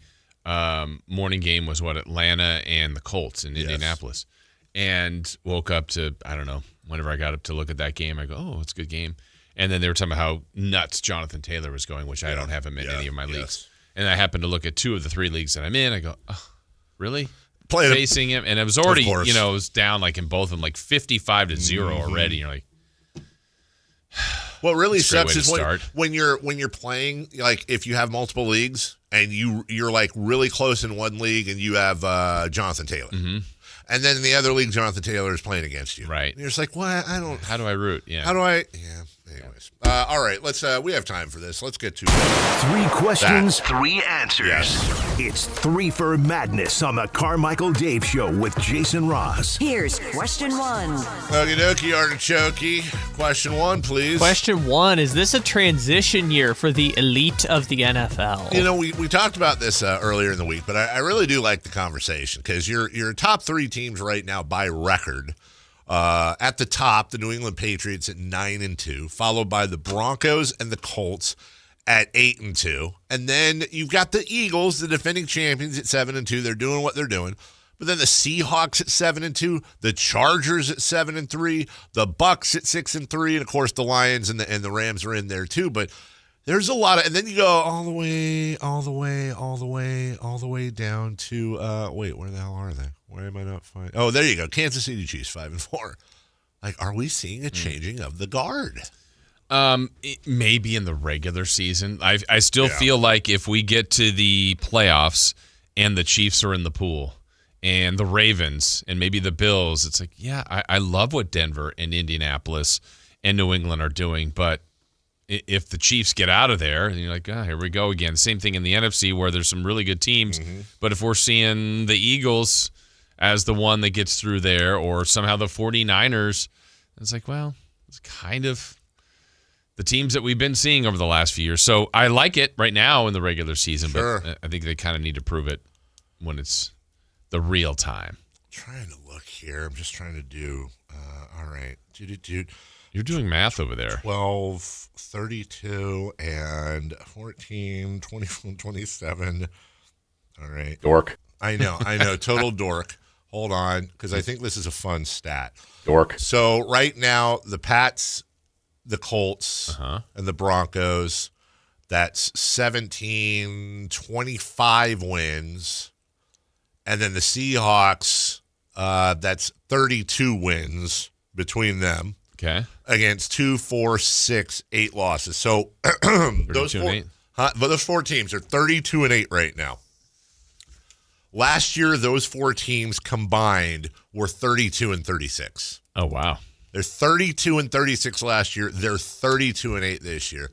morning game was Atlanta and the Colts in Indianapolis. And woke up to, I don't know, whenever I got up to look at that game, I go, oh, it's a good game. And then they were talking about how nuts Jonathan Taylor was going, which I don't have him in any of my leagues. And I happened to look at 2 of the 3 leagues that I'm in. I go, oh, really? Facing him? And it was already, it was down like in both of them, like 55-0 already. You're like, what really sucks is when you're playing, like if you have multiple leagues and you're like really close in one league and you have Jonathan Taylor. Mm-hmm. And then in the other league, Jonathan Taylor is playing against you. Right. And you're just like, what? How do I root? Yeah. How do I? Yeah. Anyways. All right. Let's. We have time for this. Let's get to 3 questions, 3 answers. Yes. It's 3 for Madness on the Carmichael Dave Show with Jason Ross. Here's question 1. Okie dokie, artichoke. Question 1, please. Question 1, is this a transition year for the elite of the NFL? You know, we talked about this earlier in the week, but I really do like the conversation because your top 3 teams right now by record. At the top, the New England Patriots at 9-2, followed by the Broncos and the Colts at 8-2. And then you've got the Eagles, the defending champions, at 7-2. They're doing what they're doing. But then the Seahawks at 7-2, the Chargers at 7-3, the Bucks at 6-3, and of course the Lions and the Rams are in there too. But there's a lot of, and then you go all the way down to wait, where the hell are they? Why am I not finding? Oh, there you go. Kansas City Chiefs 5-4. Like, are we seeing a changing of the guard? Maybe in the regular season. I still feel like if we get to the playoffs and the Chiefs are in the pool and the Ravens and maybe the Bills, it's like, yeah, I love what Denver and Indianapolis and New England are doing, but if the Chiefs get out of there, and you're like, here we go again. Same thing in the NFC where there's some really good teams. Mm-hmm. But if we're seeing the Eagles as the one that gets through there or somehow the 49ers, it's like, well, it's kind of the teams that we've been seeing over the last few years. So I like it right now in the regular season, but I think they kind of need to prove it when it's the real time. I'm trying to look here. I'm just trying to do, all right. You're doing math over there. 12, 32, and 14, 21, 27. All right. Dork. I know. Total dork. Hold on, because I think this is a fun stat. Dork. So right now, the Pats, the Colts, and the Broncos, that's 17, 25 wins. And then the Seahawks, that's 32 wins between them. Okay. Against 2, 4, 6, 8 losses. So those 4 teams are 32-8 right now. Last year, those 4 teams combined were 32-36. Oh, wow. They're 32-36 last year. They're 32-8 this year.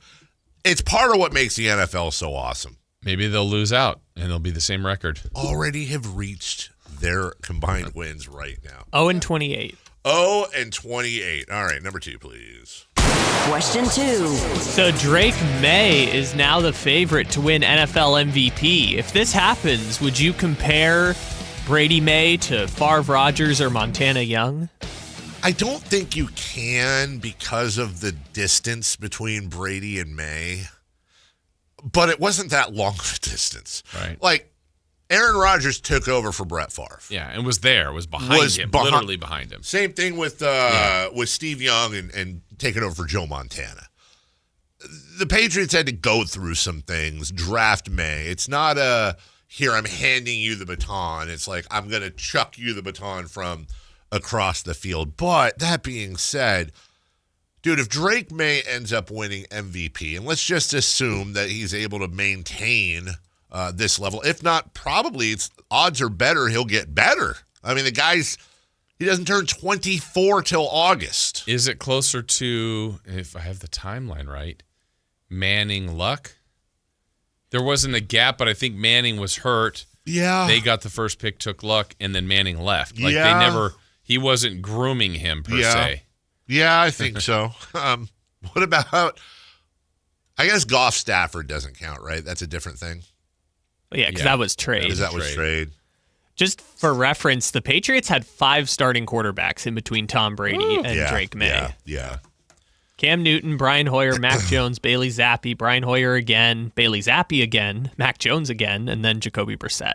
It's part of what makes the NFL so awesome. Maybe they'll lose out And it'll be the same record. already have reached their combined wins right now. 0-28. 0-28. All right, number 2, please. Question 2. So Drake May is now the favorite to win NFL MVP. If this happens, would you compare Brady May to Favre Rodgers or Montana Young? I don't think you can because of the distance between Brady and May. But it wasn't that long of a distance. Right. Like, Aaron Rodgers took over for Brett Favre. Yeah, and was behind him, literally behind him. Same thing with Steve Young and taking over for Joe Montana. The Patriots had to go through some things, draft May. It's not here, I'm handing you the baton. It's like, I'm going to chuck you the baton from across the field. But that being said, dude, if Drake May ends up winning MVP, and let's just assume that he's able to maintain this level, if not, probably odds are better he'll get better. I mean, he doesn't turn 24 till August. Is it closer to, if I have the timeline right, Manning Luck? There wasn't a gap, but I think Manning was hurt. Yeah. They got the first pick, took Luck, and then Manning left. He wasn't grooming him per se. Yeah, I think so. What about, I guess Goff Stafford doesn't count, right? That's a different thing. Yeah, because that was trade. Because that was trade. Just for reference, the Patriots had 5 starting quarterbacks in between Tom Brady and Drake May. Yeah. Cam Newton, Brian Hoyer, Mac Jones, Bailey Zappi, Brian Hoyer again, Bailey Zappi again, Mac Jones again, and then Jacoby Brissett.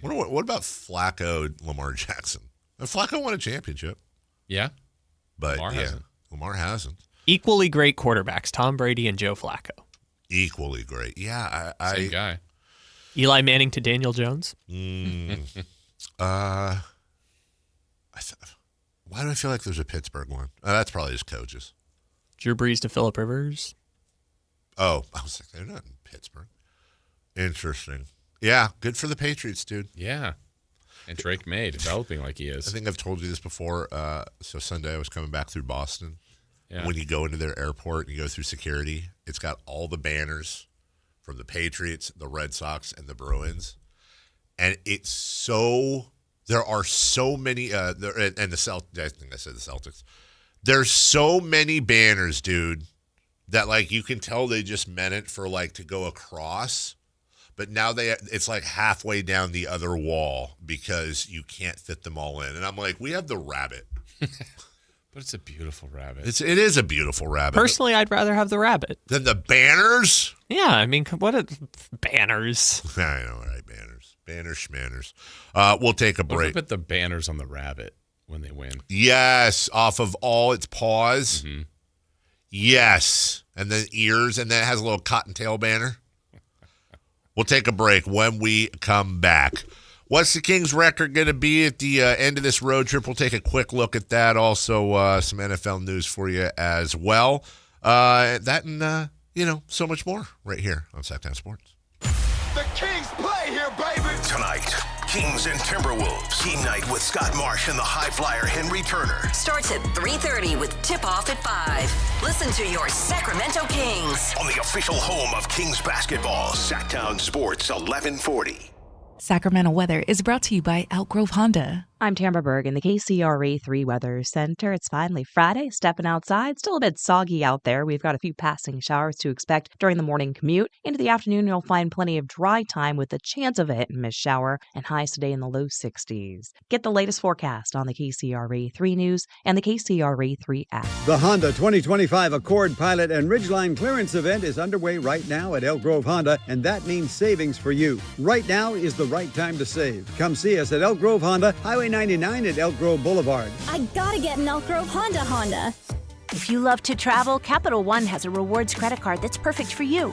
What about Flacco, Lamar Jackson? Flacco won a championship. Yeah. But Lamar hasn't. Equally great quarterbacks, Tom Brady and Joe Flacco. Equally great. Yeah. Same guy. Eli Manning to Daniel Jones. Why do I feel like there's a Pittsburgh one? That's probably just coaches. Drew Brees to Phillip Rivers. Oh, I was like, they're not in Pittsburgh. Interesting. Yeah, good for the Patriots, dude. Yeah. And Drake May developing like he is. I think I've told you this before. So Sunday I was coming back through Boston. Yeah. When you go into their airport and you go through security, it's got all the banners from the Patriots, the Red Sox, and the Bruins. And it's so... There are so many... and the Celtics... I think I said the Celtics. There's so many banners, dude, that, like, you can tell they just meant it for, like, to go across. But now it's like halfway down the other wall because you can't fit them all in. And I'm like, we have the rabbit. But it's a beautiful rabbit. It is a beautiful rabbit. Personally, I'd rather have the rabbit. Than the banners? Yeah, I mean, what are banners? I know, right? Banners. Banners, schmanners. We'll take a break. What if I put the banners on the rabbit when they win? Yes, off of all its paws. Mm-hmm. Yes. And then ears, and then it has a little cottontail banner. We'll take a break when we come back. What's the Kings' record going to be at the end of this road trip? We'll take a quick look at that. Also, some NFL news for you as well. That and, so much more right here on Sactown Sports. The Kings play here, baby! Tonight, Kings and Timberwolves. Team night with Scott Marsh and the high flyer Henry Turner. Starts at 3:30 with tip-off at 5. Listen to your Sacramento Kings. On the official home of Kings basketball, Sactown Sports 1140. Sacramento weather is brought to you by Elk Grove Honda. I'm Tamara Berg in the KCRA 3 Weather Center. It's finally Friday, stepping outside. Still a bit soggy out there. We've got a few passing showers to expect during the morning commute. Into the afternoon, you'll find plenty of dry time with a chance of a hit and miss shower and highs today in the low 60s. Get the latest forecast on the KCRA 3 News and the KCRA 3 app. The Honda 2025 Accord Pilot and Ridgeline Clearance Event is underway right now at Elk Grove Honda, and that means savings for you. Right now is the right time to save. Come see us at Elk Grove Honda, Highway 99 at Elk Grove Boulevard. I gotta get an Elk Grove Honda. If you love to travel, Capital One has a rewards credit card that's perfect for you.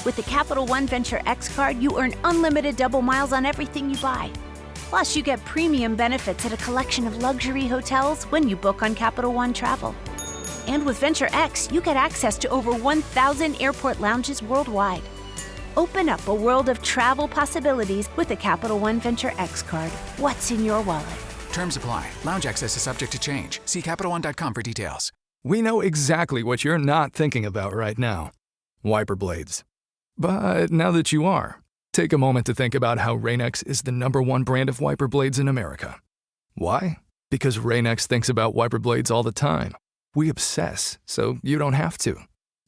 With the Capital One Venture X card, you earn unlimited double miles on everything you buy. Plus, you get premium benefits at a collection of luxury hotels when you book on Capital One Travel. And with Venture X, you get access to over 1,000 airport lounges worldwide. Open up a world of travel possibilities with the Capital One Venture X card. What's in your wallet? Terms apply. Lounge access is subject to change. See CapitalOne.com for details. We know exactly what you're not thinking about right now. Wiper blades. But now that you are, Take a moment to think about how Rain-X is the #1 brand of wiper blades in America. Why? Because Rain-X thinks about wiper blades all the time. We obsess, so you don't have to.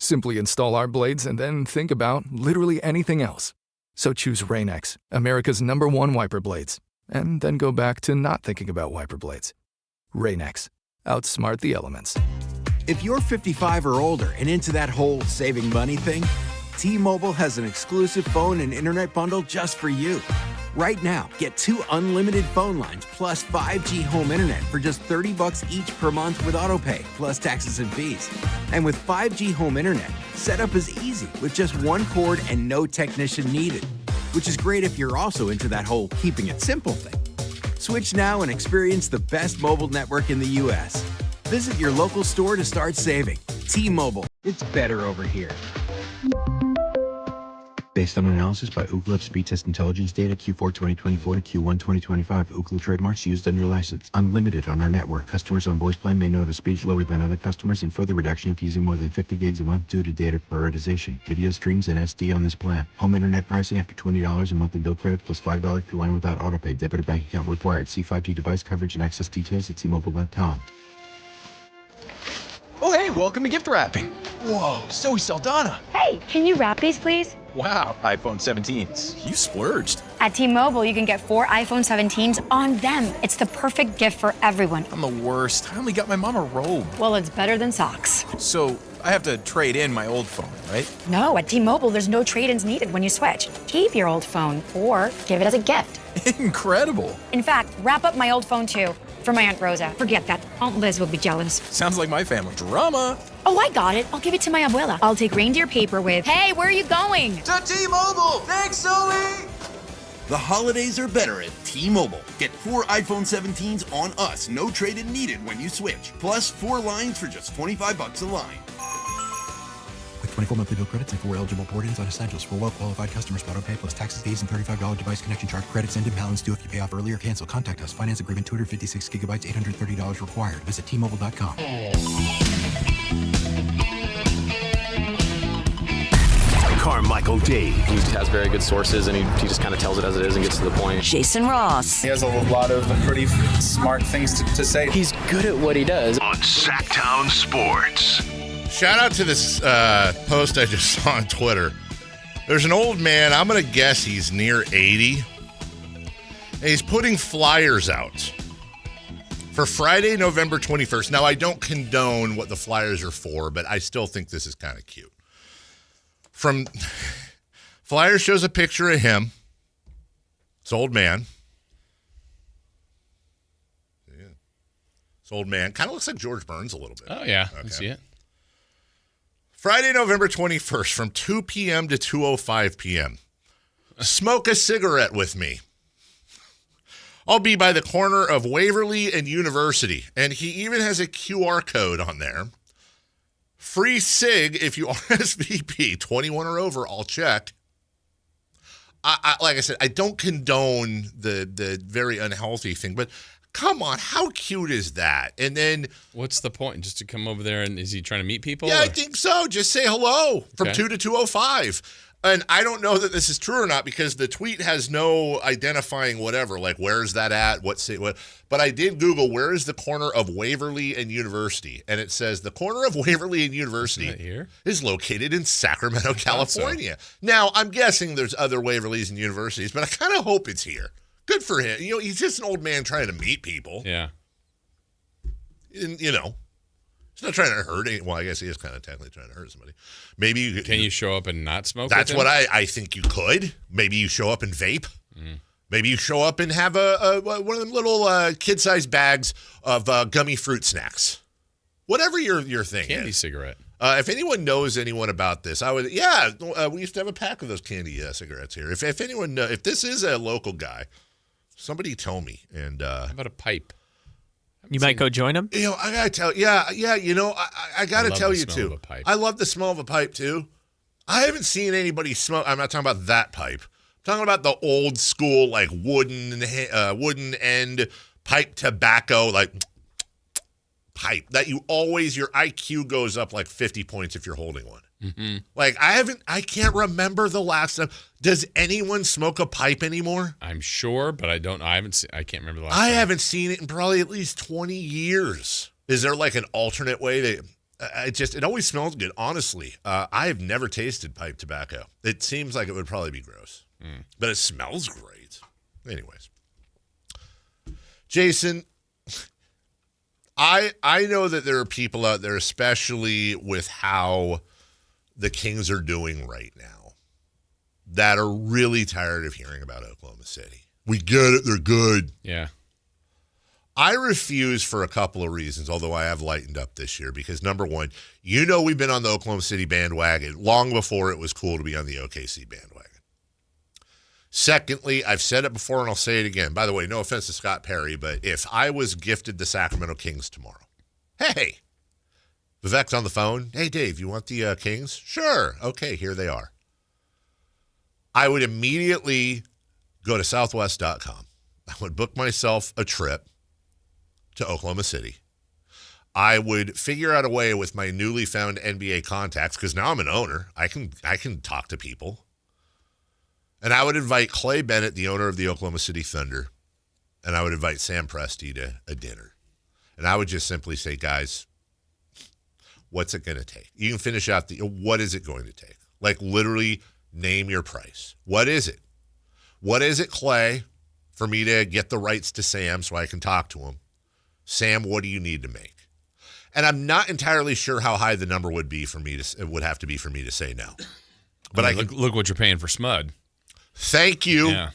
Simply install our blades and then think about literally anything else. So choose Rain-X, America's #1 wiper blades, and then go back to not thinking about wiper blades. Rain-X. Outsmart the elements. If you're 55 or older and into that whole saving money thing, T-Mobile has an exclusive phone and internet bundle just for you. Right now, get 2 unlimited phone lines plus 5G home internet for just $30 each per month with autopay, plus taxes and fees. And with 5G home internet, setup is easy with just 1 cord and no technician needed, which is great if you're also into that whole keeping it simple thing. Switch now and experience the best mobile network in the U.S. Visit your local store to start saving. T-Mobile, it's better over here. Based on analysis by Ookla speed test intelligence data Q4 2024 to Q1 2025, Ookla trademarks used under license. Unlimited on our network. Customers on voice plan may notice speeds lower than other customers and further reduction if using more than 50 gigs a month due to data prioritization. Video streams and SD on this plan. Home internet pricing after $20 a monthly bill credit plus $5 per line without autopay. Debit or bank account required. See 5G device coverage and access details at T-Mobile.com. Oh, hey, welcome to gift wrapping. Whoa, Zoe Saldana. Hey, can you wrap these, please? Wow, iPhone 17s. You splurged. At T-Mobile, you can get 4 iPhone 17s on them. It's the perfect gift for everyone. I'm the worst. I only got my mom a robe. Well, it's better than socks. So I have to trade in my old phone, right? No, at T-Mobile, there's no trade-ins needed when you switch. Keep your old phone or give it as a gift. Incredible. In fact, wrap up my old phone, too. For my Aunt Rosa. Forget that. Aunt Liz will be jealous. Sounds like my family. Drama. Oh, I got it. I'll give it to my abuela. I'll take reindeer paper with, hey, where are you going? To T-Mobile. Thanks, Zoe. The holidays are better at T-Mobile. Get 4 iPhone 17s on us. No trade-in needed when you switch. Plus 4 lines for just $25 a line. With 24 monthly bill credits and 4 eligible port-ins on essentials for well-qualified customers. Auto-pay plus taxes, fees, and $35 device connection charge. Credits end in balance due if you pay off early or cancel. Contact us. Finance agreement 256 gigabytes, $830 required. Visit T-Mobile.com. Carmichael Dave. He has very good sources, and he just kind of tells it as it is and gets to the point. Jason Ross. He has a lot of pretty smart things to say. He's good at what he does. On Sactown Sports. Shout out to this post I just saw on Twitter. There's an old man, I'm going to guess he's near 80, and he's putting flyers out for Friday, November 21st. Now, I don't condone what the flyers are for, but I still think this is kind of cute. Flyer shows a picture of him. It's old man. Yeah. It's old man. Kind of looks like George Burns a little bit. Oh, yeah. Okay. I see it. Friday, November 21st from 2 p.m. to 2:05 p.m. Smoke a cigarette with me. I'll be by the corner of Waverly and University. And he even has a QR code on there. Free cig if you RSVP. 21 or over, I'll check. Like I said, I don't condone the very unhealthy thing, but come on, how cute is that? And then what's the point? Just to come over there, and is he trying to meet people? Yeah, I think so. Just say hello from 2 to 2:05. And I don't know that this is true or not because the tweet has no identifying whatever, like where's that at, what. But I did Google where is the corner of Waverly and University, and it says the corner of Waverly and University is located in Sacramento, California. Now, I'm guessing there's other Waverlys and universities, but I kind of hope it's here. Good for him. You know, he's just an old man trying to meet people. Yeah. And, you know. He's not trying to hurt anyone. Well, I guess he is kind of technically trying to hurt somebody. Maybe you can you show up and not smoke? That's with him? what I think you could. Maybe you show up and vape. Maybe you show up and have a one of them little kid-sized bags of gummy fruit snacks. Whatever your thing candy is. Cigarette. If anyone knows anyone about this, I would. Yeah, we used to have a pack of those candy cigarettes here. If anyone if this is a local guy, somebody tell me. And how about a pipe? You might go join him? You know, I gotta tell you know, I gotta tell you too. I love the smell of a pipe too. I haven't seen anybody smoke. I'm not talking about that pipe. I'm talking about the old school, like wooden end pipe tobacco, like pipe that your IQ goes up like 50 points if you're holding one. Mm-hmm. Like I can't remember the last time. Does anyone smoke a pipe anymore? I'm sure, but I can't remember the last I time. haven't seen it in probably at least 20 years. Is there like an alternate way that it always smells good, honestly. I have never tasted pipe tobacco. It seems like it would probably be gross, but it smells great. Anyways, Jason, I know that there are people out there, especially with how the Kings are doing right now, that are really tired of hearing about Oklahoma City. We get it. They're good. Yeah. I refuse for a couple of reasons, although I have lightened up this year, because number one, we've been on the Oklahoma City bandwagon long before it was cool to be on the OKC bandwagon. Secondly, I've said it before and I'll say it again. By the way, no offense to Scott Perry, but if I was gifted the Sacramento Kings tomorrow, hey, Vivek's on the phone. Hey, Dave, you want the Kings? Sure. Okay, here they are. I would immediately go to southwest.com. I would book myself a trip to Oklahoma City. I would figure out a way with my newly found NBA contacts, because now I'm an owner. I can talk to people. And I would invite Clay Bennett, the owner of the Oklahoma City Thunder, and I would invite Sam Presti to a dinner. And I would just simply say, guys, what's it going to take? You can finish out what is it going to take? Like literally name your price. What is it? What is it, Clay, for me to get the rights to Sam so I can talk to him? Sam, what do you need to make? And I'm not entirely sure how high the number would be for me it would have to be for me to say no. But I can look what you're paying for Smud. Thank you. Yeah.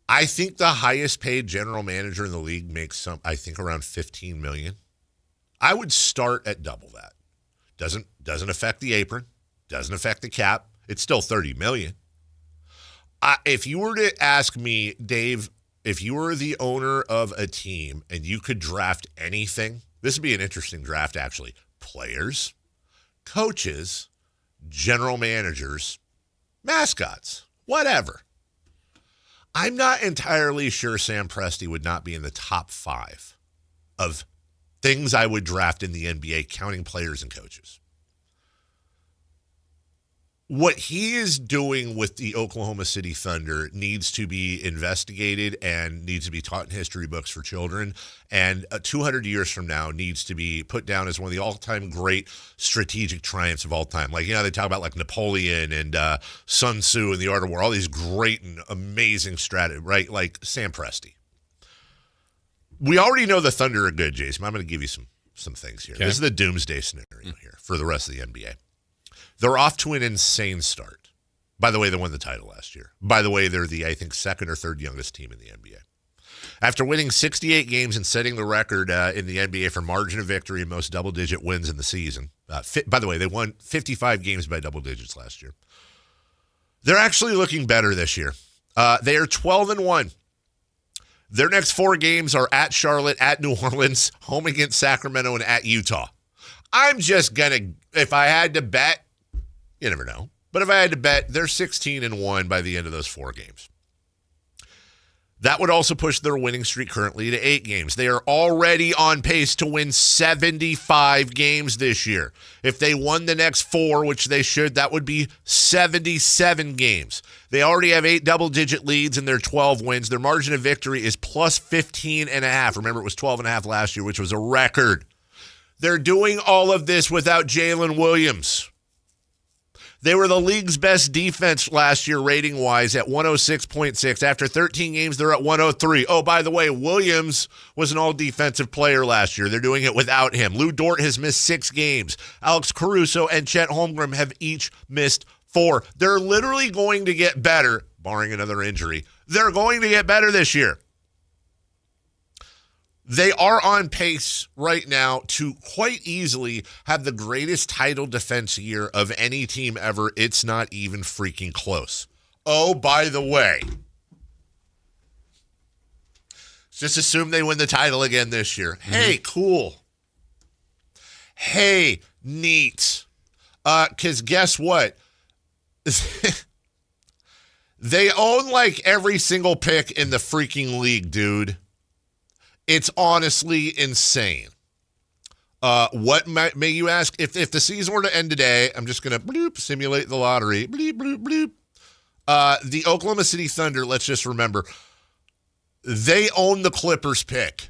I think the highest paid general manager in the league makes around $15 million. I would start at double that. Doesn't affect the apron, doesn't affect the cap. It's still $30 million. If you were to ask me, Dave, if you were the owner of a team and you could draft anything, this would be an interesting draft, actually. Players, coaches, general managers, mascots, whatever. I'm not entirely sure Sam Presti would not be in the top 5 of things I would draft in the NBA, counting players and coaches. What he is doing with the Oklahoma City Thunder needs to be investigated and needs to be taught in history books for children. And 200 years from now needs to be put down as one of the all-time great strategic triumphs of all time. Like, they talk about like Napoleon and Sun Tzu and the Art of War, all these great and amazing strategies, right? Like Sam Presti. We already know the Thunder are good, Jason. I'm going to give you some things here. Okay. This is the doomsday scenario here for the rest of the NBA. They're off to an insane start. By the way, they won the title last year. By the way, they're the, I think, second or third youngest team in the NBA. After winning 68 games and setting the record in the NBA for margin of victory and most double-digit wins in the season. By the way, they won 55 games by double digits last year. They're actually looking better this year. They are 12-1. Their next 4 games are at Charlotte, at New Orleans, home against Sacramento, and at Utah. I'm just going to, if I had to bet, you never know. But if I had to bet, they're 16-1 by the end of those 4 games. That would also push their winning streak currently to 8 games. They are already on pace to win 75 games this year. If they won the next 4, which they should, that would be 77 games. They already have 8 double-digit leads in their 12 wins. Their margin of victory is plus 15.5. Remember, it was 12.5 last year, which was a record. They're doing all of this without Jalen Williams. They were the league's best defense last year rating-wise at 106.6. After 13 games, they're at 103. Oh, by the way, Williams was an all-defensive player last year. They're doing it without him. Lou Dort has missed 6 games. Alex Caruso and Chet Holmgren have each missed 4. They're literally going to get better, barring another injury. They're going to get better this year. They are on pace right now to quite easily have the greatest title defense year of any team ever. It's not even freaking close. Oh, by the way, just assume they win the title again this year. Mm-hmm. Hey, cool. Hey, neat. Because guess what? They own like every single pick in the freaking league, dude. It's honestly insane. What may you ask? If the season were to end today, I'm just going to simulate the lottery. Bloop, bloop, bloop. The Oklahoma City Thunder, let's just remember, they own the Clippers pick.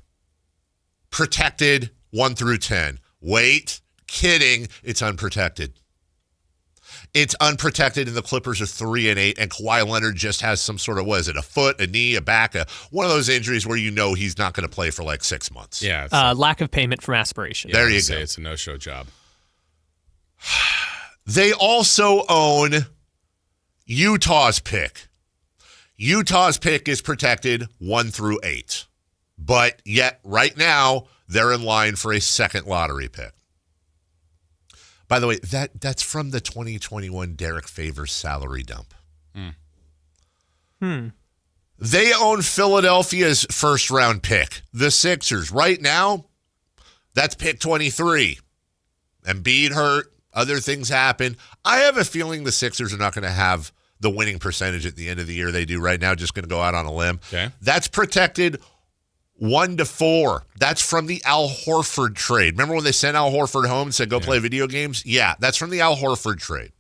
Protected 1 through 10. Wait, kidding. It's unprotected. It's unprotected, and the Clippers are 3-8, and Kawhi Leonard just has some sort of, a foot, a knee, a back, one of those injuries where you know he's not going to play for like 6 months. Yeah. Lack of payment from aspiration. There you go. It's a no-show job. They also own Utah's pick. Utah's pick is protected 1 through 8. But yet, right now, they're in line for a second lottery pick. By the way, that's from the 2021 Derek Favors salary dump. They own Philadelphia's first-round pick, the Sixers. Right now, that's pick 23. Embiid hurt. Other things happen. I have a feeling the Sixers are not going to have the winning percentage at the end of the year they do right now, just going to go out on a limb. Okay. That's protected 1 to 4. That's from the Al Horford trade. Remember when they sent Al Horford home and said, go play video games? Yeah, that's from the Al Horford trade.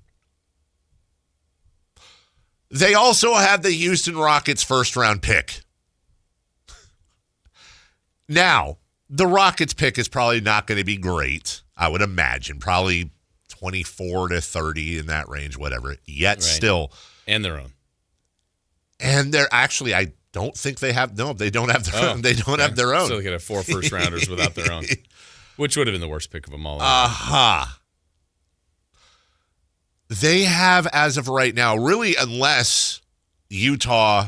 They also have the Houston Rockets first-round pick. Now, the Rockets pick is probably not going to be great, I would imagine. Probably 24 to 30 in that range, whatever. Yet still. And their own. And they're actually, I don't think they have. No, they don't have their own. They don't have their own. So they could have 4 first-rounders without their own, which would have been the worst pick of them all. They have, as of right now, really, unless Utah,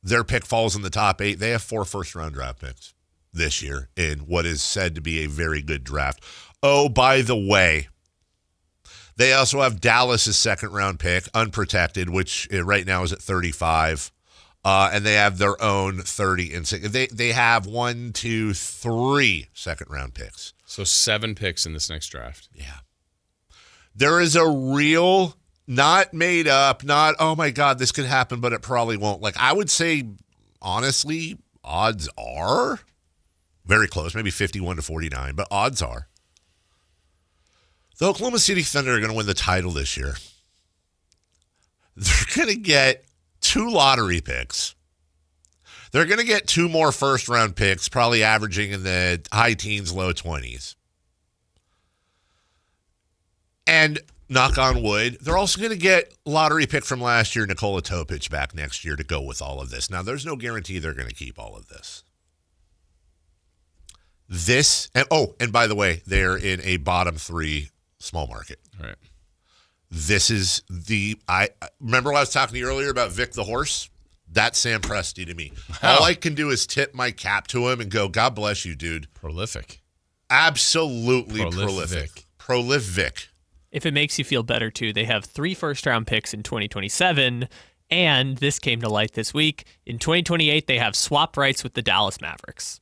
their pick falls in the top 8, they have 4 first-round draft picks this year in what is said to be a very good draft. Oh, by the way, they also have Dallas's second-round pick, unprotected, which right now is at 35. And they have their own 30 and 6. They have 1, 2, 3 second-round picks. So 7 picks in this next draft. Yeah. There is a real, not made up, not, oh my God, this could happen, but it probably won't. Like, I would say, honestly, odds are very close, maybe 51 to 49, but odds are the Oklahoma City Thunder are going to win the title this year. They're going to get 2 lottery picks. They're going to get 2 more first-round picks, probably averaging in the high teens, low 20s. And, knock on wood, they're also going to get lottery pick from last year, Nikola Topic, back next year to go with all of this. Now, there's no guarantee they're going to keep all of this. And by the way, they're in a bottom 3 small market. All right. This is I remember I was talking to you earlier about Vic the horse. That's Sam Presti to me. All I can do is tip my cap to him and go, God bless you, dude. Prolific. Absolutely prolific. If it makes you feel better, too, they have 3 first-round picks in 2027, and this came to light this week. In 2028, they have swap rights with the Dallas Mavericks.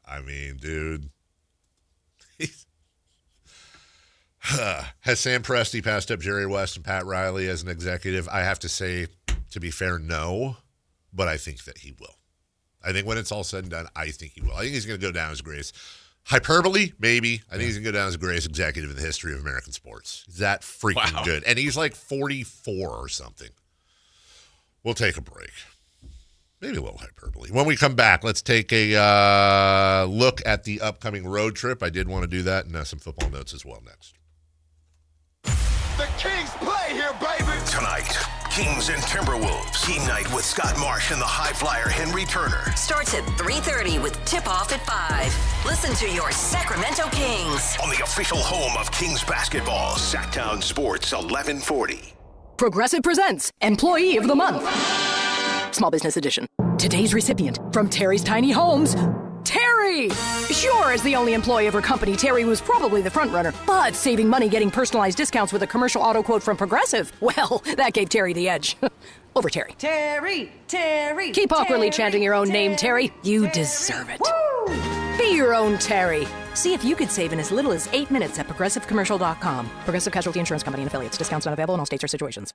I mean, dude. Has Sam Presti passed up Jerry West and Pat Riley as an executive? I have to say, to be fair, no, but I think that he will. I think when it's all said and done, I think he will. I think he's going to go down as greatest. Hyperbole? Maybe. I think he's going to go down as the greatest executive in the history of American sports. He's that freaking good. And he's like 44 or something. We'll take a break. Maybe a little hyperbole. When we come back, let's take a look at the upcoming road trip. I did want to do that, and some football notes as well next. The Kings play here, baby! Tonight, Kings and Timberwolves. Team night with Scott Marsh and the high flyer Henry Turner. Starts at 3:30 with tip-off at 5. Listen to your Sacramento Kings. On the official home of Kings basketball, Sactown Sports 1140. Progressive presents Employee of the Month. Small Business Edition. Today's recipient from Terry's Tiny Homes, Terry! Sure, as the only employee of her company, Terry was probably the front runner, but saving money getting personalized discounts with a commercial auto quote from Progressive, well, that gave Terry the edge. Over Terry. Terry! Keep awkwardly chanting your own name, Terry. You deserve it. Woo! Be your own Terry. See if you could save in as little as 8 minutes at ProgressiveCommercial.com. Progressive Casualty Insurance Company and affiliates. Discounts not available in all states or situations.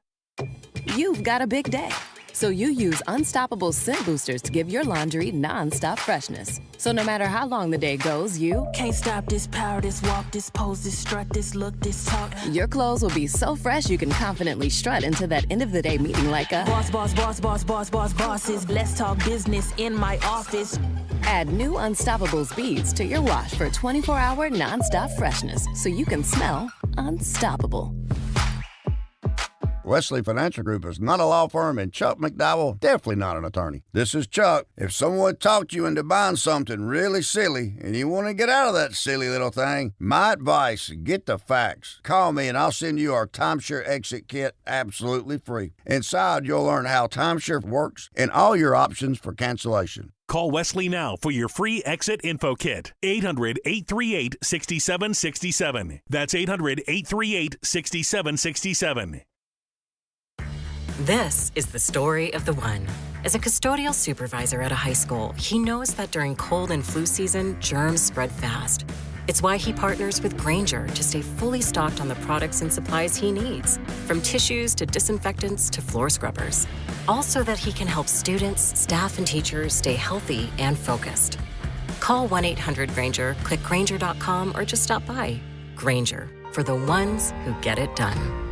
You've got a big day. So you use Unstoppable scent boosters to give your laundry non-stop freshness. So no matter how long the day goes, you can't stop this power, this walk, this pose, this strut, this look, this talk. Your clothes will be so fresh you can confidently strut into that end of the day meeting like a boss, boss, boss, boss, boss, boss, bosses. Let's talk business in my office. Add new Unstoppables beads to your wash for 24-hour non-stop freshness so you can smell unstoppable. Wesley Financial Group is not a law firm, and Chuck McDowell definitely not an attorney. This is Chuck. If someone talked you into buying something really silly and you want to get out of that silly little thing, my advice, get the facts. Call me and I'll send you our timeshare exit kit absolutely free. Inside, you'll learn how timeshare works and all your options for cancellation. Call Wesley now for your free exit info kit. 800-838-6767. That's 800-838-6767. This is the story of the one. As a custodial supervisor at a high school, he knows that during cold and flu season, germs spread fast. It's why he partners with Grainger to stay fully stocked on the products and supplies he needs, from tissues to disinfectants to floor scrubbers. All so that he can help students, staff, and teachers stay healthy and focused. Call 1-800-GRAINGER, click Grainger.com, or just stop by. Grainger, for the ones who get it done.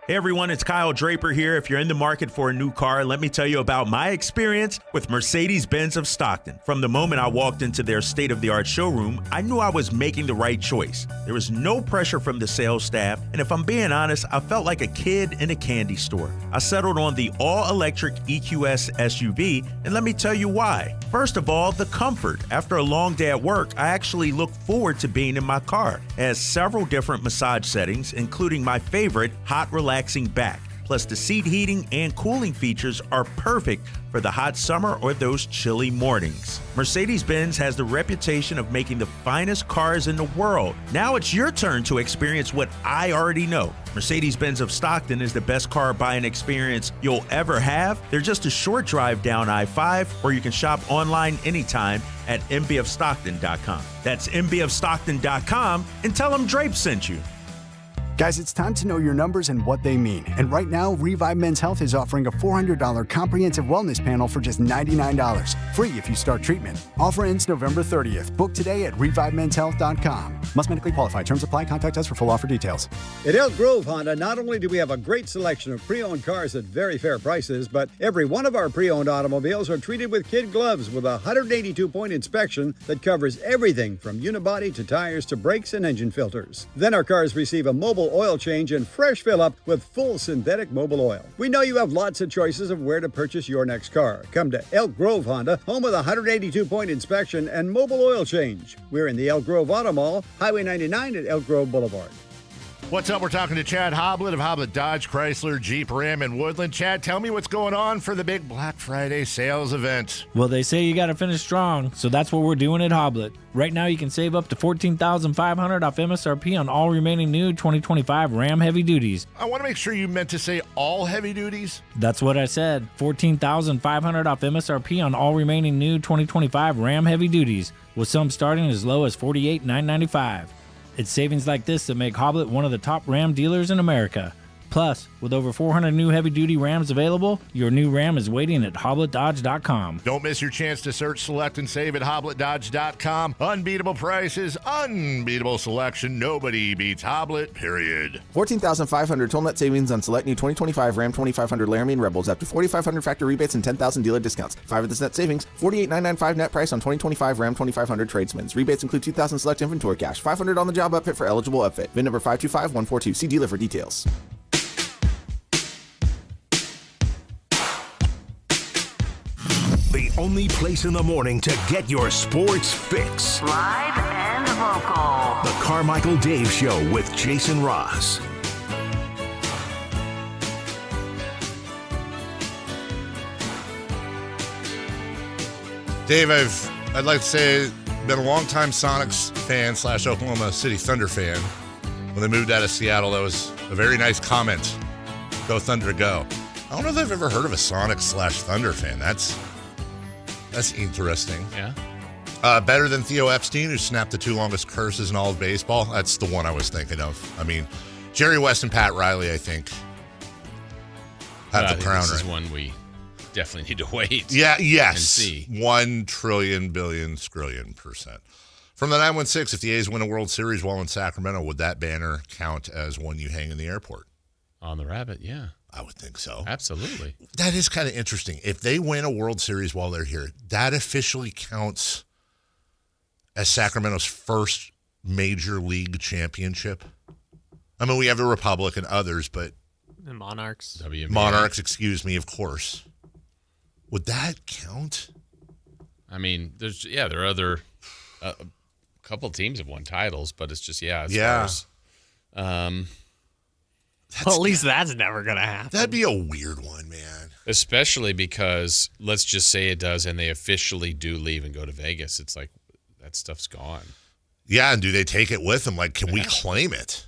Hey everyone, it's Kyle Draper here. If you're in the market for a new car, let me tell you about my experience with Mercedes-Benz of Stockton. From the moment I walked into their state-of-the-art showroom, I knew I was making the right choice. There was no pressure from the sales staff, and if I'm being honest, I felt like a kid in a candy store. I settled on the all-electric EQS SUV, and let me tell you why. First of all, the comfort. After a long day at work, I actually look forward to being in my car. It has several different massage settings, including my favorite, hot relaxing back. Plus, the seat heating and cooling features are perfect for the hot summer or those chilly mornings. Mercedes-Benz has the reputation of making the finest cars in the world. Now it's your turn to experience what I already know. Mercedes-Benz of Stockton is the best car buying experience you'll ever have. They're just a short drive down I-5, or you can shop online anytime at mbfstockton.com. That's mbfstockton.com, and tell them Drape sent you. Guys, it's time to know your numbers and what they mean. And right now, Revive Men's Health is offering a $400 comprehensive wellness panel for just $99. Free if you start treatment. Offer ends November 30th. Book today at ReviveMen'sHealth.com. Must medically qualify. Terms apply. Contact us for full offer details. At Elk Grove Honda, not only do we have a great selection of pre-owned cars at very fair prices, but every one of our pre-owned automobiles are treated with kid gloves with a 182-point inspection that covers everything from unibody to tires to brakes and engine filters. Then our cars receive a mobile oil change and fresh fill-up with full synthetic mobile oil. We know you have lots of choices of where to purchase your next car. Come to Elk Grove Honda, home of the 182-point inspection and mobile oil change. We're in the Elk Grove Auto Mall, Highway 99 at Elk Grove Boulevard. What's up? We're talking to Chad Hoblet of Hoblet Dodge, Chrysler, Jeep, Ram, and Woodland. Chad, tell me what's going on for the big Black Friday sales event. Well, they say you got to finish strong, so that's what we're doing at Hoblet. Right now, you can save up to $14,500 off MSRP on all remaining new 2025 Ram heavy duties. I want to make sure you meant to say all heavy duties. That's what I said. $14,500 off MSRP on all remaining new 2025 Ram heavy duties, with some starting as low as $48,995. It's savings like this that make Hoblet one of the top Ram dealers in America. Plus, with over 400 new heavy-duty Rams available, your new Ram is waiting at HobletDodge.com. Don't miss your chance to search, select, and save at HobletDodge.com. Unbeatable prices, unbeatable selection. Nobody beats Hoblet, period. $14,500 total net savings on select new 2025 Ram 2500 Laramie and Rebels after $4,500 factory rebates and $10,000 dealer discounts. 5 of this net savings, $48,995 net price on 2025 Ram 2500 Tradesmans. Rebates include $2,000 select inventory cash, $500 on the job upfit for eligible upfit. VIN number 525142. See dealer for details. The only place in the morning to get your sports fix. Live and vocal. The Carmichael Dave Show with Jason Ross. Dave, I'd like to say been a long-time Sonics fan / Oklahoma City Thunder fan. When they moved out of Seattle, that was a very nice comment. Go Thunder, go. I don't know if I've ever heard of a Sonics / Thunder fan. That's interesting. Yeah. Better than Theo Epstein, who snapped the 2 longest curses in all of baseball. That's the one I was thinking of. I mean, Jerry West and Pat Riley, I think. have the crown. This is right? one we definitely need to wait. Yeah, yes. And see. 1 trillion billion scrillion %. From the 916, if the A's win a World Series while in Sacramento, would that banner count as one you hang in the airport? On the Rabbit, yeah. I would think so. Absolutely. That is kind of interesting. If they win a World Series while they're here, that officially counts as Sacramento's first major league championship. I mean, we have the Republic and others, but The Monarchs. Monarchs, excuse me, of course. Would that count? I mean, there are other a couple teams have won titles, but it's just far as, well, at least that's never going to happen. That'd be a weird one, man. Especially because let's just say it does, and they officially do leave and go to Vegas. It's like that stuff's gone. Yeah, and do they take it with them? Like, can we claim it?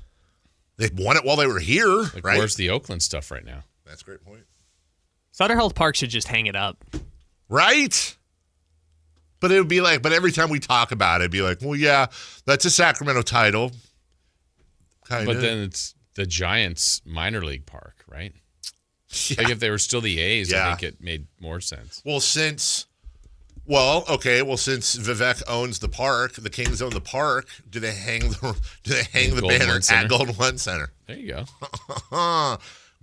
They won it while they were here, right? Where's the Oakland stuff right now? That's a great point. Sutter Health Park should just hang it up. Right? But it would be like, but every time we talk about it, it'd be like, well, yeah, that's a Sacramento title. Kind of. But then it's the Giants minor league park, right? Yeah. Like if they were still the A's, I think it made more sense. Well, since Vivek owns the park, the Kings own the park, do they hang the banner at Golden One Center? There you go.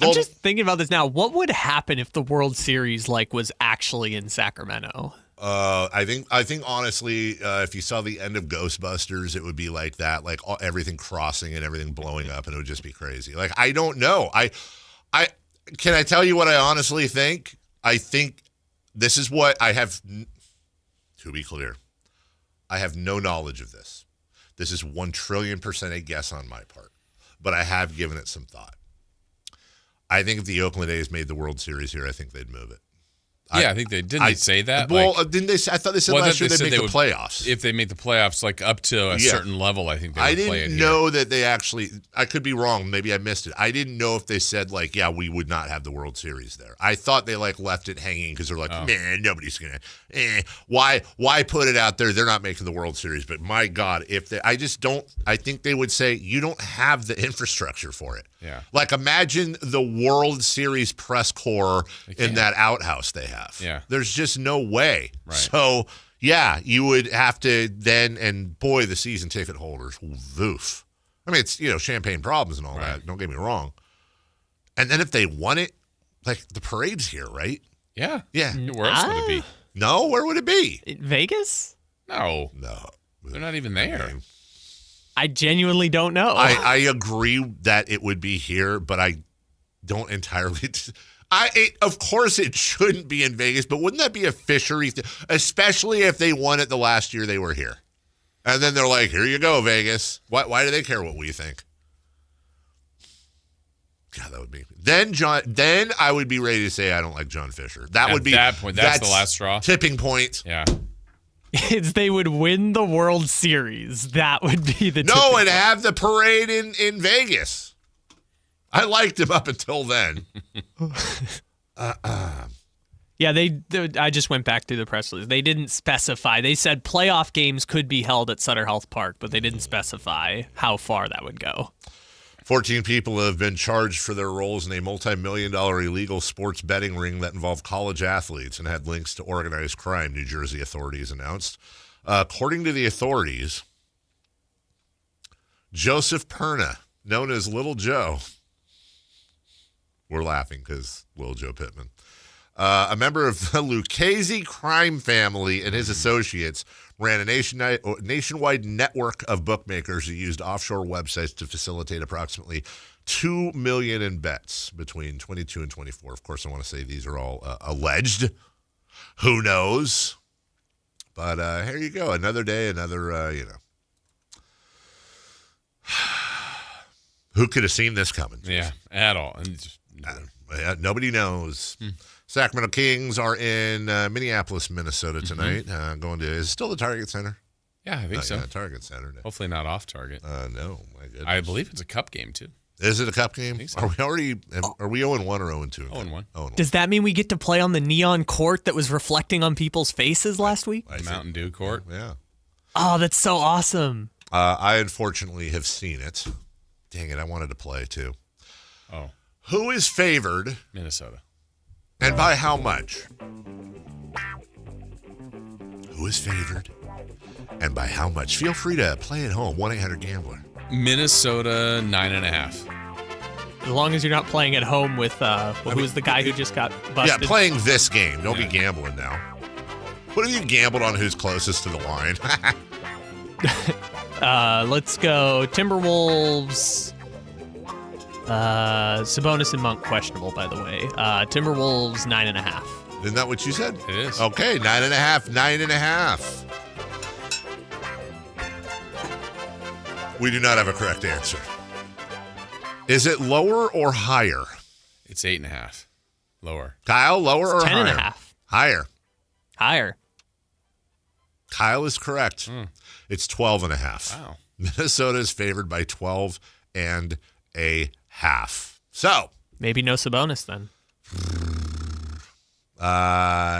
I'm just thinking about this now. What would happen if the World Series was actually in Sacramento? I think honestly, if you saw the end of Ghostbusters, it would be like that, like everything crossing and everything blowing up, and it would just be crazy. Like, I don't know. I can I tell you what I honestly think? I think this is what I have. To be clear, I have no knowledge of this. This is 1 trillion % a guess on my part, but I have given it some thought. I think if the Oakland A's made the World Series here, I think they'd move it. I think they didn't. They say that. Well, didn't they? I thought they said last year they'd make the playoffs. If they make the playoffs, up to a certain level, I think they would play it here. I didn't know that they actually. I could be wrong. Maybe I missed it. I didn't know if they said we would not have the World Series there. I thought they left it hanging because they're man, nobody's gonna. Why put it out there? They're not making the World Series. But my God, if they, I just don't. I think they would say you don't have the infrastructure for it. Yeah. Like, imagine the World Series press corps in that outhouse they have. Yeah. There's just no way. Right. So, yeah, you would have to then, and boy, the season ticket holders, woof. I mean, it's, champagne problems and all that. Don't get me wrong. And then if they won it, the parade's here, right? Yeah. Yeah. Where else would it be? No, where would it be? Vegas? No. No. They're not even there. I genuinely don't know. I agree that it would be here, but I don't entirely. Of course, it shouldn't be in Vegas, but wouldn't that be a fishery? Especially if they won it the last year they were here, and then they're like, "Here you go, Vegas." Why do they care what we think? God, that would be. Then I would be ready to say I don't like John Fisher. That would be at that point. That's the last straw. Tipping point. Yeah. They would win the World Series. That would be the no, and have the parade in Vegas. I liked him up until then. Yeah, I just went back through the press release. They didn't specify. They said playoff games could be held at Sutter Health Park, but they didn't specify how far that would go. 14 people have been charged for their roles in a multi-million-dollar illegal sports betting ring that involved college athletes and had links to organized crime, New Jersey authorities announced. According to the authorities, Joseph Perna, known as Little Joe, we're laughing because Little Joe Pittman, a member of the Lucchese crime family and his associates, ran a nationwide network of bookmakers who used offshore websites to facilitate approximately $2 million in bets between 22 and 24. Of course, I want to say these are all alleged. Who knows? But here you go. Another day, another, Who could have seen this coming? Yeah, at all. Nobody knows. Sacramento Kings are in Minneapolis, Minnesota tonight. Going to, is it still the Target Center? Yeah, I think so. Yeah, Target Center. Hopefully not off Target. No, my goodness. I believe it's a cup game too. Is it a cup game? I think so. Are we already? Are we 0-1 or 0-2? 0-1. 0-1. Does that mean we get to play on the neon court that was reflecting on people's faces last week? The Mountain Dew court. Yeah. Oh, that's so awesome. I unfortunately have seen it. Dang it! I wanted to play too. Oh. Who is favored? Minnesota. And by how much? Who is favored? And by how much? Feel free to play at home. 1-800-GAMBLER. Minnesota 9.5. As long as you're not playing at home with who's the guy who just got busted. Yeah, playing this game. Don't be gambling now. What have you gambled on who's closest to the line? Let's go Timberwolves. Sabonis and Monk questionable, by the way. Timberwolves 9.5. Isn't that what you said? It is. Okay, 9.5. 9.5. We do not have a correct answer. Is it lower or higher? It's 8.5. Lower. Kyle, lower or 10.5. higher? Higher. Higher. Kyle is correct. It's 12.5. Wow. Minnesota is favored by 12.5. So maybe no Sabonis then.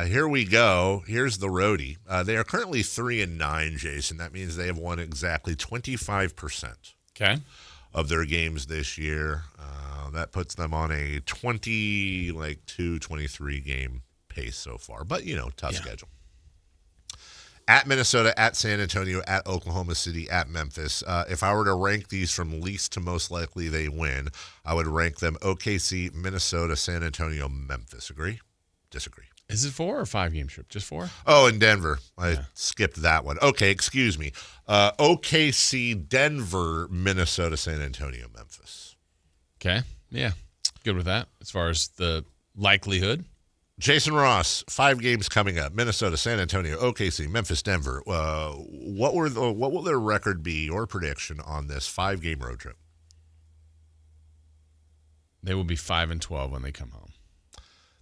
Here we go. Here's the roadie. They are currently 3-9, Jason. That means they have won exactly 25%. Okay. Of their games this year. That puts them on a 23 game pace so far. But, tough schedule. At Minnesota, at San Antonio, at Oklahoma City, at Memphis. If I were to rank these from least to most likely they win, I would rank them OKC, Minnesota, San Antonio, Memphis. Agree? Disagree? Is it 4 or 5 game trip? Just 4? Oh, in Denver. I skipped that one. Okay, excuse me. OKC, Denver, Minnesota, San Antonio, Memphis. Okay. Yeah. Good with that as far as the likelihood. Jason Ross, 5 games coming up. Minnesota, San Antonio, OKC, Memphis, Denver. What will their record be, your prediction on this 5-game road trip? They will be 5-12 when they come home.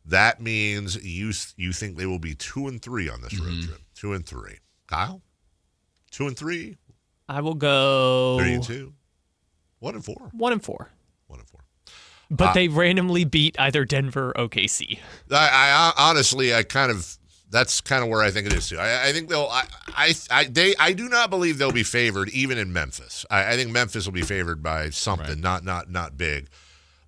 That means you think they will be 2-3 on this road trip. 2-3. Kyle? 2-3? I will go 3-2. 1-4. 1-4. 1-4. But they randomly beat either Denver or OKC. I honestly, that's kind of where I think it is too. I think I do not believe they'll be favored even in Memphis. I think Memphis will be favored by something, right. not big.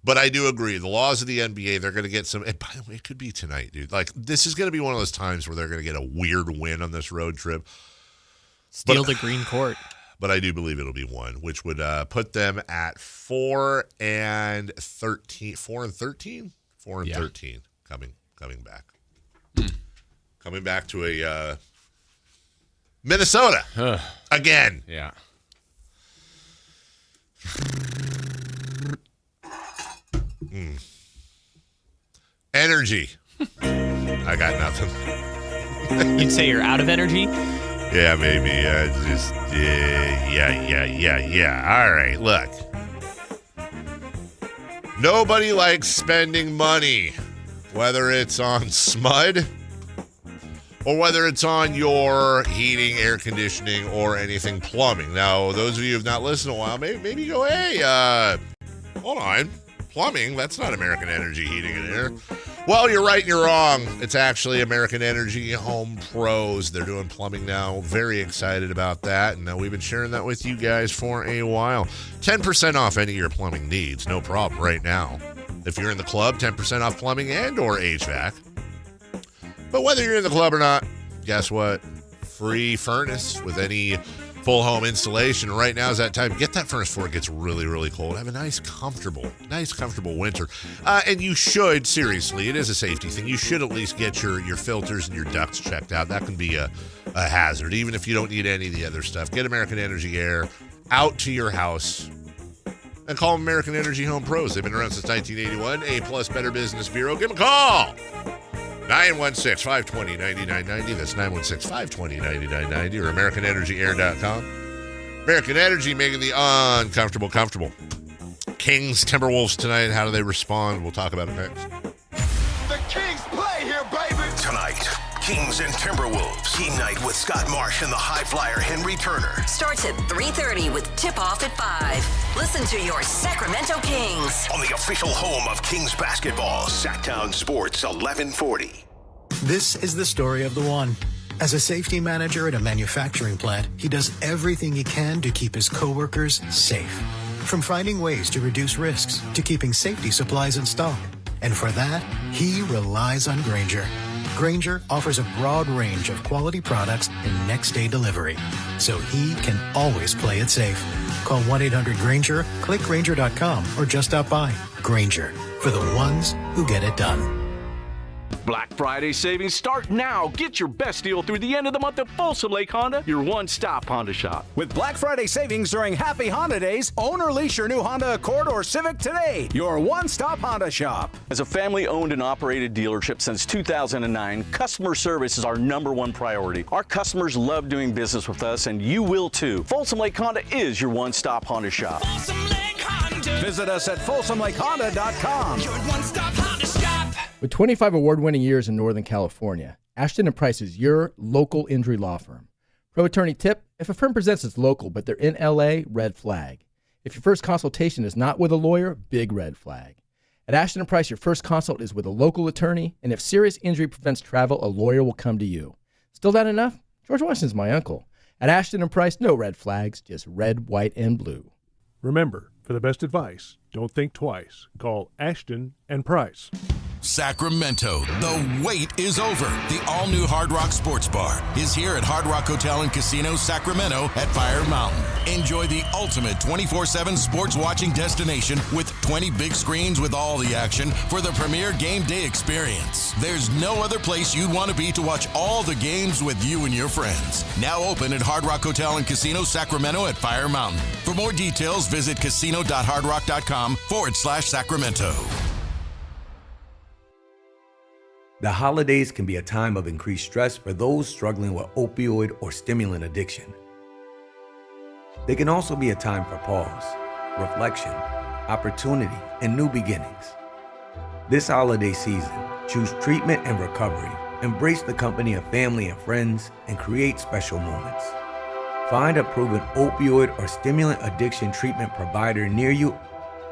But I do agree. The laws of the NBA, they're going to get some. And by the way, it could be tonight, dude. Like, this is going to be one of those times where they're going to get a weird win on this road trip. Steal the green court. But I do believe it'll be one, which would put them at 4-13. 4-13? 4-13 coming back. Coming back to a Minnesota again. Yeah. Energy. I got nothing. You'd say you're out of energy? Yeah, maybe. Yeah. All right, look. Nobody likes spending money, whether it's on SMUD or whether it's on your heating, air conditioning, or anything plumbing. Now, those of you who have not listened in a while, maybe go, hey, hold on. Plumbing, that's not American Energy Heating and Air. Well, you're right and you're wrong. It's actually American Energy Home Pros. They're doing plumbing now. Very excited about that. And we've been sharing that with you guys for a while. 10% off any of your plumbing needs. No problem right now. If you're in the club, 10% off plumbing and or HVAC. But whether you're in the club or not, guess what? Free furnace with any full home installation. Right now is that time. Get that furnace before it gets really, really cold. Have a nice, comfortable winter. And you should, seriously, it is a safety thing. You should at least get your filters and your ducts checked out. That can be a hazard, even if you don't need any of the other stuff. Get American Energy Air out to your house and call them American Energy Home Pros. They've been around since 1981. A+ Better Business Bureau. Give them a call. 916-520-9990. That's 916-520-9990 or AmericanEnergyAir.com. American Energy making the uncomfortable comfortable. Kings, Timberwolves tonight. How do they respond? We'll talk about it next. The Kings play here, baby. Tonight, Kings and Timberwolves. Team night with Scott Marsh and the high flyer Henry Turner. Starts at 3:30 with tip-off at 5. Listen to your Sacramento Kings. On the official home of Kings basketball, Sactown Sports 1140. This is the story of the one. As a safety manager at a manufacturing plant, he does everything he can to keep his coworkers safe. From finding ways to reduce risks to keeping safety supplies in stock. And for that, he relies on Grainger. Grainger offers a broad range of quality products and next-day delivery, so he can always play it safe. Call 1-800-GRAINGER, click Grainger.com, or just stop by. Grainger, for the ones who get it done. Black Friday savings start now. Get your best deal through the end of the month at Folsom Lake Honda, your one-stop Honda shop. With Black Friday savings during Happy Honda Days, own or lease your new Honda Accord or Civic today. Your one-stop Honda shop. As a family-owned and operated dealership since 2009, customer service is our #1 priority. Our customers love doing business with us, and you will too. Folsom Lake Honda is your one-stop Honda shop. Visit us at FolsomLakeHonda.com. Your one-stop Honda shop. With 25 award-winning years in Northern California, Ashton & Price is your local injury law firm. Pro attorney tip: if a firm presents as local but they're in LA, red flag. If your first consultation is not with a lawyer, big red flag. At Ashton & Price, your first consult is with a local attorney, and if serious injury prevents travel, a lawyer will come to you. Still not enough? George Washington's my uncle. At Ashton & Price, no red flags, just red, white, and blue. Remember, for the best advice, don't think twice. Call Ashton & Price. Sacramento, the wait is over. The all-new Hard Rock Sports Bar is here at Hard Rock Hotel and Casino Sacramento at Fire Mountain. Enjoy the ultimate 24/7 sports watching destination with 20 big screens with all the action for the premier game day experience. There's no other place you'd want to be to watch all the games with you and your friends. Now open at Hard Rock Hotel and Casino Sacramento at Fire Mountain. For more details, visit casino.hardrock.com/Sacramento. The holidays can be a time of increased stress for those struggling with opioid or stimulant addiction. They can also be a time for pause, reflection, opportunity, and new beginnings. This holiday season, choose treatment and recovery, embrace the company of family and friends, and create special moments. Find a proven opioid or stimulant addiction treatment provider near you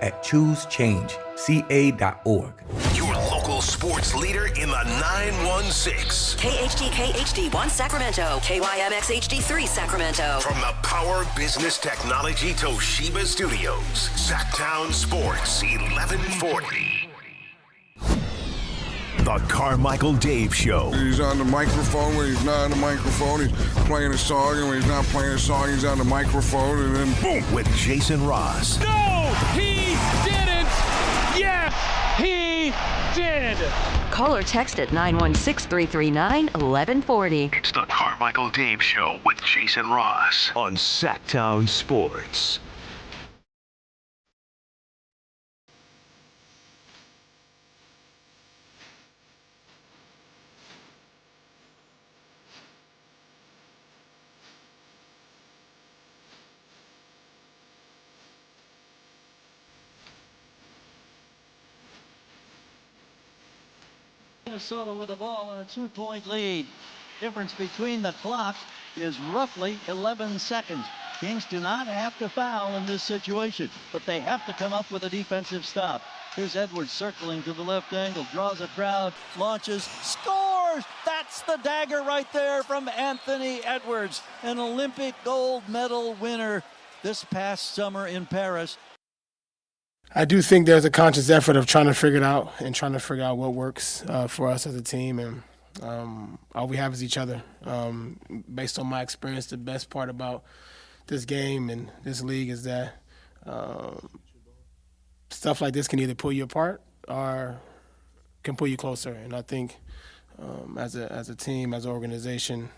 at choosechangeca.org. Your local sports leader in the 916. KHTK HD1 Sacramento, KYMX HD3 Sacramento. From the Power Business Technology Toshiba Studios, Sactown Sports 1140. The Carmichael Dave Show. He's on the microphone when he's not on the microphone. He's playing a song, and when he's not playing a song, he's on the microphone, and then boom. With Jason Ross. No, he didn't. Yes, he did. Call or text at 916-339-1140. It's the Carmichael Dave Show with Jason Ross on Sactown Sports. Minnesota with the ball and a 2-point lead. Difference between the clock is roughly 11 seconds. Kings do not have to foul in this situation, but they have to come up with a defensive stop. Here's Edwards circling to the left angle, draws a crowd, launches, scores! That's the dagger right there from Anthony Edwards, an Olympic gold medal winner this past summer in Paris. I do think there's a conscious effort of trying to figure it out and trying to figure out what works for us as a team. And all we have is each other. Based on my experience, the best part about this game and this league is that stuff like this can either pull you apart or can pull you closer. And I think as a team, as an organization,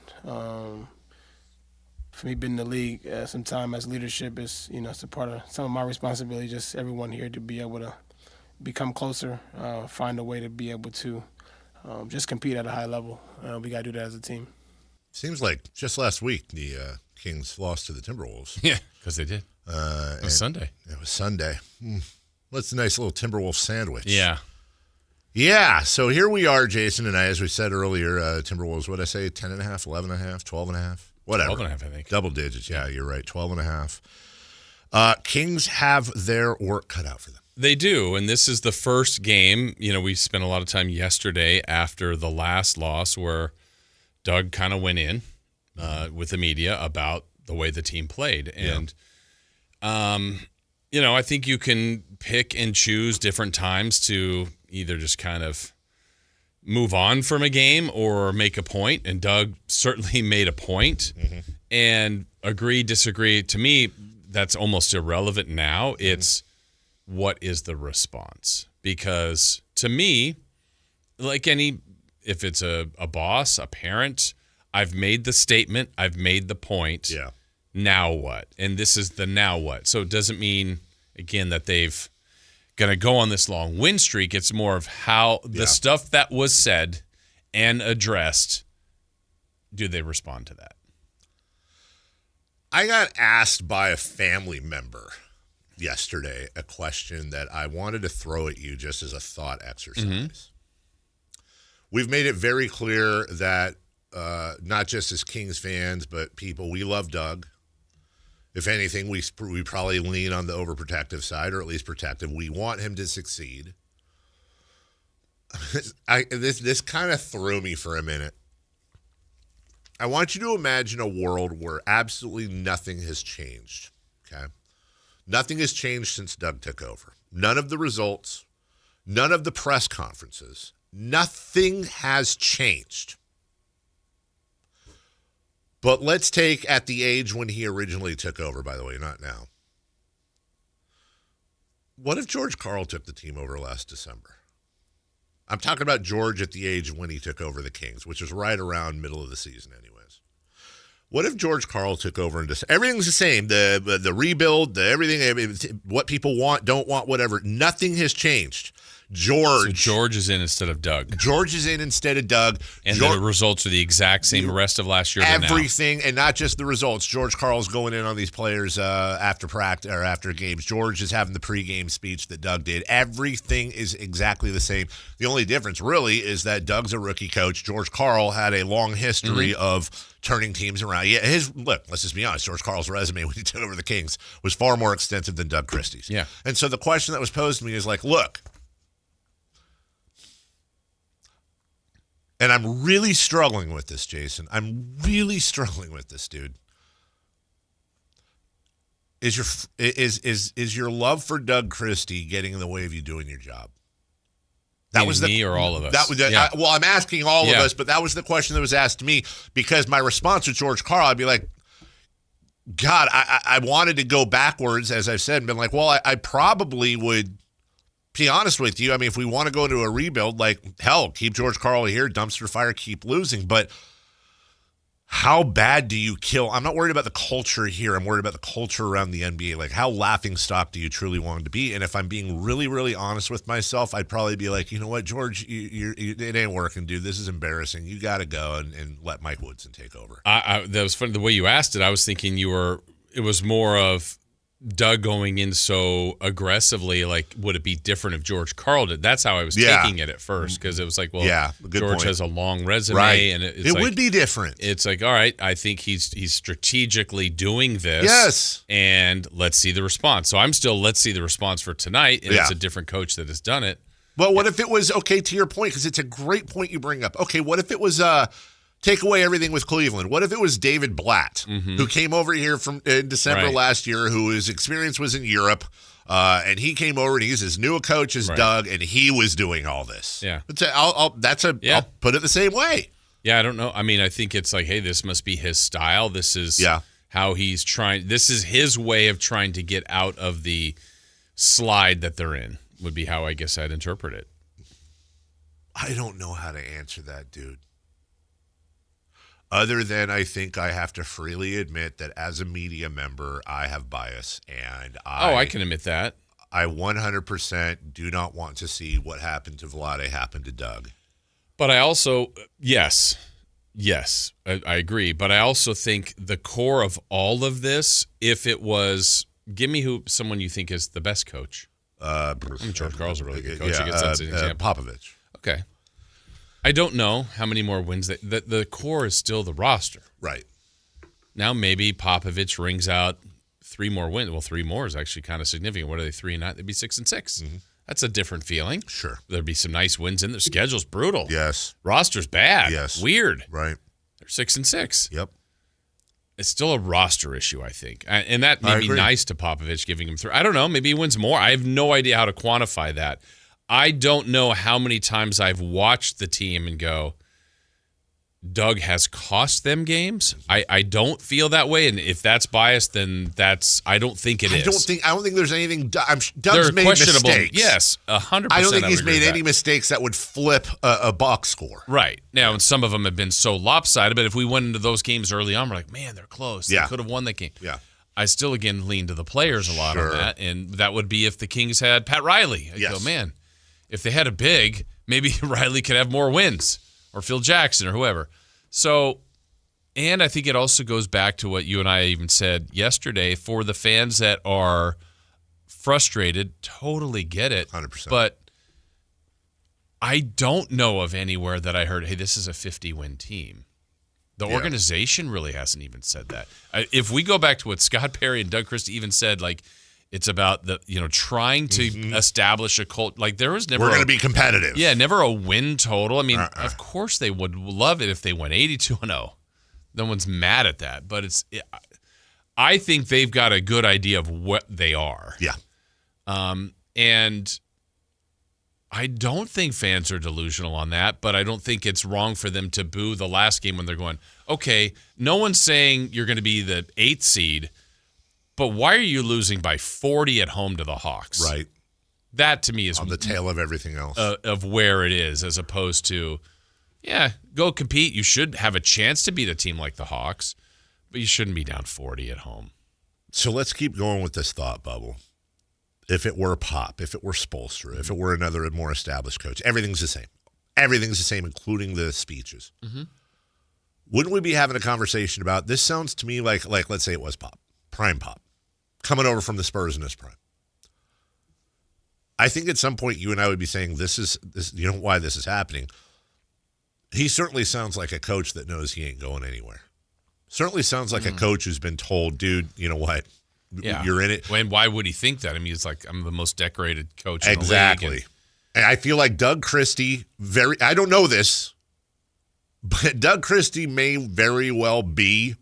for me being in the league some time as leadership is, it's a part of some of my responsibility, just everyone here to be able to become closer, find a way to be able to just compete at a high level. We got to do that as a team. Seems like just last week the Kings lost to the Timberwolves. Yeah, because they did. It was Sunday. It was Sunday. Well, it's a nice little Timberwolves sandwich. Yeah. Yeah, so here we are, Jason and I, as we said earlier, Timberwolves, what did I say, 10.5, 11.5, 12.5? Whatever. 12.5, I think. Double digits, yeah, you're right, 12.5. Kings have their work cut out for them. They do, and this is the first game. We spent a lot of time yesterday after the last loss where Doug kind of went in with the media about the way the team played. And, I think you can pick and choose different times to either just kind of move on from a game or make a point, and Doug certainly made a point. And agree, disagree. To me, that's almost irrelevant now. It's what is the response? Because to me, like if it's a boss, a parent, I've made the statement, I've made the point. Yeah. Now what? And this is the now what. So it doesn't mean, again, that they've going to go on this long win streak. It's more of how the stuff that was said and addressed, do they respond to that? I got asked by a family member yesterday a question that I wanted to throw at you just as a thought exercise. We've made it very clear that not just as Kings fans, but people, we love Doug. If anything, we probably lean on the overprotective side, or at least protective. We want him to succeed. This kind of threw me for a minute. I want you to imagine a world where absolutely nothing has changed, okay? Nothing has changed since Doug took over. None of the results, none of the press conferences, nothing has changed. But let's take at the age when he originally took over, by the way, not now. What if George Karl took the team over last December? I'm talking about George at the age when he took over the Kings, which is right around middle of the season anyways. What if George Karl took over and everything's the same, the rebuild, everything, what people want, don't want, whatever. Nothing has changed. George is in instead of Doug. George is in instead of Doug. And the results are the exact same the rest of last year. Everything, and not just the results. George Karl's going in on these players after practice or after games. George is having the pregame speech that Doug did. Everything is exactly the same. The only difference really is that Doug's a rookie coach. George Karl had a long history of turning teams around. Yeah, let's just be honest. George Karl's resume when he took over the Kings was far more extensive than Doug Christie's. Yeah. And so the question that was posed to me is like, look, and I'm really struggling with this, Jason. I'm really struggling with this, dude. Is your love for Doug Christie getting in the way of you doing your job? That was me or all of us. That was I'm asking all of us, but that was the question that was asked to me because my response to George Karl, I'd be like, God, I wanted to go backwards, as I've said, and been like, well, I probably would. Be honest with you, I mean, if we want to go into a rebuild, like, hell, keep George Karl here, dumpster fire, keep losing. But how bad do you kill? I'm not worried about the culture here. I'm worried about the culture around the NBA. Like, how laughingstock do you truly want to be? And if I'm being really, really honest with myself, I'd probably be like, you know what, George, it ain't working, dude. This is embarrassing. You got to go and let Mike Woodson take over. That was funny. The way you asked it, I was thinking it was more of Doug going in so aggressively, like, would it be different if George Karl did? That's how I was taking it at first, because it was like, well, George has a long resume, and it would be different. It's like, all right, I think he's strategically doing this, yes, and let's see the response. So let's see the response for tonight, and it's a different coach that has done it. Well, what if it was, okay, to your point, because it's a great point you bring up. Okay, what if it was take away everything with Cleveland? What if it was David Blatt, who came over here from December last year, who his experience was in Europe, and he came over and he's as new a coach as Doug, and he was doing all this? Yeah. I'll put it the same way. Yeah, I don't know. I mean, I think it's like, hey, this must be his style. This is how he's trying. This is his way of trying to get out of the slide that they're in, would be how I guess I'd interpret it. I don't know how to answer that, dude. Other than I think I have to freely admit that as a media member, I have bias. And I can admit that. I 100% do not want to see what happened to Vlade happen to Doug. But I also, yes, I agree. But I also think the core of all of this, if it was, give me someone you think is the best coach. George Karl's a really good coach. I guess that's an example. Popovich. Okay. I don't know how many more wins. The core is still the roster. Right. Now maybe Popovich rings out 3 more wins. Well, 3 more is actually kind of significant. What are they, 3 and 9? They'd be 6 and 6. Mm-hmm. That's a different feeling. Sure. There'd be some nice wins in there. Schedule's brutal. Yes. Roster's bad. Yes. Weird. Right. They're 6 and 6. Yep. It's still a roster issue, I think. And that may be nice to Popovich, giving him 3. I don't know. Maybe he wins more. I have no idea how to quantify that. I don't know how many times I've watched the team and go, Doug has cost them games. I don't feel that way, and if that's biased, then I don't think it is. I don't think there's anything. Doug's They're made questionable. mistakes. Yes, 100%. I don't think he's agree with made that. any mistakes that would flip a box score. Right. Now, and some of them have been so lopsided, but if we went into those games early on, we're like, man, they're close. Yeah. They could have won that game. Yeah. I still, again, lean to the players a lot on that, and that would be if the Kings had Pat Riley. I'd go, man, if they had a big, maybe Riley could have more wins, or Phil Jackson, or whoever. So, and I think it also goes back to what you and I even said yesterday, for the fans that are frustrated, totally get it. 100%. But I don't know of anywhere that I heard, hey, this is a 50-win team. The organization really hasn't even said that. If we go back to what Scott Perry and Doug Christie even said, like, it's about trying to establish a cult. Like, there was never. We're going to be competitive. Yeah, never a win total. I mean, of course they would love it if they went 82-0. No one's mad at that, but I think they've got a good idea of what they are. Yeah. And I don't think fans are delusional on that, but I don't think it's wrong for them to boo the last game when they're going, okay, no one's saying you're going to be the 8th seed, but why are you losing by 40 at home to the Hawks? Right. That, to me, is on the tail of everything else. Of where it is, as opposed to, yeah, go compete. You should have a chance to beat a team like the Hawks, but you shouldn't be down 40 at home. So let's keep going with this thought bubble. If it were Pop, if it were Spoelstra, if it were another more established coach, everything's the same. Everything's the same, including the speeches. Mm-hmm. Wouldn't we be having a conversation about, this sounds to me like let's say it was Pop, prime Pop, coming over from the Spurs in his prime. I think at some point you and I would be saying, this, you know why this is happening. He certainly sounds like a coach that knows he ain't going anywhere. Certainly sounds like a coach who's been told, dude, you know what? Yeah. You're in it. And why would he think that? I mean, it's like, I'm the most decorated coach in Exactly. the league. And I feel like Doug Christie, I don't know this, but Doug Christie may very well be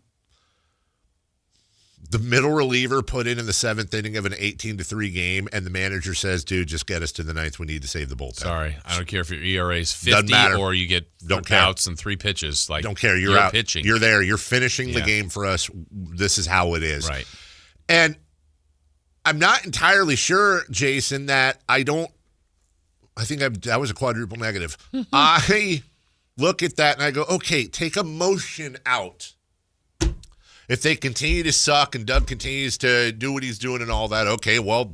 the middle reliever put in the 7th inning of an 18-3 game, and the manager says, dude, just get us to the 9th. We need to save the bullpen. Sorry. I don't care if your ERA is 50 or you get outs and 3 pitches. Like, don't care. You're out. Pitching. You're there. You're finishing the game for us. This is how it is. Right. And I'm not entirely sure, Jason, that I think that was a quadruple negative. I look at that and I go, okay, take emotion out. If they continue to suck and Doug continues to do what he's doing and all that, okay, well,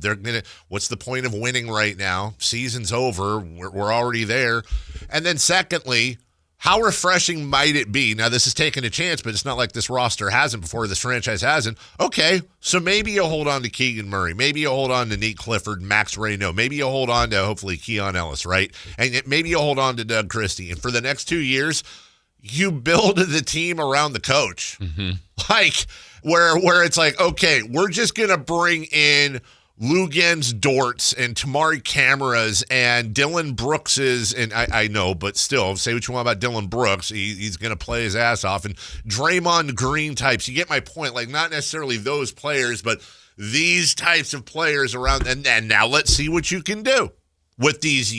what's the point of winning right now? Season's over. We're already there. And then secondly, how refreshing might it be? Now, this is taking a chance, but it's not like this roster hasn't before, this franchise hasn't. Okay, so maybe you'll hold on to Keegan Murray. Maybe you'll hold on to Nate Clifford, Max Reynaud. Maybe you'll hold on to, hopefully, Keon Ellis, right? And maybe you'll hold on to Doug Christie. And for the next 2 years, you build the team around the coach. Mm-hmm. Like, where it's like, okay, we're just going to bring in Lugens Dortz and Tamari Cameras and Dylan Brooks's, and I know, but still, say what you want about Dylan Brooks. He's going to play his ass off. And Draymond Green types. You get my point. Like, not necessarily those players, but these types of players around. And now let's see what you can do with these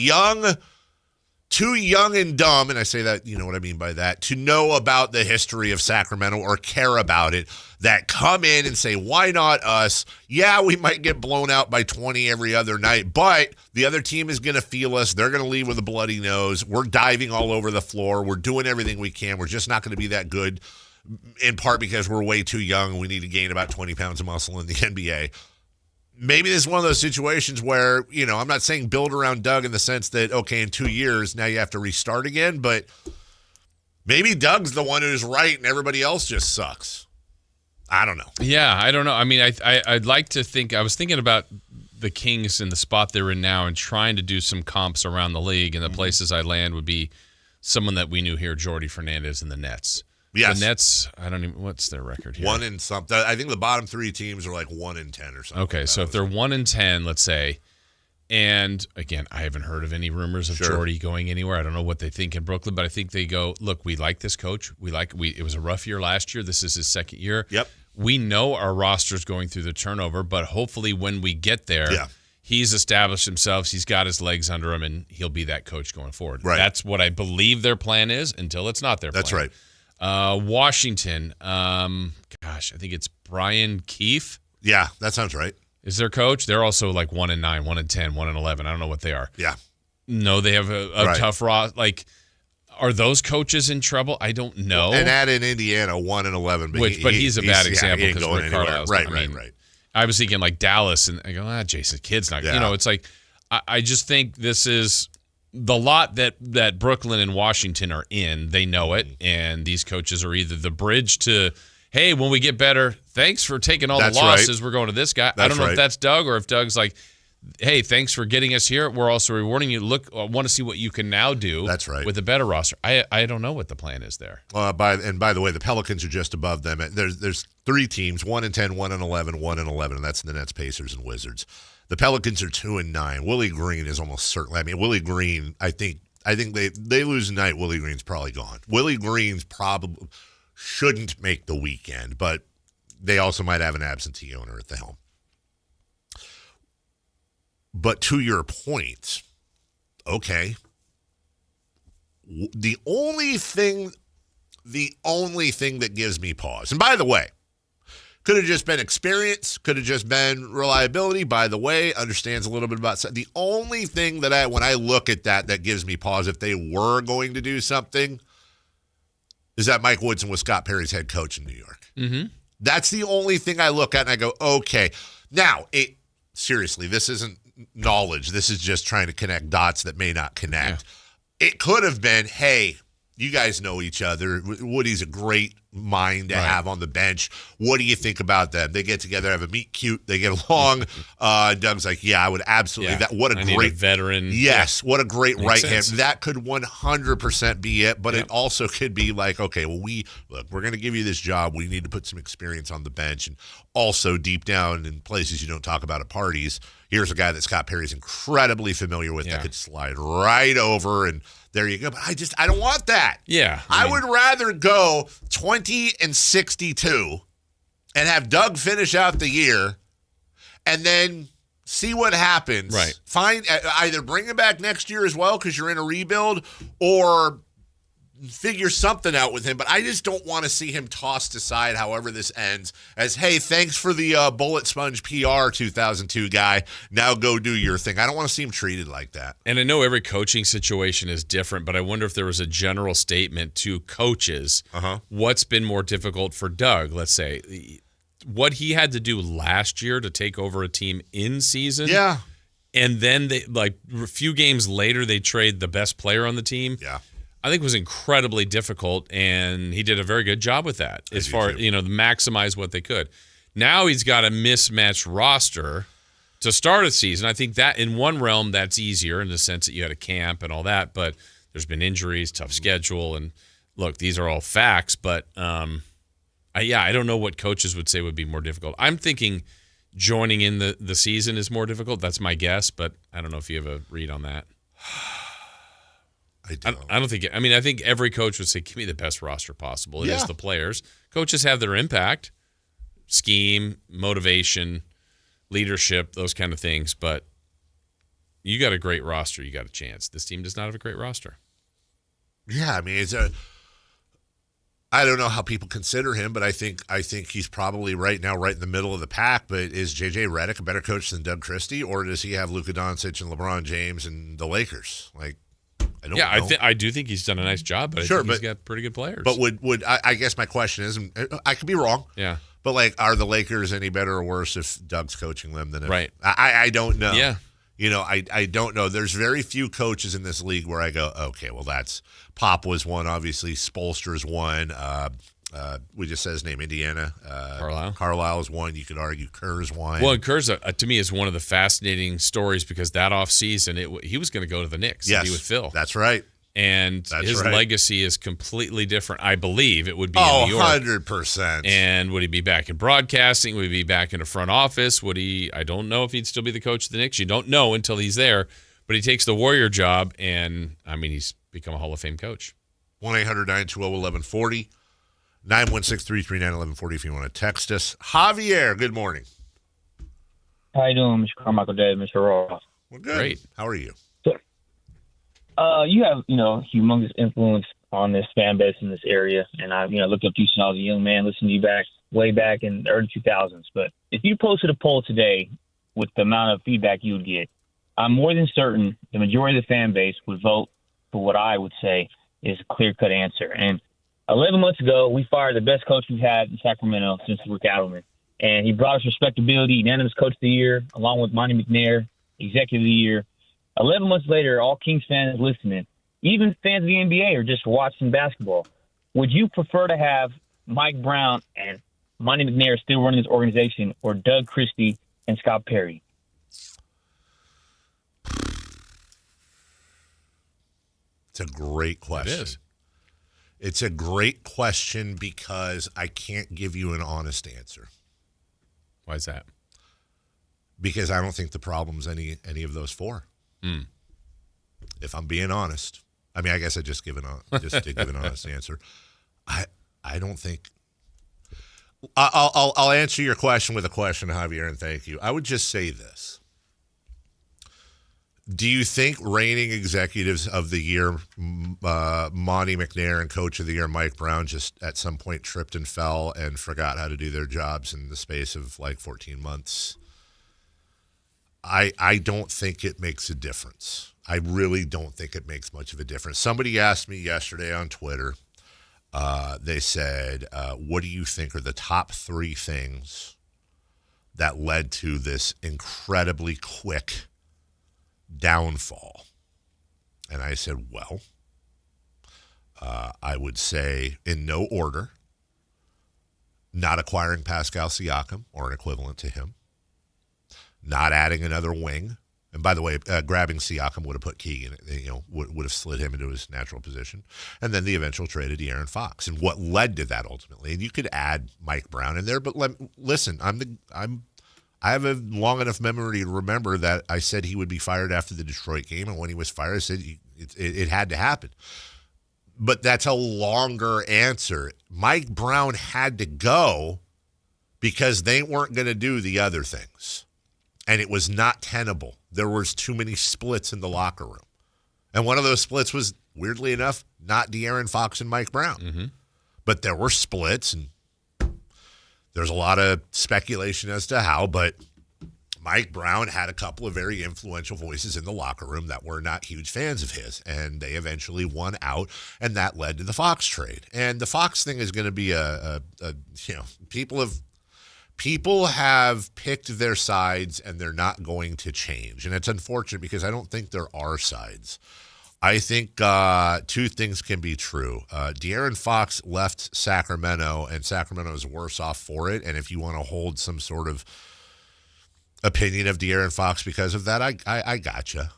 too young and dumb, and I say that, you know what I mean by that, to know about the history of Sacramento or care about it, that come in and say, why not us? Yeah, we might get blown out by 20 every other night, but the other team is going to feel us. They're going to leave with a bloody nose. We're diving all over the floor. We're doing everything we can. We're just not going to be that good, in part because we're way too young and we need to gain about 20 pounds of muscle in the NBA. Maybe this is one of those situations where, you know, I'm not saying build around Doug in the sense that, okay, in 2 years, now you have to restart again, but maybe Doug's the one who's right and everybody else just sucks. I don't know. Yeah, I don't know. I mean, I'd like to think, I was thinking about the Kings in the spot they're in now and trying to do some comps around the league, and the places I land would be someone that we knew here, Jordy Fernandez and the Nets. Yes. The Nets, I don't even, what's their record here? 1 and something. I think the bottom 3 teams are like 1 and 10 or something. Okay, so if they're 1 and 10, let's say, and again, I haven't heard of any rumors of Jordy going anywhere. I don't know what they think in Brooklyn, but I think they go, look, we like this coach. It was a rough year last year. This is his second year. Yep. We know our roster's going through the turnover, but hopefully when we get there, he's established himself. He's got his legs under him, and he'll be that coach going forward. Right. That's what I believe their plan is until it's not their plan. That's right. Washington, I think it's Brian Keefe. Yeah, that sounds right. Is their coach? They're also like 1-9, 1-10, 1-11. I don't know what they are. Yeah. No, they have a tough Like, are those coaches in trouble? I don't know. And add in Indiana 1-11, but he's a bad example because Rick Carlisle's right. I was thinking like Dallas, and I go, Jason Kidd's not. Yeah. It's like I just think this is the lot that Brooklyn and Washington are in. They know it, and these coaches are either the bridge to, hey, when we get better, thanks for taking all the losses. Right. We're going to this guy. I don't know if that's Doug or if Doug's like, hey, thanks for getting us here. We're also rewarding you. Look, I want to see what you can now do. That's right. With a better roster. I don't know what the plan is there. By the way, the Pelicans are just above them. There's 3 teams, 1-10, 1-11, 1-11, and that's the Nets, Pacers, and Wizards. The Pelicans are 2-9. Willie Green is almost certain. I mean, Willie Green, I think they lose tonight. Willie Green's probably gone. Willie Green's probably shouldn't make the weekend, but they also might have an absentee owner at the helm. But to your point, okay, the only thing that gives me pause, and by the way, could have just been experience, could have just been reliability, by the way, understands a little bit about the only thing that when I look at that gives me pause if they were going to do something is that Mike Woodson was Scott Perry's head coach in New York. Mm-hmm. That's the only thing I look at and I go, okay. Now, seriously, this isn't knowledge. This is just trying to connect dots that may not connect. Yeah. It could have been, hey, you guys know each other. Woody's a great mind to have on the bench. What do you think about them? They get together, have a meet cute, they get along. Doug's like, yeah, I would absolutely. Yeah. What a great veteran. Yes, what a great right hand. Sense. That could 100% be it, but it also could be like, okay, well, we're going to give you this job. We need to put some experience on the bench, and also deep down in places you don't talk about at parties, here's a guy that Scott Perry's incredibly familiar with that could slide right over, and there you go. But I don't want that. Yeah. I would rather go 20-62 and have Doug finish out the year and then see what happens. Right. Either bring him back next year as well because you're in a rebuild, or figure something out with him. But I just don't want to see him tossed aside however this ends as, hey, thanks for the Bullet Sponge PR 2002 guy. Now go do your thing. I don't want to see him treated like that. And I know every coaching situation is different, but I wonder if there was a general statement to coaches. What's been more difficult for Doug, let's say, what he had to do last year to take over a team in season. Yeah. And then a few games later, they trade the best player on the team. Yeah. I think was incredibly difficult, and he did a very good job with that as far to maximize what they could. Now he's got a mismatched roster to start a season. I think that in one realm that's easier in the sense that you had a camp and all that, but there's been injuries, tough schedule, and look, these are all facts. But I don't know what coaches would say would be more difficult. I'm thinking joining in the season is more difficult. That's my guess, but I don't know if you have a read on that. I don't think. I think every coach would say, "Give me the best roster possible." It is the players. Coaches have their impact, scheme, motivation, leadership, those kind of things. But you got a great roster, you got a chance. This team does not have a great roster. Yeah, I mean, I don't know how people consider him, but I think he's probably right now right in the middle of the pack. But is J.J. Redick a better coach than Doug Christie, or does he have Luka Doncic and LeBron James and the Lakers? I don't know. I do think he's done a nice job, but I think he's got pretty good players. But would I guess my question is, I could be wrong. Yeah. But are the Lakers any better or worse if Doug's coaching them than if right? I don't know. Yeah. I don't know. There's very few coaches in this league where I go, okay, well that's Pop was one, obviously Spoelstra's one. We just said his name, Indiana. Carlisle's one. You could argue Kerr's one. Well, Kerr's to me is one of the fascinating stories because that offseason, he was going to go to the Knicks. Yes, to be with Phil. That's right. And his legacy is completely different. I believe it would be in New York. 100%. And would he be back in broadcasting? Would he be back in a front office? I don't know if he'd still be the coach of the Knicks. You don't know until he's there. But he takes the Warrior job, and, he's become a Hall of Fame coach. 1-800-920-1140. 916-339-1140 if you want to text us. Javier, good morning. How you doing, Mr. Carmichael Dave, Mr. Ross? Well, good. Great. How are you? You have, humongous influence on this fan base in this area, and I, looked up to you since I was a young man, listening to you way back in the early 2000s. But if you posted a poll today with the amount of feedback you would get, I'm more than certain the majority of the fan base would vote for what I would say is a clear-cut answer. And 11 months ago, we fired the best coach we've had in Sacramento since Rick Adelman. And he brought us respectability, unanimous coach of the year, along with Monty McNair, executive of the year. 11 months later, all Kings fans listening, even fans of the NBA are just watching basketball. Would you prefer to have Mike Brown and Monty McNair still running this organization, or Doug Christie and Scott Perry? It's a great question. It is. It's a great question because I can't give you an honest answer. Why is that? Because I don't think the problem's any of those four. If I'm being honest, I mean, I guess I just did give an honest answer. I don't think. I'll answer your question with a question, Javier, and thank you. I would just say this: do you think reigning executives of the year, Monty McNair, and coach of the year, Mike Brown, just at some point tripped and fell and forgot how to do their jobs in the space of like 14 months? I don't think it makes a difference. I really don't think it makes much of a difference. Somebody asked me yesterday on Twitter, they said, what do you think are the top 3 things that led to this incredibly quick downfall? And I said, well, I would say in no order, not acquiring Pascal Siakam or an equivalent to him, not adding another wing. And by the way, grabbing Siakam would have put Keegan, would have slid him into his natural position. And then the eventual trade of De'Aaron Fox. And what led to that ultimately, and you could add Mike Brown in there, but listen, I have a long enough memory to remember that I said he would be fired after the Detroit game, and when he was fired, I said it had to happen. But that's a longer answer. Mike Brown had to go because they weren't going to do the other things. And it was not tenable. There was too many splits in the locker room. And one of those splits was, weirdly enough, not De'Aaron Fox and Mike Brown. Mm-hmm. But there were splits, and there's a lot of speculation as to how, but Mike Brown had a couple of very influential voices in the locker room that were not huge fans of his, and they eventually won out, and that led to the Fox trade. And the Fox thing is going to be people have picked their sides, and they're not going to change. And it's unfortunate because I don't think there are sides. I think 2 things can be true. De'Aaron Fox left Sacramento, and Sacramento is worse off for it. And if you want to hold some sort of opinion of De'Aaron Fox because of that, I gotcha.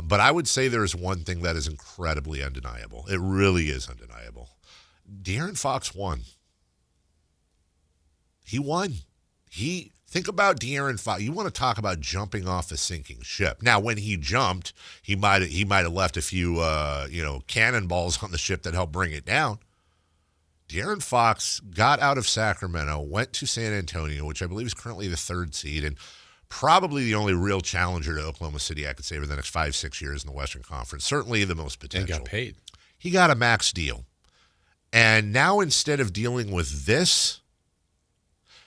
But I would say there's one thing that is incredibly undeniable. It really is undeniable. De'Aaron Fox won. He won. Think about De'Aaron Fox. You want to talk about jumping off a sinking ship. Now, when he jumped, he might have left a few cannonballs on the ship that helped bring it down. De'Aaron Fox got out of Sacramento, went to San Antonio, which I believe is currently the 3rd seed, and probably the only real challenger to Oklahoma City I could say over the next 5-6 years in the Western Conference. Certainly the most potential. And got paid. He got a max deal. And now instead of dealing with this,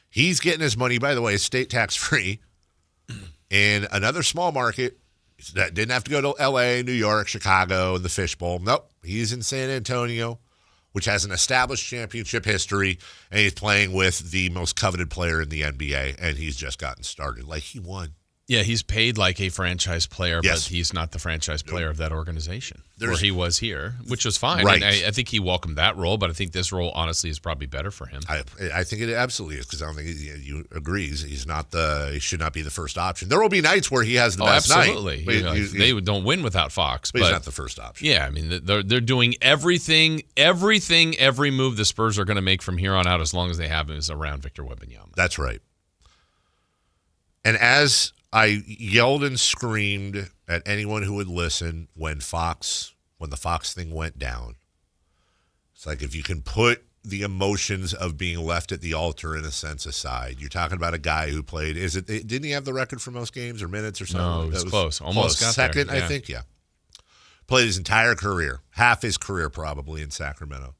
he's getting his money, by the way, state tax-free, in another small market that didn't have to go to L.A., New York, Chicago, and the Fishbowl. Nope, he's in San Antonio, which has an established championship history, and he's playing with the most coveted player in the NBA, and he's just gotten started. Like, he won. Yeah, he's paid like a franchise player, yes. But he's not the franchise player of that organization where he was here, which was fine. Right. And I think he welcomed that role, but I think this role, honestly, is probably better for him. I think it absolutely is because I don't think you agree. He should not be the first option. There will be nights where he has the best absolutely. night. Absolutely. They don't win without Fox. But he's not the first option. Yeah, I mean, they're doing every move the Spurs are going to make from here on out as long as they have him is around Victor Wembanyama. That's right. And as I yelled and screamed at anyone who would listen when the Fox thing went down. It's like if you can put the emotions of being left at the altar in a sense aside. You're talking about a guy who played. Didn't he have the record for most games or minutes or something? No, it was close. Almost got second, there. Yeah. I think. Yeah, played his entire career, half his career probably in Sacramento,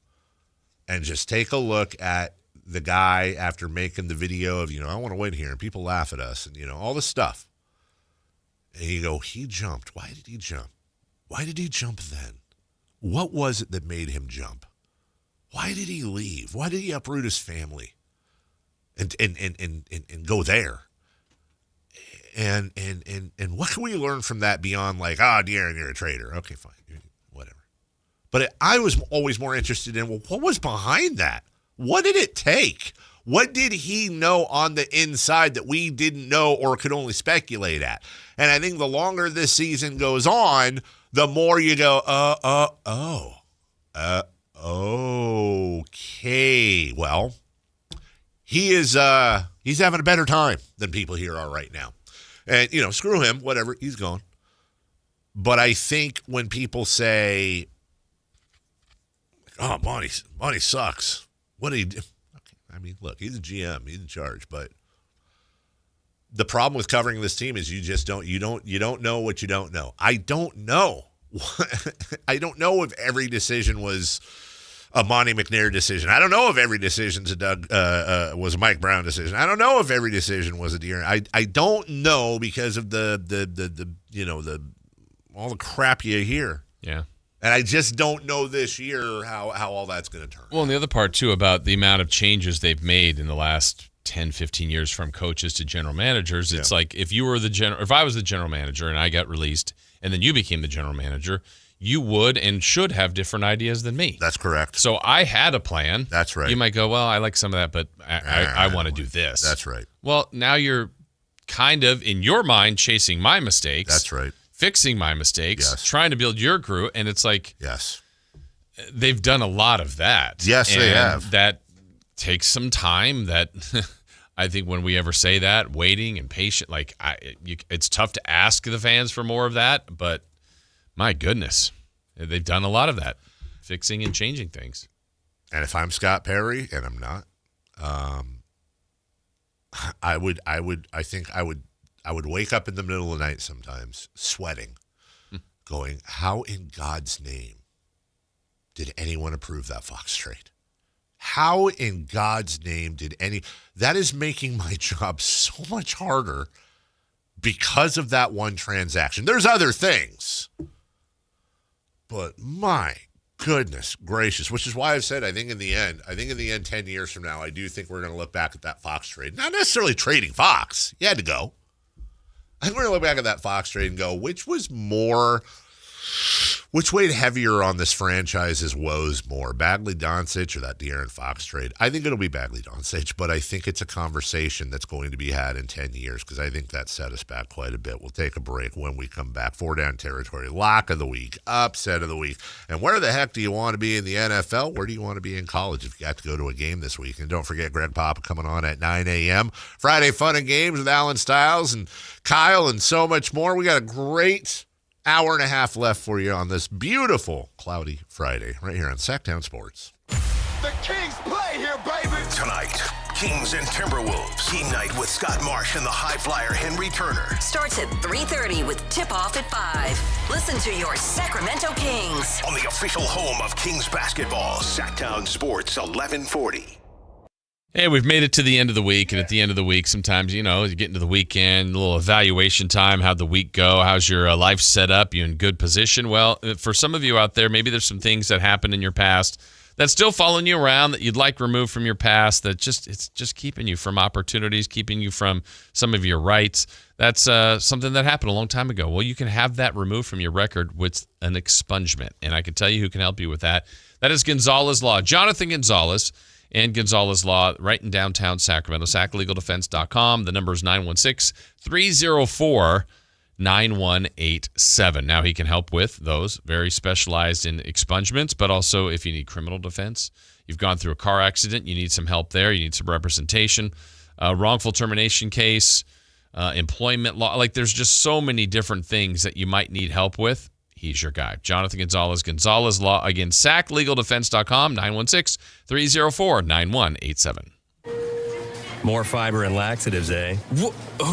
and just take a look at the guy after making the video of I want to win here and people laugh at us and all this stuff. And you go, he jumped. Why did he jump? Why did he jump then? What was it that made him jump? Why did he leave? Why did he uproot his family and go there? And what can we learn from that beyond De'Aaron, you're a traitor. Okay, fine, whatever. But I was always more interested in, what was behind that? What did it take? What did he know on the inside that we didn't know or could only speculate at? And I think the longer this season goes on, the more you go, okay. Well, he's having a better time than people here are right now. And, screw him, whatever, he's gone. But I think when people say, oh, Monty sucks, what did he do? Okay. I mean, look, he's a GM, he's in charge, but the problem with covering this team is you don't know what you don't know. I don't know. I don't know if every decision was a Monty McNair decision. I don't know if every decision was a Mike Brown decision. I don't know if every decision was a De'Aaron. I don't know because of the all the crap you hear. Yeah. And I just don't know this year how all that's going to turn. Well, and the other part too about the amount of changes they've made in the last 10, 15 years from coaches to general managers, it's like if I was the general manager and I got released and then you became the general manager, you would and should have different ideas than me. That's correct. So I had a plan. That's right. You might go, well, I like some of that, but I want to do this. That's right. Well, now you're kind of, in your mind, chasing my mistakes. That's right. Fixing my mistakes, yes. Trying to build your crew, and it's like yes, they've done a lot of that. Yes, and they have. That takes some time. That I think when we ever say that, waiting and patient, it's tough to ask the fans for more of that, but my goodness, they've done a lot of that, fixing and changing things. And if I'm Scott Perry, and I'm not, I would wake up in the middle of the night sometimes, sweating, going, how in God's name did anyone approve that Fox trade? How in God's name that is making my job so much harder because of that one transaction. There's other things, but my goodness gracious, which is why I've said, I think in the end, 10 years from now, I do think we're going to look back at that Fox trade. Not necessarily trading Fox. You had to go. I think we're going to look back at that Fox trade and go, which weighed heavier on this franchise's woes more, Bagley Doncic or that De'Aaron Fox trade? I think it'll be Bagley Doncic, but I think it's a conversation that's going to be had in 10 years because I think that set us back quite a bit. We'll take a break. When we come back, 4 Down territory, lock of the week, upset of the week. And where the heck do you want to be in the NFL? Where do you want to be in college if you got to go to a game this week? And don't forget Greg Papa coming on at 9 a.m. Friday Fun and Games with Alan Stiles and Kyle and so much more. We got a great hour and a half left for you on this beautiful cloudy Friday right here on Sactown Sports. The Kings play here, baby. Tonight, Kings and Timberwolves. Team night with Scott Marsh and the high flyer Henry Turner. Starts at 3:30 with tip-off at 5. Listen to your Sacramento Kings On the official home of Kings basketball, Sactown Sports 1140. Hey, we've made it to the end of the week, and at the end of the week, sometimes, you get into the weekend, a little evaluation time, how'd the week go, how's your life set up, you in good position? Well, for some of you out there, maybe there's some things that happened in your past that's still following you around that you'd like removed from your past, it's just keeping you from opportunities, keeping you from some of your rights. That's something that happened a long time ago. Well, you can have that removed from your record with an expungement, and I can tell you who can help you with that. That is Gonzalez Law. Jonathan Gonzalez and Gonzalez Law, right in downtown Sacramento. SacLegalDefense.com. The number is 916-304-9187. Now, he can help with those, very specialized in expungements, but also if you need criminal defense, you've gone through a car accident, you need some help there, you need some representation, wrongful termination case, employment law. There's just so many different things that you might need help with. he's your guy. Jonathan Gonzalez, Gonzalez Law. Again, SacLegalDefense.com, 916-304-9187. More fiber and laxatives, eh? Who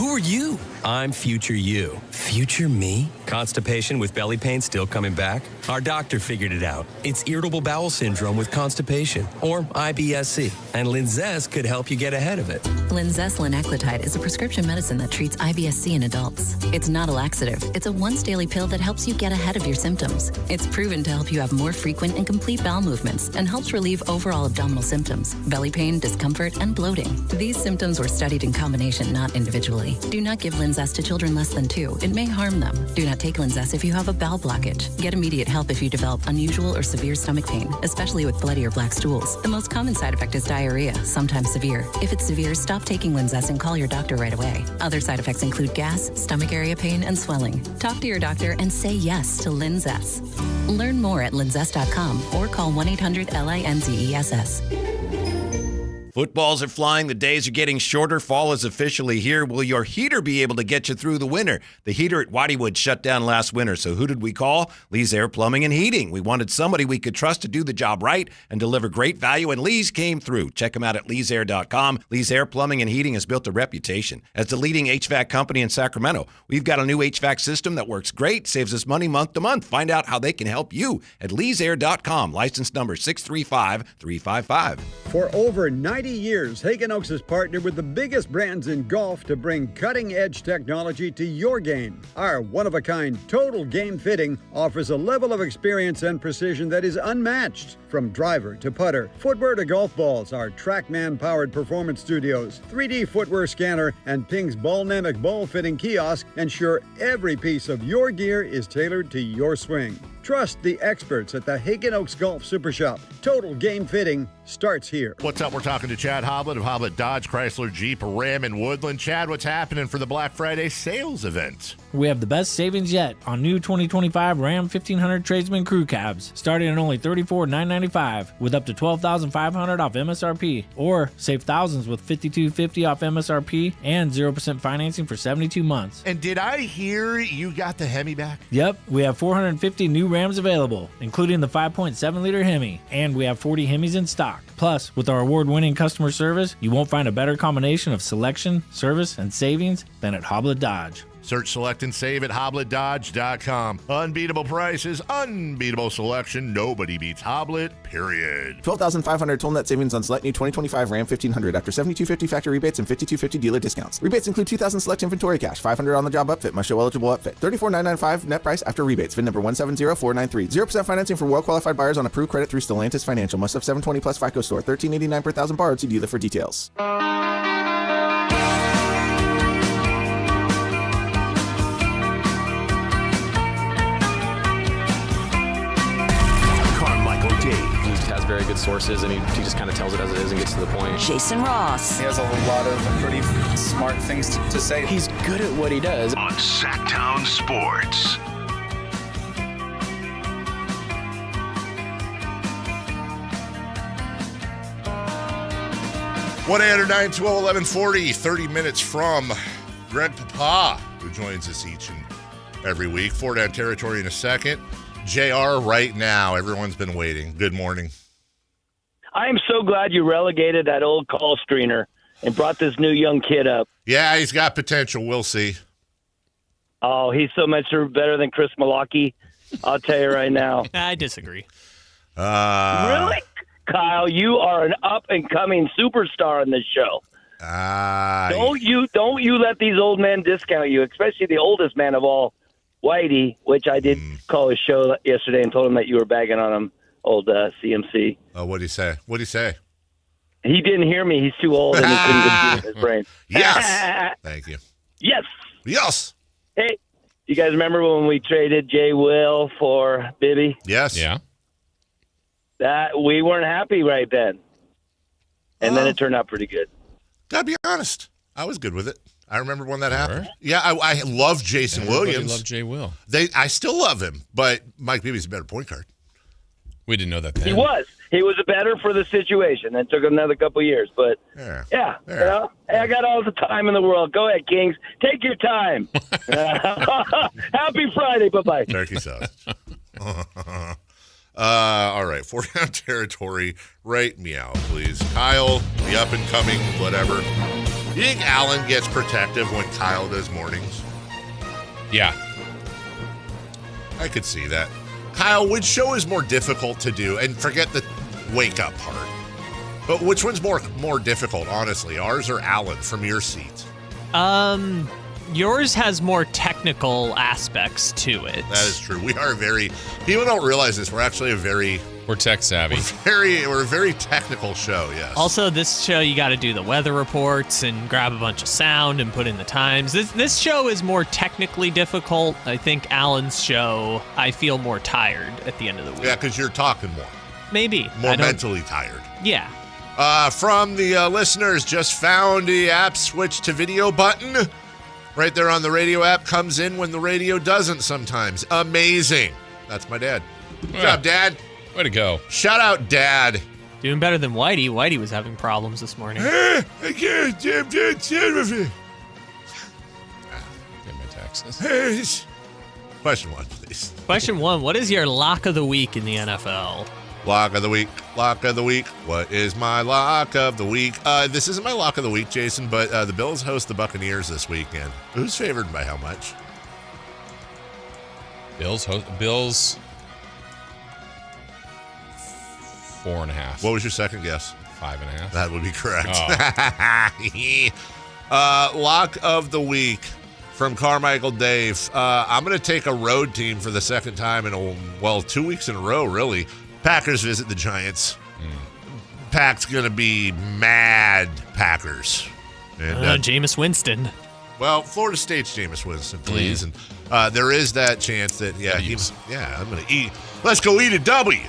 are you? I'm future you. Future me? Constipation with belly pain still coming back? Our doctor figured it out. It's irritable bowel syndrome with constipation, or IBS-C, and Linzess could help you get ahead of it. Linzess linaclotide is a prescription medicine that treats IBS-C in adults. It's not a laxative. It's a once-daily pill that helps you get ahead of your symptoms. It's proven to help you have more frequent and complete bowel movements and helps relieve overall abdominal symptoms, belly pain, discomfort, and bloating. These symptoms were studied in combination, not individually. Do not give Linzess to children less than 2. It may harm them. Do not take Linzess if you have a bowel blockage. Get immediate help if you develop unusual or severe stomach pain, especially with bloody or black stools. The most common side effect is diarrhea, sometimes severe. If it's severe, stop taking Linzess and call your doctor right away. Other side effects include gas, stomach area pain, and swelling. Talk to your doctor and say yes to Linzess. Learn more at linzess.com or call 1-800-LINZESS. Footballs are flying, the days are getting shorter, fall is officially here. Will your heater be able to get you through the winter? The heater at Whiteywood shut down last winter, so who did we call? Lee's Air Plumbing and Heating. We wanted somebody we could trust to do the job right and deliver great value, and Lee's came through. Check them out at leesair.com. Lee's Air Plumbing and Heating has built a reputation as the leading HVAC company in Sacramento. We've got a new HVAC system that works great, saves us money month to month. Find out how they can help you at leesair.com. License number 635355. For over 90 years, Hagen Oaks has partnered with the biggest brands in golf to bring cutting-edge technology to your game. Our one-of-a-kind total game fitting offers a level of experience and precision that is unmatched. From driver to putter, footwear to golf balls, our TrackMan-powered performance studios, 3D footwear scanner, and Ping's Ballnamic ball fitting kiosk ensure every piece of your gear is tailored to your swing. Trust the experts at the Hagen Oaks Golf Super Shop. Total game fitting starts here. What's up? We're talking to Chad Hoblet of Hoblet Dodge, Chrysler, Jeep, Ram, and Woodland. Chad, what's happening for the Black Friday sales event? We have the best savings yet on new 2025 Ram 1500 Tradesman Crew Cabs, starting at only $34,995 with up to $12,500 off MSRP, or save thousands with $5,250 off MSRP and 0% financing for 72 months. And did I hear you got the Hemi back? Yep, we have 450 new Rams available, including the 5.7-liter Hemi, and we have 40 Hemis in stock. Plus, with our award-winning customer service, you won't find a better combination of selection, service, and savings than at Hoblet Dodge. Search, select, and save at HobletDodge.com. Unbeatable prices, unbeatable selection. Nobody beats Hoblet, period. $12,500 total net savings on select new 2025 Ram 1500 after $7,250 factory rebates and $5,250 dealer discounts. Rebates include $2,000 select inventory cash, $500 on the job upfit, must show eligible upfit, $34,995 net price after rebates. VIN number 170493. 0% financing for well-qualified buyers on approved credit through Stellantis Financial. Must have 720 plus FICO score. $13.89 per thousand borrowed. See dealer for details. Has very good sources, and he just kind of tells it as it is and gets to the point. Jason Ross. He has a lot of pretty smart things to say. He's good at what he does. On Sactown Sports. One 912-1140, 30 minutes from Greg Papa, who joins us each and every week. 4-down territory in a second. JR right now. Everyone's been waiting. Good morning. I am so glad you relegated that old call screener and brought this new young kid up. Yeah, he's got potential. We'll see. Oh, he's so much better than Chris Malaki. I'll tell you right now. I disagree. Really? Kyle, you are an up-and-coming superstar on this show. Don't you let these old men discount you, especially the oldest man of all, Whitey, which I did call his show yesterday and told him that you were bagging on him, old CMC. Oh, what'd he say? What'd he say? He didn't hear me. He's too old and he couldn't get it in his brain. Yes. Thank you. Yes. Yes. Hey, you guys remember when we traded Jay Will for Bibby? Yes. Yeah. That we weren't happy right then. And then it turned out pretty good. Gotta be honest. I was good with it. I remember when that happened. Yeah, I love Jason Williams. Love Jay Will. I still love him, but Mike Bibby's a better point guard. We didn't know that then. He was. he was better for the situation. It took another couple years, but yeah. You know, hey, I got all the time in the world. Go ahead, Kings. Take your time. Happy Friday. Bye-bye. Turkey sauce. All right, 4-down territory. Right meow, please. Kyle, the up-and-coming whatever. You think Allen gets protective when Kyle does mornings? Yeah. I could see that. Kyle, which show is more difficult to do? And forget the wake-up part. But which one's more difficult, honestly? Ours or Allen from your seat? Yours has more technical aspects to it. That is true. We are people don't realize this. We're actually we're tech savvy. We're a very technical show, yes. Also, this show, you got to do the weather reports and grab a bunch of sound and put in the times. This show is more technically difficult. I think Alan's show, I feel more tired at the end of the week. Yeah, because you're talking more. Maybe. More mentally tired. Yeah. From the listeners, just found the app switch to video button. Right there on the radio app, comes in when the radio doesn't sometimes. Amazing. That's my dad. Good job, Dad. Way to go. Shout out, Dad. Doing better than Whitey. Whitey was having problems this morning. I can't with it. Get my taxes. Question 1, please. Question 1, what is your lock of the week in the NFL? Lock of the week. Lock of the week. What is my lock of the week? This isn't my lock of the week, Jason, but the Bills host the Buccaneers this weekend. Who's favored by how much? Bills 4.5. What was your second guess? 5.5. That would be correct. Lock of the week from Carmichael Dave. I'm going to take a road team for the second time in 2 weeks in a row, really. Packers visit the Giants. Pack's going to be mad Packers. And Jameis Winston. Well, Florida State's Jameis Winston, please. And there is that chance that, I'm going to eat. Let's go eat a W.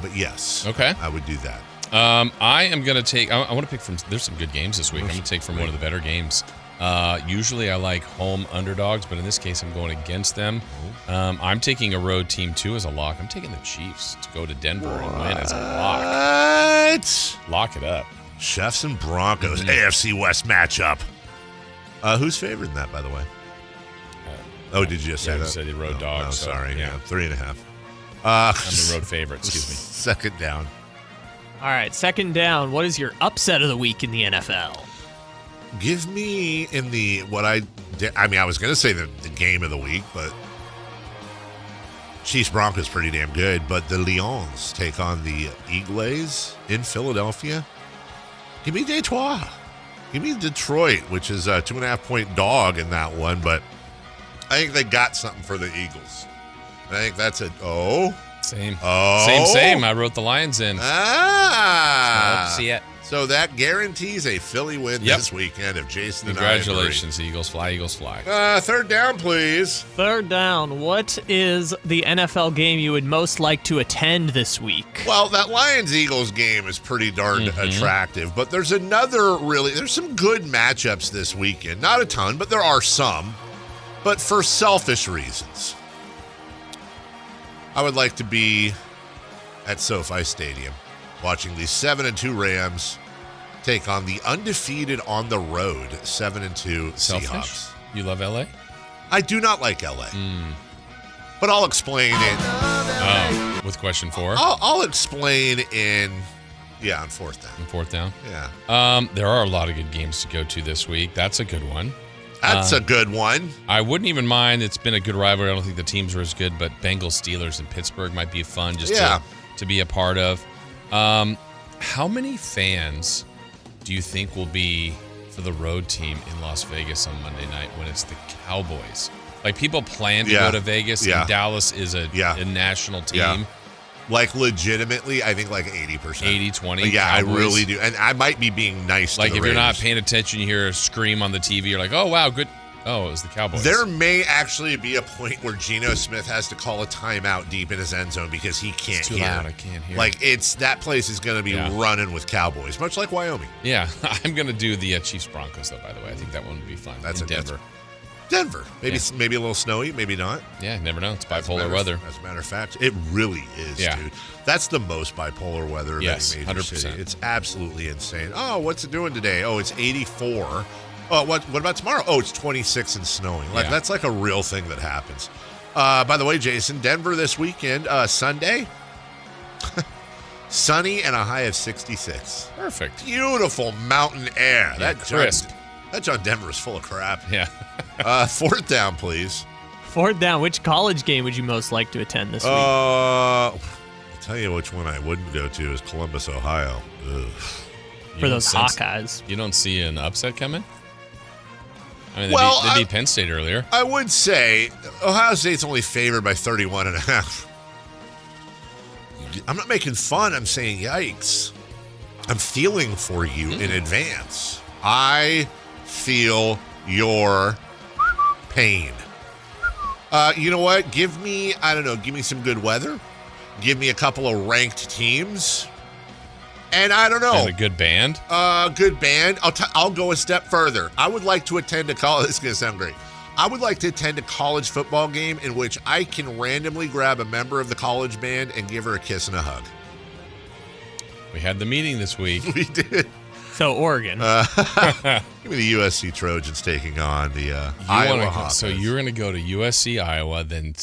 But yes. Okay. I would do that. I am going to take, I want to pick from, there's some good games this week. I'm going to take from one of the better games. Usually I like home underdogs, but in this case I'm going against them. I'm taking a road team too as a lock. I'm taking the Chiefs to go to Denver and win as a lock. What? Lock it up. Chefs and Broncos, AFC West matchup. Who's favored in that, by the way? Did you just say that? I said the road dogs. No, sorry. Yeah, 3.5. I'm the road favorite, excuse me. Second down. All right, second down. What is your upset of the week in the NFL? Give me in the I was going to say the game of the week, but Chiefs Broncos pretty damn good. But the Lions take on the Eagles in Philadelphia. Give me Detroit. Give me Detroit, which is a 2.5-point dog in that one. But I think they got something for the Eagles. I think that's it. Same. Oh. Same. I wrote the Lions in. See it. So that guarantees a Philly win this weekend if Jason and I agree. Congratulations, Eagles fly, Eagles fly. Third down, please. Third down. What is the NFL game you would most like to attend this week? Well, that Lions-Eagles game is pretty darn attractive, but there's there's some good matchups this weekend. Not a ton, but there are some. But for selfish reasons, I would like to be at SoFi Stadium watching the 7-2 Rams take on the undefeated on the road 7-2 Seahawks. You love LA? I do not like LA. But I'll explain it. With question 4? I'll explain on fourth down. Fourth down? Yeah. There are a lot of good games to go to this week. That's a good one. That's a good one. I wouldn't even mind. It's been a good rivalry. I don't think the teams are as good, but Bengals, Steelers, and Pittsburgh might be fun to be a part of. How many fans do you think will be for the road team in Las Vegas on Monday night when it's the Cowboys? Like, people plan to go to Vegas, and Dallas is a national team. Yeah. Like, legitimately, I think like 80%. 80-20. Yeah, Cowboys. I really do. And I might be being nice like, to the if you're not Raiders. paying attention, you hear a scream on the TV, you're like, oh, wow, good. Oh, it was the Cowboys. There may actually be a point where Geno Smith has to call a timeout deep in his end zone because he can't It's too hear. loud, I can't hear. Like, that place is going to be running with Cowboys, much like Wyoming. Yeah, I'm going to do the Chiefs Broncos, though, by the way. I think that one would be fun. That's in Denver. Denver. Maybe a little snowy, maybe not. Yeah, never know. It's bipolar weather. As a matter of fact, it really is, dude. That's the most bipolar weather of any major 100%. city. It's absolutely insane. Oh, what's it doing today? Oh, it's 84. Oh, what about tomorrow? Oh, it's 26 and snowing. That's like a real thing that happens. By the way, Jason, Denver this weekend, Sunday, sunny and a high of 66. Perfect. Beautiful mountain air. Yeah, crisp. That John Denver is full of crap. Yeah. Fourth down, please. Fourth down. Which college game would you most like to attend this week? I'll tell you which one I wouldn't go to is Columbus, Ohio. Ugh. For those Hawkeyes. You don't see an upset coming? I mean, they beat Penn State earlier. I would say Ohio State's only favored by 31.5. I'm not making fun. I'm saying yikes. I'm feeling for you in advance. I feel your pain. You know what? Give me some good weather. Give me a couple of ranked teams. And I don't know. And a good band? Good band. I'll go a step further. I would like to attend a college. This is going to sound great. I would like to attend a college football game in which I can randomly grab a member of the college band and give her a kiss and a hug. We had the meeting this week. We did. So Oregon. Give me the USC Trojans taking on the Iowa Hawkeyes. So you're going to go to USC, Iowa, then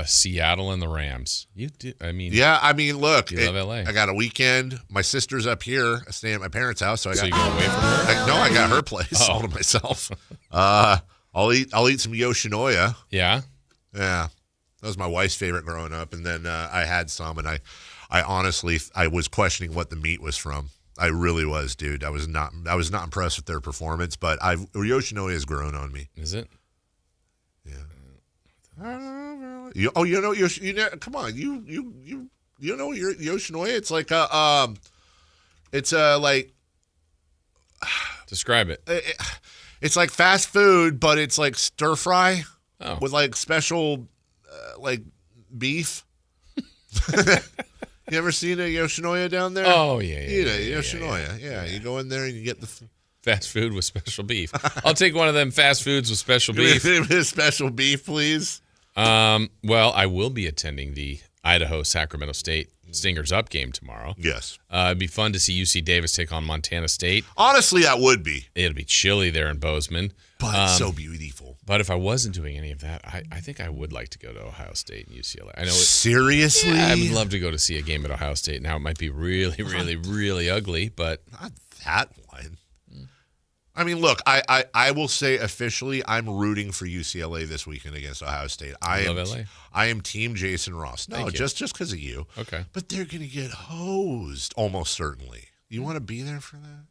Seattle and the Rams. You do. I mean, look, you love LA. I got a weekend. My sister's up here, staying at my parents' house. So you go away from her? No, I got her place all to myself. I'll eat some Yoshinoya. Yeah. Yeah. That was my wife's favorite growing up, and then I had some, and I honestly was questioning what the meat was from. I really was, dude. I was not impressed with their performance, but Yoshinoya has grown on me. Is it? Yeah. Come on, you know your Yoshinoya? It's like describe it. It's like fast food, but it's like stir fry with like special like beef. You ever seen a Yoshinoya down there? Oh, yeah. Yoshinoya. Yeah, you go in there and you get the fast food with special beef. I'll take one of them fast foods with special beef. Special beef, please. Well, I will be attending the Idaho-Sacramento State Stingers Up game tomorrow. Yes. It'd be fun to see UC Davis take on Montana State. Honestly, that would be. It'll be chilly there in Bozeman. But it's so beautiful. But if I wasn't doing any of that, I think I would like to go to Ohio State and UCLA. I know. Seriously? Yeah, I would love to go to see a game at Ohio State. Now, it might be really, really, really ugly, but... Not that one. I mean, look, I will say officially I'm rooting for UCLA this weekend against Ohio State. I love LA. I am team Jason Ross. No, just because of you. Okay. But they're going to get hosed, almost certainly. You want to be there for that?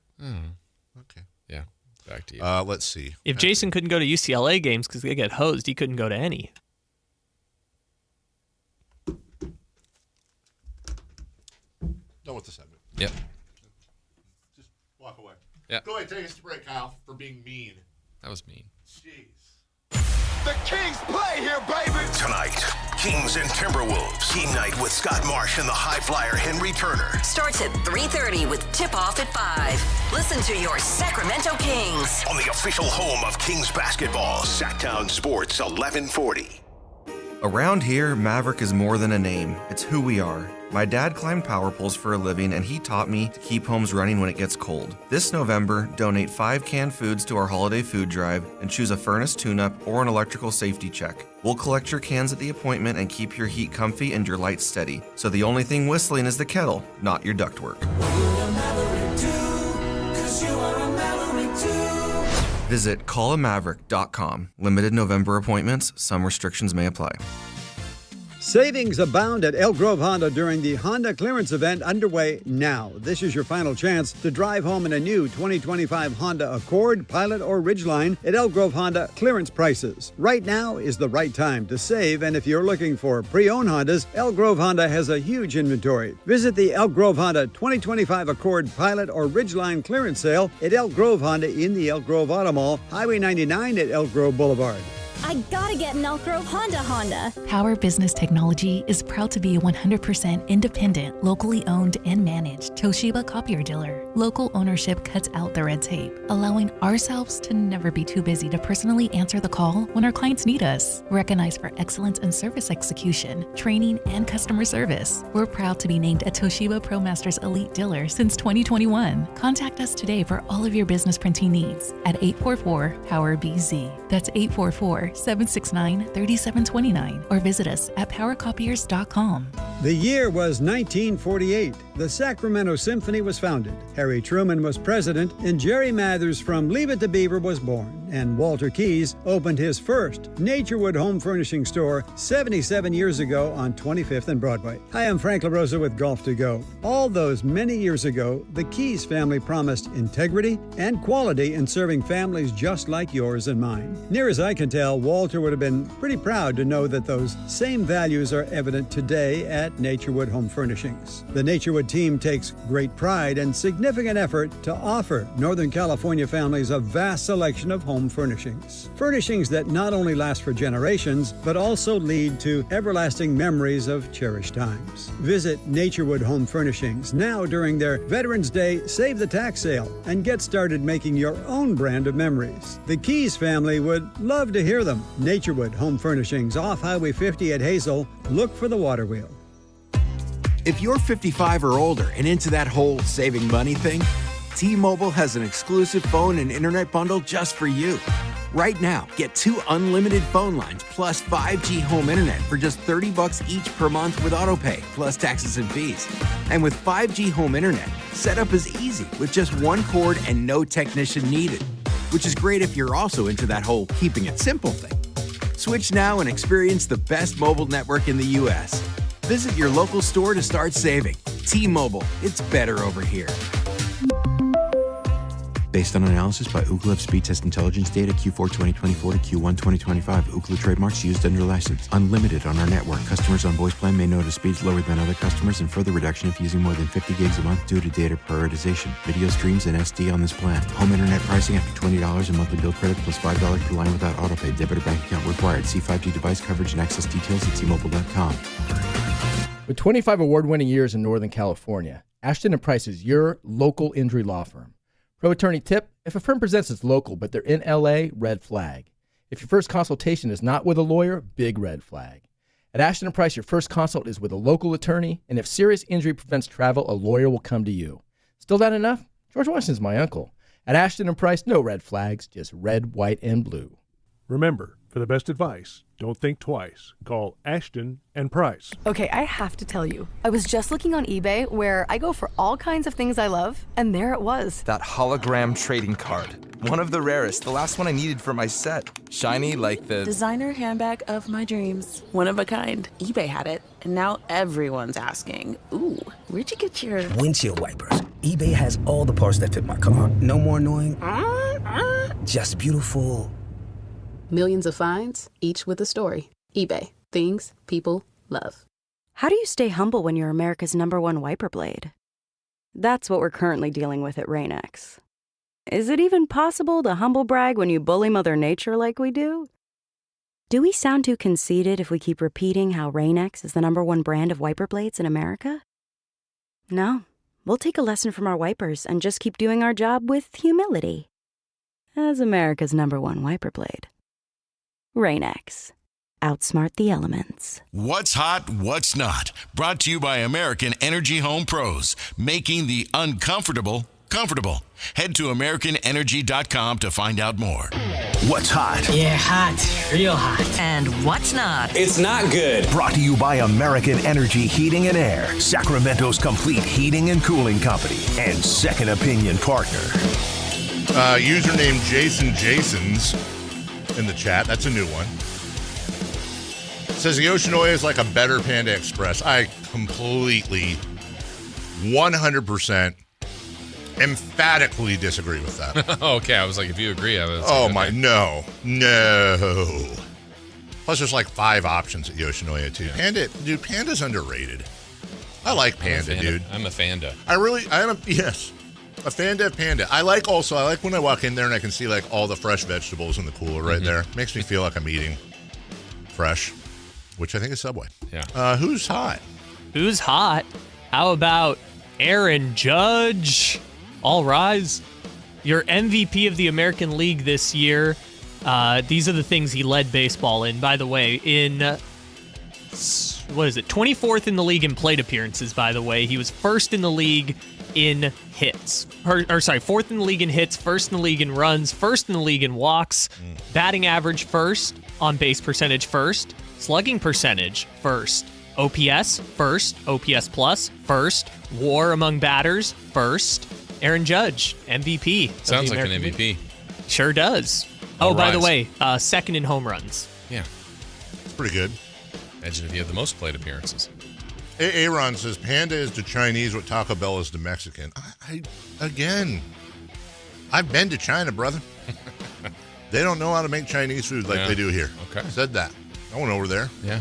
Okay. Yeah. Back to you. Let's see. If Jason couldn't go to UCLA games because they get hosed, he couldn't go to any. Done with the segment. Yep. Just walk away. Yeah. Go ahead, take us to break, Kyle, for being mean. That was mean. Jeez. The Kings play here, baby. Tonight, Kings and Timberwolves. Team night with Scott Marsh and the high flyer Henry Turner. Starts at 3:30 with tip-off at 5. Listen to your Sacramento Kings. On the official home of Kings basketball, Sactown Sports 1140. Around here, Maverick is more than a name. It's who we are. My dad climbed power poles for a living, and he taught me to keep homes running when it gets cold. This November, donate 5 canned foods to our holiday food drive and choose a furnace tune-up or an electrical safety check. We'll collect your cans at the appointment and keep your heat comfy and your lights steady. So the only thing whistling is the kettle, not your ductwork. Visit callamaverick.com. Limited November appointments. Some restrictions may apply. Savings abound at Elk Grove Honda during the Honda clearance event underway now. This is your final chance to drive home in a new 2025 Honda Accord, Pilot, or Ridgeline at Elk Grove Honda clearance prices. Right now is the right time to save, and if you're looking for pre-owned Hondas, Elk Grove Honda has a huge inventory. Visit the Elk Grove Honda 2025 Accord, Pilot, or Ridgeline clearance sale at Elk Grove Honda in the Elk Grove Auto Mall, Highway 99 at Elk Grove Boulevard. I I gotta get an Elk Grove Honda. Power Business Technology is proud to be a 100% independent, locally owned and managed Toshiba copier dealer. Local ownership cuts out the red tape, allowing ourselves to never be too busy to personally answer the call when our clients need us. Recognized for excellence in service execution, training, and customer service, we're proud to be named a Toshiba ProMasters Elite Dealer since 2021. Contact us today for all of your business printing needs at 844-POWER-BZ. That's 844-769-3729, or visit us at powercopiers.com. The year was 1948. The Sacramento Symphony was founded. Harry Truman was president, and Jerry Mathers from Leave It to Beaver was born. And Walter Keyes opened his first Naturewood home furnishing store 77 years ago on 25th and Broadway. Hi, I'm Frank LaRosa with Golf to Go. All those many years ago, the Keyes family promised integrity and quality in serving families just like yours and mine. Near as I can tell, Walter would have been pretty proud to know that those same values are evident today at Naturewood Home Furnishings. The Naturewood team takes great pride and significant effort to offer Northern California families a vast selection of home furnishings. Furnishings that not only last for generations, but also lead to everlasting memories of cherished times. Visit Naturewood Home Furnishings now during their Veterans Day Save the Tax sale and get started making your own brand of memories. The Keyes family would love to hear them. Naturewood Home Furnishings off Highway 50 at Hazel. Look for the water wheel. If you're 55 or older and into that whole saving money thing, T-Mobile has an exclusive phone and internet bundle just for you. Right now, get 2 unlimited phone lines plus 5G home internet for just $30 each per month with autopay, plus taxes and fees. And with 5G home internet, setup is easy with just one cord and no technician needed, which is great if you're also into that whole keeping it simple thing. Switch now and experience the best mobile network in the U.S. Visit your local store to start saving. T-Mobile, it's better over here. Based on analysis by Ookla Speed Test Intelligence data Q4 2024 to Q1 2025. Ookla trademarks used under license. Unlimited on our network. Customers on voice plan may notice speeds lower than other customers and further reduction if using more than 50 gigs a month due to data prioritization. Video streams and SD on this plan. Home internet pricing after $20 a monthly bill credit plus $5 per line without autopay. Debit or bank account required. See 5G device coverage and access details at T-Mobile.com. With 25 award-winning years in Northern California, Ashton & Price is your local injury law firm. Pro attorney tip: if a firm presents as local but they're in LA, red flag. If your first consultation is not with a lawyer, big red flag. At Ashton & Price, your first consult is with a local attorney, and if serious injury prevents travel, a lawyer will come to you. Still not enough? George Washington's my uncle. At Ashton & Price, no red flags, just red, white, and blue. Remember, for the best advice, don't think twice. Call Ashton & Price. Okay, I have to tell you, I was just looking on eBay where I go for all kinds of things I love, and there it was. That hologram trading card. One of the rarest, the last one I needed for my set. Shiny like the designer handbag of my dreams. One of a kind. eBay had it, and now everyone's asking, ooh, where'd you get your windshield wipers? eBay has all the parts that fit my car. No more annoying, just beautiful. Millions of finds, each with a story. eBay. Things people love. How do you stay humble when you're America's #1 wiper blade? That's what we're currently dealing with at Rain-X. Is it even possible to humble brag when you bully Mother Nature like we do? Do we sound too conceited if we keep repeating how Rain-X is the #1 brand of wiper blades in America? No, we'll take a lesson from our wipers and just keep doing our job with humility. As America's #1 wiper blade. Rain-X. Outsmart the elements. What's hot, what's not? Brought to you by American Energy Home Pros, making the uncomfortable comfortable. Head to AmericanEnergy.com to find out more. What's hot? Yeah, hot. Real hot. And what's not? It's not good. Brought to you by American Energy Heating and Air, Sacramento's complete heating and cooling company, and second opinion partner. Username Jason's in the chat. That's a new one. Says the Yoshinoya is like a better Panda Express. I completely, 100%, emphatically disagree with that. Okay, I was like, if you agree, I was. Oh my, no. Plus, there's like 5 options at Yoshinoya too. Yeah. Panda's underrated. I like Panda, dude. I'm a Fanda. I am. Yes. A fan to panda. I like when I walk in there and I can see like all the fresh vegetables in the cooler right there. Makes me feel like I'm eating fresh, which I think is Subway. Yeah. Who's hot? Who's hot? How about Aaron Judge? All rise. Your MVP of the American League this year. These are the things he led baseball in, by the way. In, 24th in the league in plate appearances, by the way. He was first in the league in hits. Fourth in the league in hits, first in the league in runs, first in the league in walks, batting average first, on base percentage first, slugging percentage first, OPS first, OPS plus first, WAR among batters first. Aaron Judge, MVP. Sounds like an MVP. League. Sure does. By the way, second in home runs. Yeah. It's pretty good. Imagine if he had the most plate appearances. Aaron says, Panda is to Chinese what Taco Bell is to Mexican. I've been to China, brother. They don't know how to make Chinese food like they do here. Okay. Said that. I went over there. Yeah.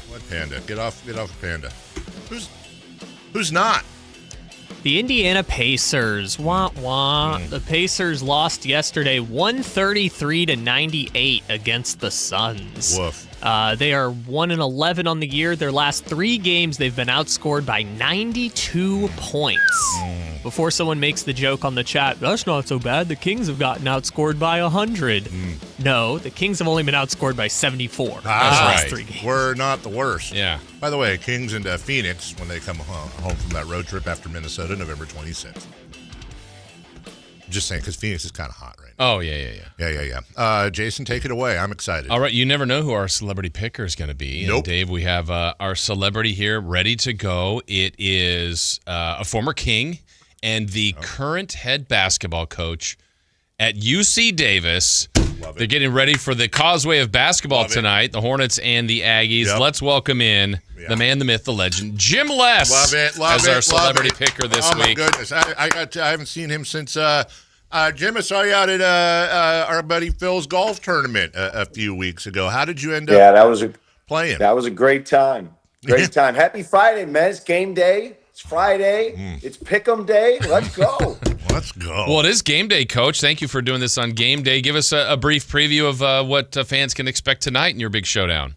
What Panda? Get off Panda. Who's not? The Indiana Pacers. Wah, wah. The Pacers lost yesterday 133-98 against the Suns. Woof. They are 1-11 on the year. Their last 3 games, they've been outscored by 92 points. Before someone makes the joke on the chat, that's not so bad. The Kings have gotten outscored by 100. No, the Kings have only been outscored by 74. That's right. 3 games. We're not the worst. Yeah. By the way, Kings into Phoenix when they come home from that road trip after Minnesota, November 26th. Just saying, because Phoenix is kind of hot right now. Oh, yeah. Jason, take it away. I'm excited. All right, you never know who our celebrity picker is going to be. Nope. And Dave, we have our celebrity here ready to go. It is a former King and the current head basketball coach at UC Davis. They're getting ready for the Causeway of Basketball tonight, the Hornets and the Aggies. Yep. Let's welcome in the man, the myth, the legend, Jim Les. As our celebrity picker this week. Oh, my goodness. I haven't seen him since Jim, I saw you out at our buddy Phil's golf tournament a few weeks ago. How did you end up playing? That was a great time. Great time. Happy Friday, man. It's game day. It's Friday. It's Pick'em day. Let's go. Let's go. Well, it is game day, Coach. Thank you for doing this on game day. Give us a brief preview of what fans can expect tonight in your big showdown.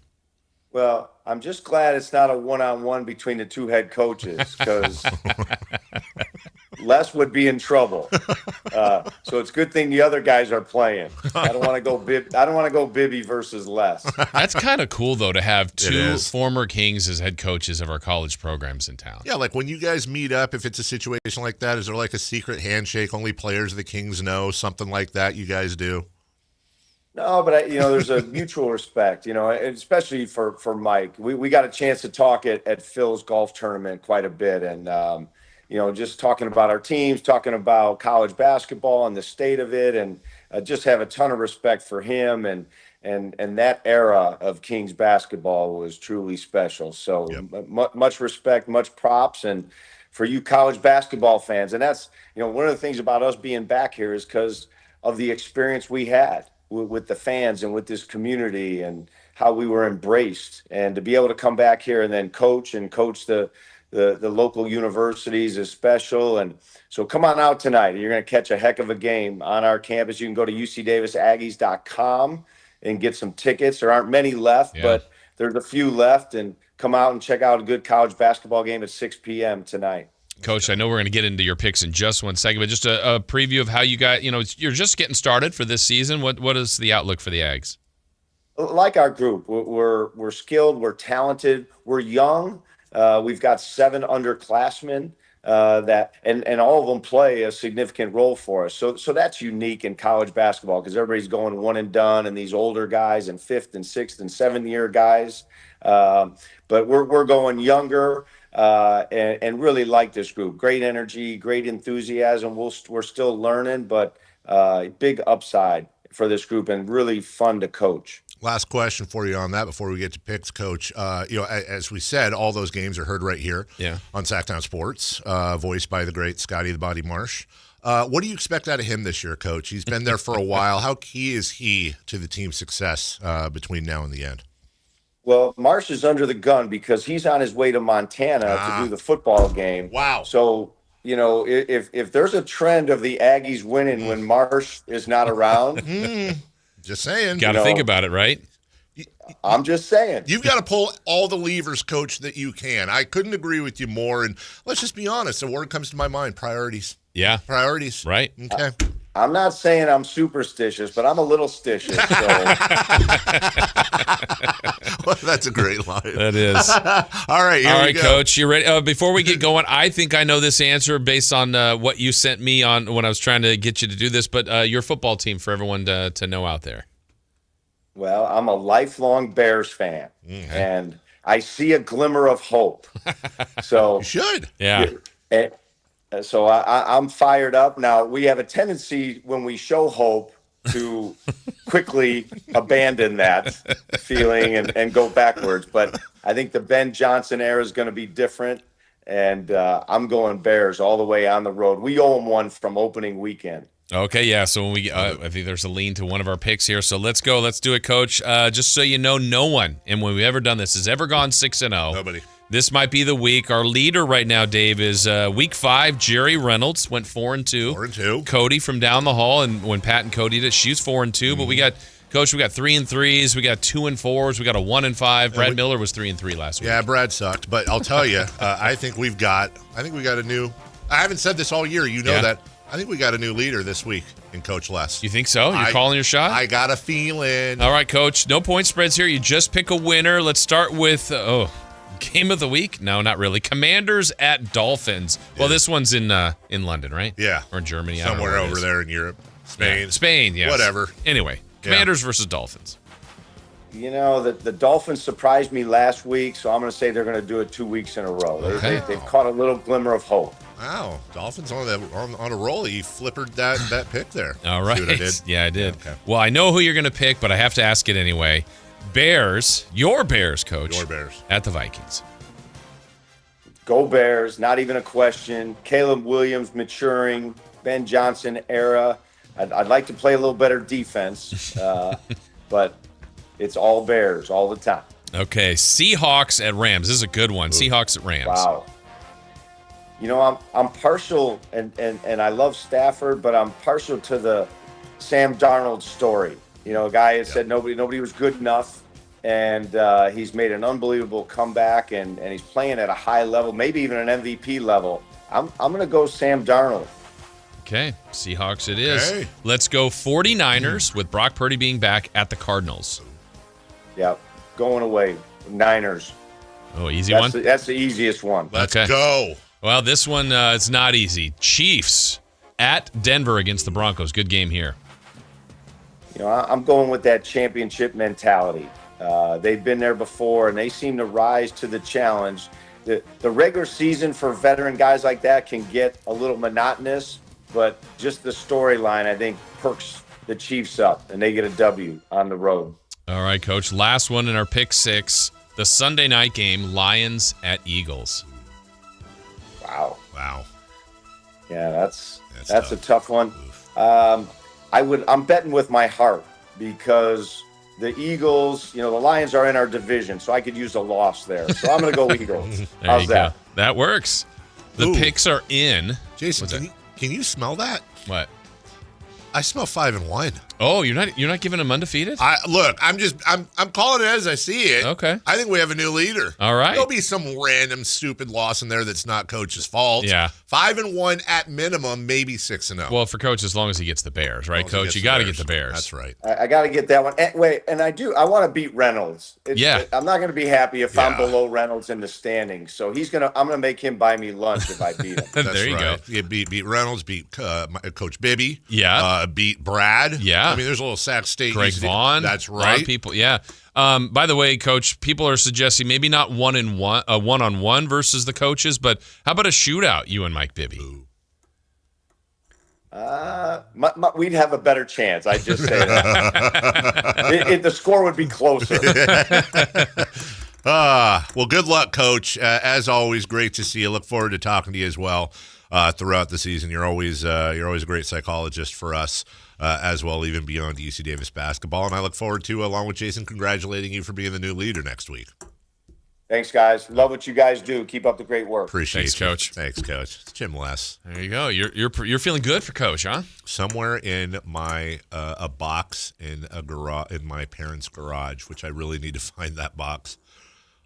Well, I'm just glad it's not a one-on-one between the two head coaches because Les would be in trouble. So it's a good thing the other guys are playing. I don't want to go Bibby versus Les. That's kind of cool, though, to have two former Kings as head coaches of our college programs in town. Yeah, like when you guys meet up, if it's a situation like that, is there like a secret handshake only players of the Kings know, something like that you guys do? No, but there's a mutual respect, especially for Mike. We got a chance to talk at Phil's golf tournament quite a bit, and just talking about our teams, talking about college basketball and the state of it, and just have a ton of respect for him, and that era of Kings basketball was truly special. So much respect, much props, and for you college basketball fans, and that's one of the things about us being back here is because of the experience we had with the fans and with this community and how we were embraced, and to be able to come back here and then coach the local universities is special. And so come on out tonight. You're going to catch a heck of a game on our campus. You can go to ucdavisaggies.com and get some tickets. There aren't many left, but there's a few left, and come out and check out a good college basketball game at 6 p.m. tonight. Coach, I know we're going to get into your picks in just one second, but just a preview of how you got, you're just getting started for this season. What is the outlook for the Ags? Like our group, we're skilled, we're talented, we're young. We've got 7 underclassmen that all of them play a significant role for us. So that's unique in college basketball because everybody's going one and done, and these older guys and 5th and 6th and 7th year guys. But we're going younger. And really like this group. Great energy, great enthusiasm. We're still learning, but big upside for this group and really fun to coach. Last question for you on that before we get to picks, Coach. As we said, all those games are heard right here on Sactown Sports, voiced by the great Scotty the Body Marsh. What do you expect out of him this year, Coach? He's been there for a while. How key is he to the team's success between now and the end? Well, Marsh is under the gun because he's on his way to Montana to do the football game. Wow. So if there's a trend of the Aggies winning when Marsh is not around, just saying. Got to think about it, right? I'm just saying. You've got to pull all the levers, Coach, that you can. I couldn't agree with you more. And let's just be honest. The word comes to my mind, priorities. Yeah. Priorities. Right. Okay. I'm not saying I'm superstitious, but I'm a little stitious. So. Well, that's a great line. That is. All right. Here All we right, go. Coach. You ready? Before we get going, I think I know this answer based on what you sent me on when I was trying to get you to do this. But your football team for everyone to know out there. Well, I'm a lifelong Bears fan, and I see a glimmer of hope. So you should. Yeah. So I'm fired up. Now, we have a tendency when we show hope to quickly abandon that feeling and go backwards. But I think the Ben Johnson era is going to be different, and I'm going Bears all the way on the road. We owe them one from opening weekend. Okay, yeah. So when we, I think there's a lean to one of our picks here. So let's go. Let's do it, Coach. Just so you know, no one, and when we've ever done this, has ever gone 6-0. Nobody. This might be the week. Our leader right now, Dave, is week 5. Jerry Reynolds went 4-2. 4-2. Cody from down the hall, and when Pat and Cody did it, she's 4-2. But we got, Coach, we got 3-3s. We got 2-4s. We got a 1-5. Brad Miller was 3-3 last week. Yeah, Brad sucked. But I'll tell you, I think we got a new. I haven't said this all year. You know that. I think we got a new leader this week in Coach Les. You think so? You're calling your shot? I got a feeling. All right, Coach. No point spreads here. You just pick a winner. Let's start with, game of the week? No, not really. Commanders at Dolphins. Yeah. Well, this one's in London, right? Yeah. Or in Germany. Somewhere over there in Europe. Spain. Yeah. Spain, yes. Whatever. Anyway, Commanders versus Dolphins. You know, the Dolphins surprised me last week, so I'm going to say they're going to do it 2 weeks in a row. They've caught a little glimmer of hope. Wow, Dolphins on a roll. You flippered that pick there. All right. See what I did? Yeah, I did. Okay. Well, I know who you're going to pick, but I have to ask it anyway. Bears, your Bears, Coach. Your Bears. At the Vikings. Go Bears, not even a question. Caleb Williams maturing, Ben Johnson era. I'd like to play a little better defense, but it's all Bears all the time. Okay, Seahawks at Rams. This is a good one. Ooh. Seahawks at Rams. Wow. You know, I'm partial, and I love Stafford, but I'm partial to the Sam Darnold story. You know, a guy had said nobody was good enough, and he's made an unbelievable comeback, and he's playing at a high level, maybe even an MVP level. I'm going to go Sam Darnold. Okay, Seahawks it is. Okay. Let's go 49ers with Brock Purdy being back at the Cardinals. Yeah, going away, Niners. Oh, easy one? That's the easiest one. Let's go. Well, this one is not easy. Chiefs at Denver against the Broncos. Good game here. You know, I'm going with that championship mentality. They've been there before, and they seem to rise to the challenge. The regular season for veteran guys like that can get a little monotonous, but just the storyline, I think, perks the Chiefs up, and they get a W on the road. All right, Coach. Last one in our pick 6, the Sunday night game, Lions at Eagles. Wow. Yeah, that's a tough one. I'm betting with my heart because the Eagles, you know, the Lions are in our division, so I could use a loss there. So I'm going to go Eagles. How's that? Go. That works. The picks are in. Jason, can you smell that? What? I smell 5-1. Oh, you're not giving them undefeated? I'm calling it as I see it. Okay. I think we have a new leader. All right. There'll be some random stupid loss in there that's not Coach's fault. Yeah. 5-1 at minimum, maybe 6-0. Well, for Coach, as long as he gets the Bears, right, Coach? You got to get the Bears. That's right. I got to get that one. And I want to beat Reynolds. I'm not going to be happy if I'm below Reynolds in the standings. So I'm going to make him buy me lunch if I beat him. There you go. You beat Reynolds, beat Coach Bibby. Yeah. Beat Brad. Yeah. I mean, there's a little Sac State. Greg Vaughn. That's right. A lot of people. Yeah. By the way, Coach, people are suggesting maybe not one-on-one versus the coaches, but how about a shootout, you and Mike Bibby? We'd have a better chance. I just say that. The score would be closer. Well, good luck, Coach. As always, great to see you. Look forward to talking to you as well throughout the season. You're always a great psychologist for us. As well, even beyond UC Davis basketball. And I look forward to, along with Jason, congratulating you for being the new leader next week. Thanks, guys. Love what you guys do. Keep up the great work. Appreciate Thanks, you. Coach. Thanks, Coach. It's Jim Les. There you go. You're feeling good for Coach, huh? Somewhere in my a box in a garage in my parents' garage, which I really need to find that box.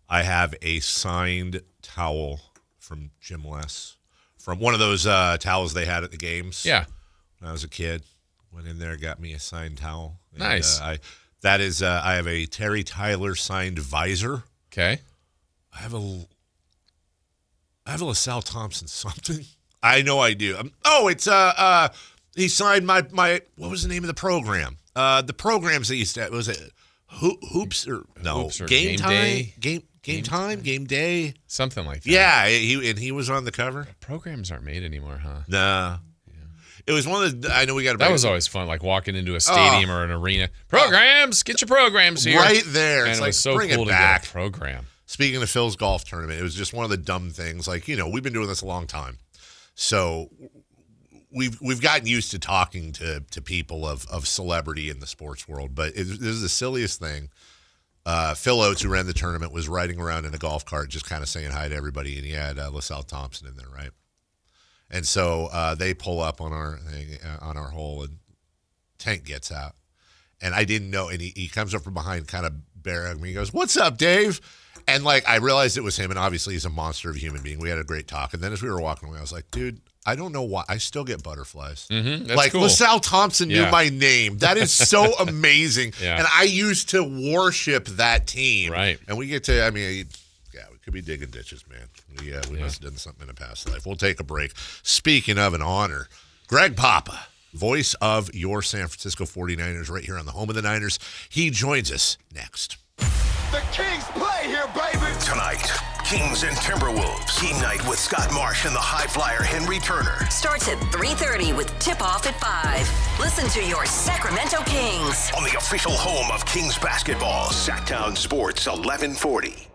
I have a signed towel from Jim Les, from one of those towels they had at the games. Yeah. When I was a kid, went in there, got me a signed towel. And, nice. I have a Terry Tyler signed visor. Okay. I have a LaSalle Thompson something. I know I do. It's he signed my what was the name of the program? The programs that used to was it Hoops or no Hoops or Game Time Day? Game Day, something like that. Yeah, he was on the cover. Programs aren't made anymore, huh? Nah. It was one of the. I know we got. That was always fun, like walking into a stadium or an arena. Programs, get your programs here, right there. And it's it like, was so bring cool it to back. get a program. Speaking of Phil's golf tournament, it was just one of the dumb things. Like, we've been doing this a long time, so we've gotten used to talking to people of celebrity in the sports world. But this is the silliest thing. Phil Oates, who ran the tournament, was riding around in a golf cart, just kind of saying hi to everybody, and he had LaSalle Thompson in there, right? And so they pull up on our on our hole, and Tank gets out, and I didn't know, and he comes up from behind, kind of barracking me. He goes, "What's up, Dave?" And like I realized it was him, and obviously he's a monster of a human being. We had a great talk, and then as we were walking away, I was like, "Dude, I don't know why I still get butterflies." That's like cool. LaSalle Thompson knew my name. That is so amazing, Yeah. and I used to worship that team. Right, and we get to. I mean, yeah, we could be digging ditches, man. We must have done something in a past life. We'll take a break. Speaking of an honor, Greg Papa, voice of your San Francisco 49ers, right here on the home of the Niners. He joins us next. The Kings play here, baby! Tonight, Kings and Timberwolves. Team night with Scott Marsh and the high flyer Henry Turner. Starts at 3:30 with tip-off at 5. Listen to your Sacramento Kings. On the official home of Kings basketball, Sactown Sports 1140.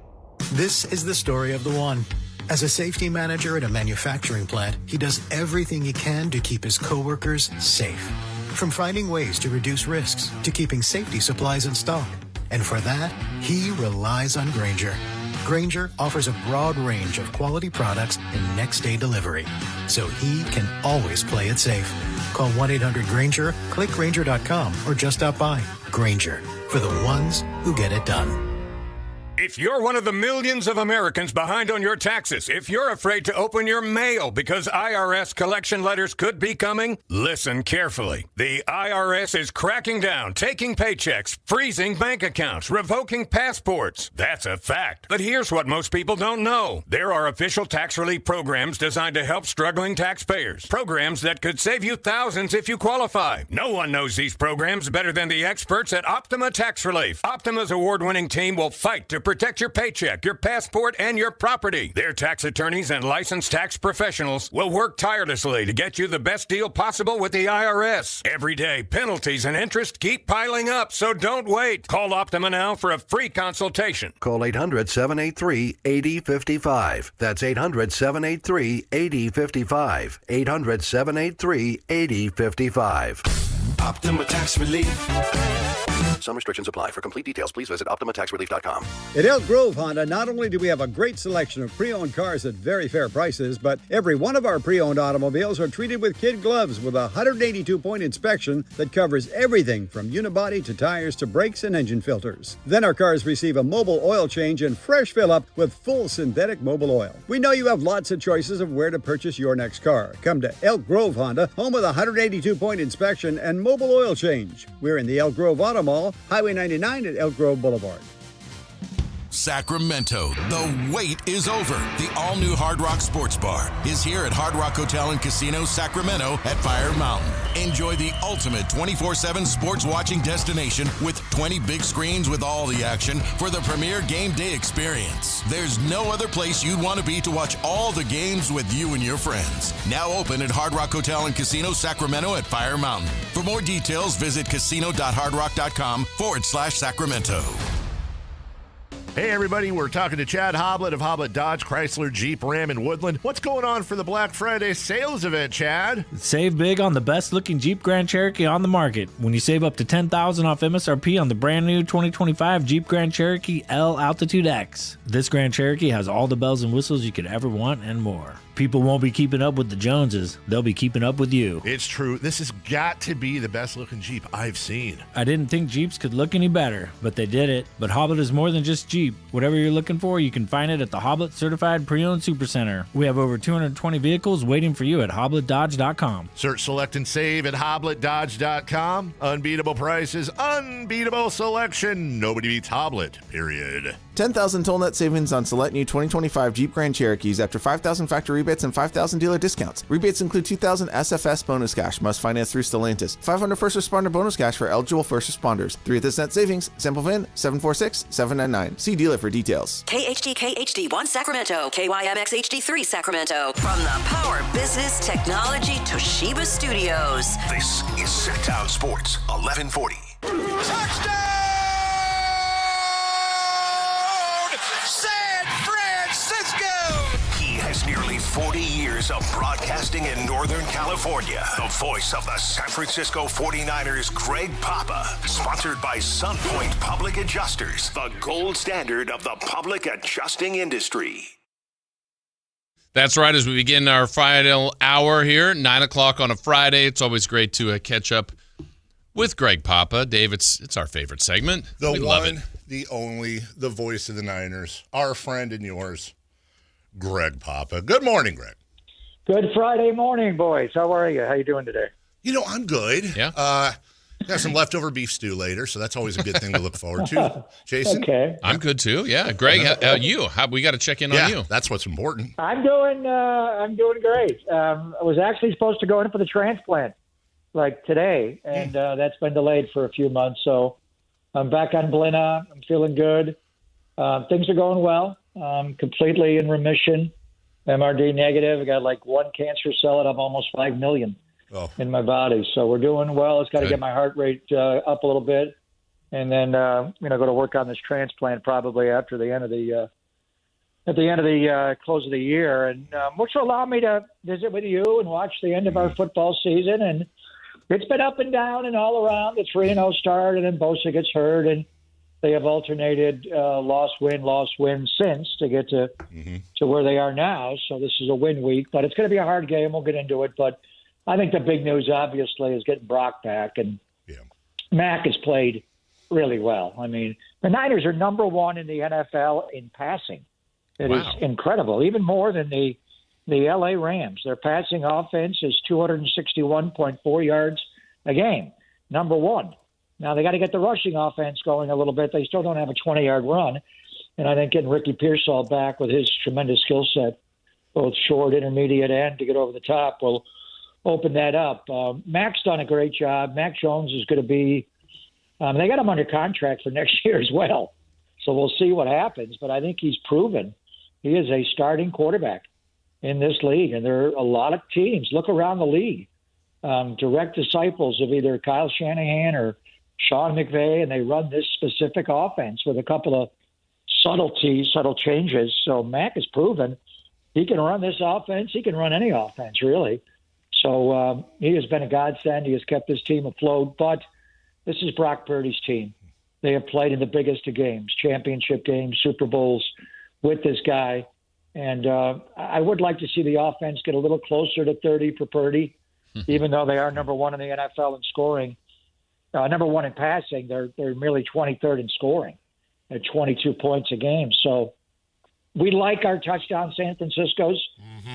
This is the story of the one. As a safety manager at a manufacturing plant, he does everything he can to keep his coworkers safe. From finding ways to reduce risks to keeping safety supplies in stock. And for that, he relies on Grainger. Grainger offers a broad range of quality products and next-day delivery, so he can always play it safe. Call 1-800-GRAINGER, click Grainger.com, or just stop by. Grainger, for the ones who get it done. If you're one of the millions of Americans behind on your taxes, if you're afraid to open your mail because IRS collection letters could be coming, listen carefully. The IRS is cracking down, taking paychecks, freezing bank accounts, revoking passports. That's a fact. But here's what most people don't know. There are official tax relief programs designed to help struggling taxpayers. Programs that could save you thousands if you qualify. No one knows these programs better than the experts at Optima Tax Relief. Optima's award-winning team will fight to protect your paycheck, your passport, and your property. Their tax attorneys and licensed tax professionals will work tirelessly to get you the best deal possible with the IRS. Every day, penalties and interest keep piling up, so don't wait. Call Optima now for a free consultation. Call 800-783-8055. That's 800-783-8055. 800-783-8055. Optima Tax Relief. Some restrictions apply. For complete details, please visit OptimaTaxRelief.com. At Elk Grove Honda, not only do we have a great selection of pre-owned cars at very fair prices, but every one of our pre-owned automobiles are treated with kid gloves with a 182-point inspection that covers everything from unibody to tires to brakes and engine filters. Then our cars receive a mobile oil change and fresh fill-up with full synthetic mobile oil. We know you have lots of choices of where to purchase your next car. Come to Elk Grove Honda, home of the 182-point inspection and mobile oil change. We're in the Elk Grove Auto Mall, Highway 99 at Elk Grove Boulevard. Sacramento, the wait is over. The all-new Hard Rock Sports Bar is here at Hard Rock Hotel and Casino Sacramento at Fire Mountain. Enjoy the ultimate 24/7 sports watching destination with 20 big screens with all the action for the premier game day experience. There's no other place you'd want to be to watch all the games with you and your friends. Now open at Hard Rock Hotel and Casino Sacramento at Fire Mountain. For more details, visit casino.hardrock.com/Sacramento. Hey, everybody, we're talking to Chad Hoblet of Hoblet Dodge, Chrysler, Jeep, Ram, and Woodland. What's going on for the Black Friday sales event, Chad? Save big on the best-looking Jeep Grand Cherokee on the market when you save up to $10,000 off MSRP on the brand-new 2025 Jeep Grand Cherokee L Altitude X. This Grand Cherokee has all the bells and whistles you could ever want and more. People won't be keeping up with the Joneses. They'll be keeping up with you. It's true. This has got to be the best-looking Jeep I've seen. I didn't think Jeeps could look any better, but they did it. But Hoblet is more than just Jeep. Whatever you're looking for, you can find it at the Hoblet Certified Pre-Owned Supercenter. We have over 220 vehicles waiting for you at HobletDodge.com. Search, select, and save at HobletDodge.com. Unbeatable prices, unbeatable selection. Nobody beats Hoblet, period. 10,000 total net savings on select new 2025 Jeep Grand Cherokees after 5,000 factory rebates and 5,000 dealer discounts. Rebates include 2,000 SFS bonus cash, must finance through Stellantis. 500 first responder bonus cash for eligible first responders. 3% net savings. Sample VIN 746-799. See dealer for details. KHD1 Sacramento, KYMX HD3 Sacramento. From the Power Business Technology Toshiba Studios. This is Sactown Sports 1140. San Francisco! He has nearly 40 years of broadcasting in Northern California. The voice of the San Francisco 49ers, Greg Papa. Sponsored by Sunpoint Public Adjusters, the gold standard of the public adjusting industry. That's right. As we begin our final hour here, 9 o'clock on a Friday, it's always great to catch up with Greg Papa. Dave, it's our favorite segment. We love it. The only, the voice of the Niners, our friend and yours, Greg Papa. Good morning, Greg. Good Friday morning, boys. How are you? How you doing today? You know, I'm good. Yeah. Got some leftover beef stew later, so that's always a good thing to look forward to. Jason? Okay. I'm good, too. Yeah. Greg, we got to check in on you. That's what's important. I'm doing great. I was actually supposed to go in for the transplant, like today, and that's been delayed for a few months, so I'm back on Blina. I'm feeling good. Things are going well. Completely in remission. MRD negative. I got like one cancer cell out of almost 5 million in my body. So we're doing well. It's got to get my heart rate up a little bit, and then go to work on this transplant probably after the end of the close of the year, and which will allow me to visit with you and watch the end of our football season. And it's been up and down and all around. The 3-0 start, and then Bosa gets hurt, and they have alternated loss-win since to get to where they are now. So this is a win week, but it's going to be a hard game. We'll get into it. But I think the big news, obviously, is getting Brock back. And Mac has played really well. I mean, the Niners are number one in the NFL in passing. It is incredible, even more than the L.A. Rams. Their passing offense is 261.4 yards a game, number one. Now, they got to get the rushing offense going a little bit. They still don't have a 20-yard run. And I think getting Ricky Pearsall back with his tremendous skill set, both short, intermediate, and to get over the top, will open that up. Mac's done a great job. Mac Jones is going to be they got him under contract for next year as well. So we'll see what happens. But I think he's proven he is a starting quarterback in this league. And there are a lot of teams. Look around the league. Direct disciples of either Kyle Shanahan or Sean McVay, and they run this specific offense with a couple of subtle changes. So Mac has proven he can run this offense. He can run any offense, really. So he has been a godsend. He has kept his team afloat. But this is Brock Purdy's team. They have played in the biggest of games, championship games, Super Bowls with this guy. And I would like to see the offense get a little closer to 30 for Purdy, even though they are number one in the NFL in scoring. Number one in passing, they're merely 23rd in scoring at 22 points a game. So we like our touchdown San Francisco's.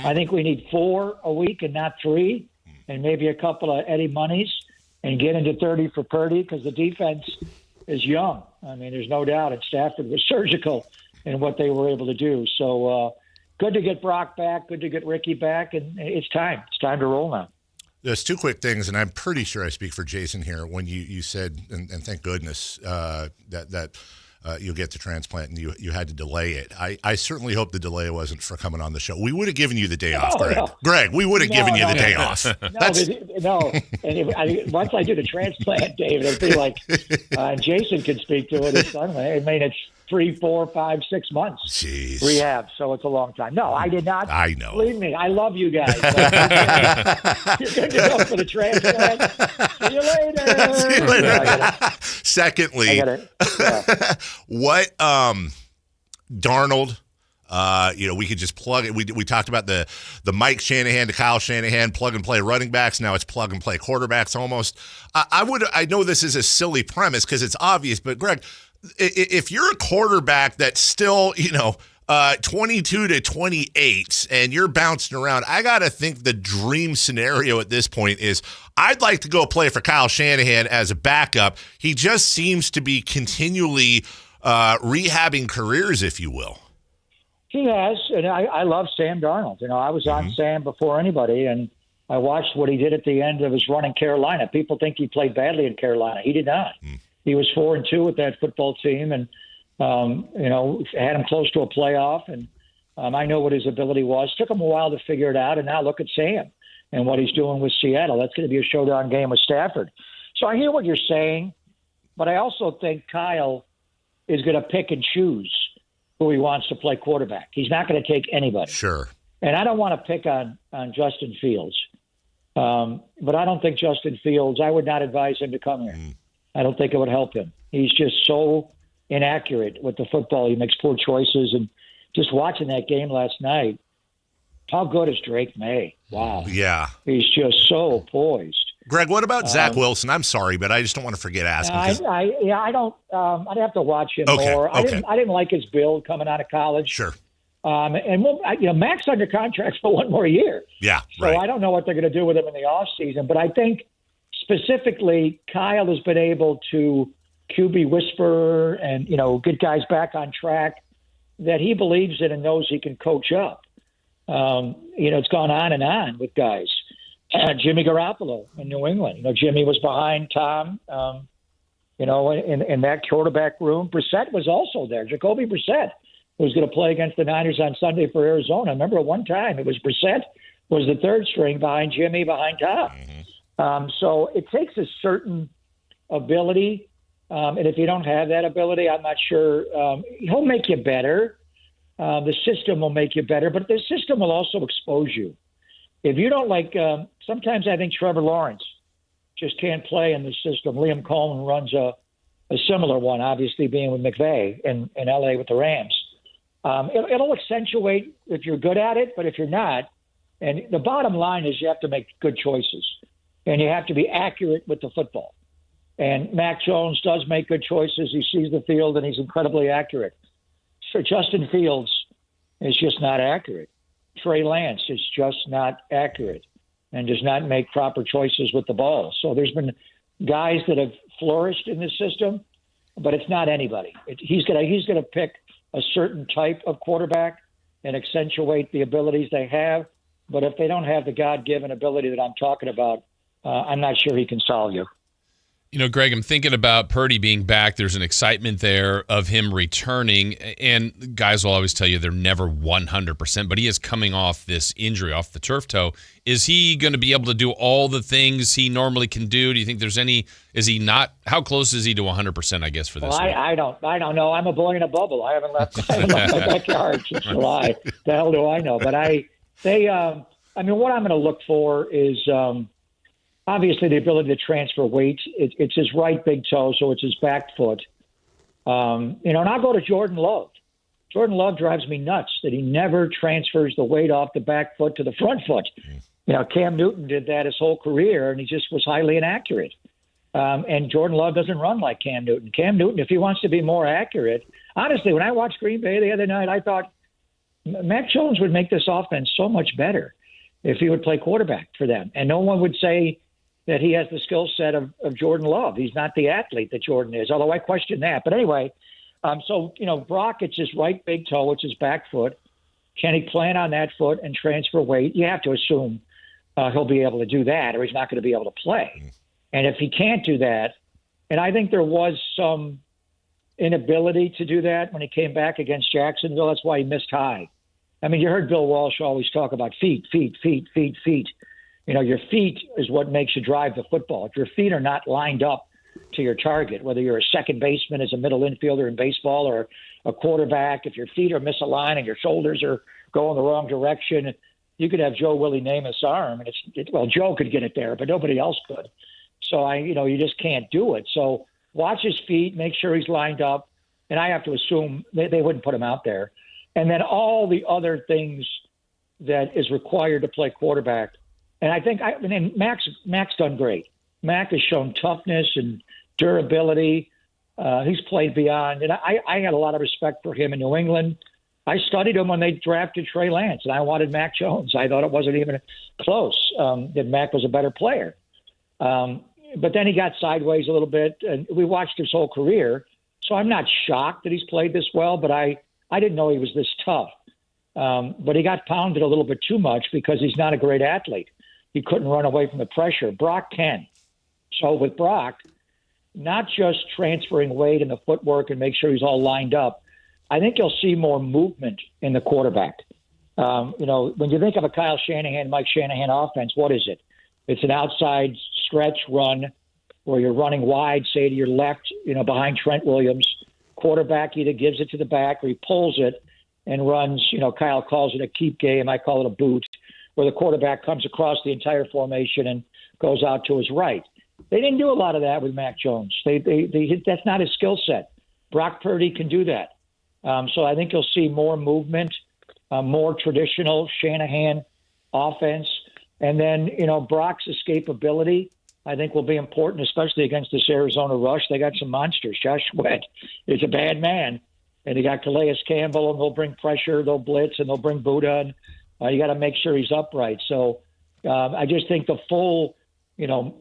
I think we need 4 a week and not 3, and maybe a couple of Eddie Moneys and get into 30 for Purdy because the defense is young. I mean, there's no doubt. And Stafford was surgical in what they were able to do. So good to get Brock back, good to get Ricky back, and it's time. It's time to roll now. There's 2 quick things, and I'm pretty sure I speak for Jason here when you said, and thank goodness, that you'll get the transplant, and you had to delay it. I certainly hope the delay wasn't for coming on the show. We would have given you the day off, Greg. No. Greg, we would have given you the day off. No. And once I do the transplant, David, it'd be like Jason could speak to it. I mean, it's 3, 4, 5, 6 months Jeez. rehab, so it's a long time. No, I did not. I know. Believe me, I love you guys. You're good to go for the transplant. See you later. See you later. Secondly, what Darnold? We could just plug it. We talked about the Mike Shanahan to Kyle Shanahan plug and play running backs. Now it's plug and play quarterbacks almost. I know this is a silly premise because it's obvious, but Greg, if you're a quarterback that's still 22 to 28 and you're bouncing around, I gotta think the dream scenario at this point is I'd like to go play for Kyle Shanahan as a backup. He just seems to be continually rehabbing careers, if you will. He has, and I love Sam Darnold. I was on Sam before anybody, and I watched what he did at the end of his run in Carolina. People think he played badly in Carolina. He did not. He was 4-2 with that football team, and had him close to a playoff. And I know what his ability was. Took him a while to figure it out, and now look at Sam and what he's doing with Seattle. That's going to be a showdown game with Stafford. So I hear what you're saying, but I also think Kyle is going to pick and choose who he wants to play quarterback. He's not going to take anybody. Sure. And I don't want to pick on Justin Fields. But I don't think Justin Fields, I would not advise him to come here. I don't think it would help him. He's just so inaccurate with the football. He makes poor choices. And just watching that game last night, how good is Drake May? Wow. Yeah. He's just so poised. Greg, what about Zach Wilson? I'm sorry, but I just don't want to forget asking. I don't. I'd have to watch him more. I didn't like his build coming out of college. Sure. And Mac's under contract for one more year. Yeah. So I don't know what they're going to do with him in the offseason. But I think specifically Kyle has been able to QB whisper and get guys back on track that he believes in and knows he can coach up. It's gone on and on with guys. Jimmy Garoppolo in New England. Jimmy was behind Tom, in that quarterback room. Brissett was also there. Jacoby Brissett was going to play against the Niners on Sunday for Arizona. I remember at one time it was Brissett was the third string behind Jimmy, behind Tom. So it takes a certain ability. And if you don't have that ability, I'm not sure. He'll make you better. The system will make you better, but the system will also expose you. If you don't sometimes I think Trevor Lawrence just can't play in the system. Liam Cohen runs a similar one, obviously being with McVay in L.A. with the Rams. It'll accentuate if you're good at it, but if you're not, and the bottom line is you have to make good choices, and you have to be accurate with the football. And Mac Jones does make good choices. He sees the field, and he's incredibly accurate. So Justin Fields is just not accurate. Trey Lance is just not accurate and does not make proper choices with the ball. So there's been guys that have flourished in this system, but it's not anybody. He's gonna pick a certain type of quarterback and accentuate the abilities they have. But if they don't have the God-given ability that I'm talking about, I'm not sure he can solve you. Greg, I'm thinking about Purdy being back. There's an excitement there of him returning, and guys will always tell you they're never 100%, but he is coming off this injury, off the turf toe. Is he going to be able to do all the things he normally can do? Do you think there's any – is he not – how close is he to 100%, I guess, for this week? I don't know. I'm a boy in a bubble. I haven't left my backyard since July. The hell do I know? But what I'm going to look for is obviously the ability to transfer weight. It's his right big toe, so it's his back foot. And I'll go to Jordan Love. Jordan Love drives me nuts that he never transfers the weight off the back foot to the front foot. Cam Newton did that his whole career, and he just was highly inaccurate. And Jordan Love doesn't run like Cam Newton. Cam Newton, if he wants to be more accurate, honestly, when I watched Green Bay the other night, I thought Mac Jones would make this offense so much better if he would play quarterback for them. And no one would say that he has the skill set of Jordan Love. He's not the athlete that Jordan is, although I question that. But anyway, Brock, it's his right big toe, it's his back foot. Can he plant on that foot and transfer weight? You have to assume he'll be able to do that, or he's not going to be able to play. And if he can't do that, and I think there was some inability to do that when he came back against Jacksonville. That's why he missed high. I mean, you heard Bill Walsh always talk about feet. You know, your feet is what makes you drive the football. If your feet are not lined up to your target, whether you're a second baseman as a middle infielder in baseball or a quarterback, if your feet are misaligned and your shoulders are going the wrong direction, you could have Joe Willie Namath's arm, and well, Joe could get it there, but nobody else could. So you just can't do it. So watch his feet, make sure he's lined up, and I have to assume they wouldn't put him out there. And then all the other things that is required to play quarterback. And I think Mac's done great. Mac has shown toughness and durability. He's played beyond. And I had a lot of respect for him in New England. I studied him when they drafted Trey Lance, and I wanted Mac Jones. I thought it wasn't even close, that Mac was a better player. But then he got sideways a little bit, and we watched his whole career. So I'm not shocked that he's played this well, but I didn't know he was this tough. But he got pounded a little bit too much because he's not a great athlete. He couldn't run away from the pressure. Brock can. So with Brock, not just transferring weight and the footwork and make sure he's all lined up, I think you'll see more movement in the quarterback. When you think of a Kyle Shanahan, Mike Shanahan offense, what is it? It's an outside stretch run where you're running wide, say to your left, behind Trent Williams. Quarterback either gives it to the back or he pulls it and runs, Kyle calls it a keep game. I call it a boot, where the quarterback comes across the entire formation and goes out to his right. They didn't do a lot of that with Mac Jones. That's not his skill set. Brock Purdy can do that. So I think you'll see more movement, more traditional Shanahan offense. And then, Brock's escapability, I think, will be important, especially against this Arizona rush. They got some monsters. Josh Sweat is a bad man. And they got Calais Campbell, and they'll bring pressure, they'll blitz, and they'll bring Buda. And you got to make sure he's upright. So I just think the full,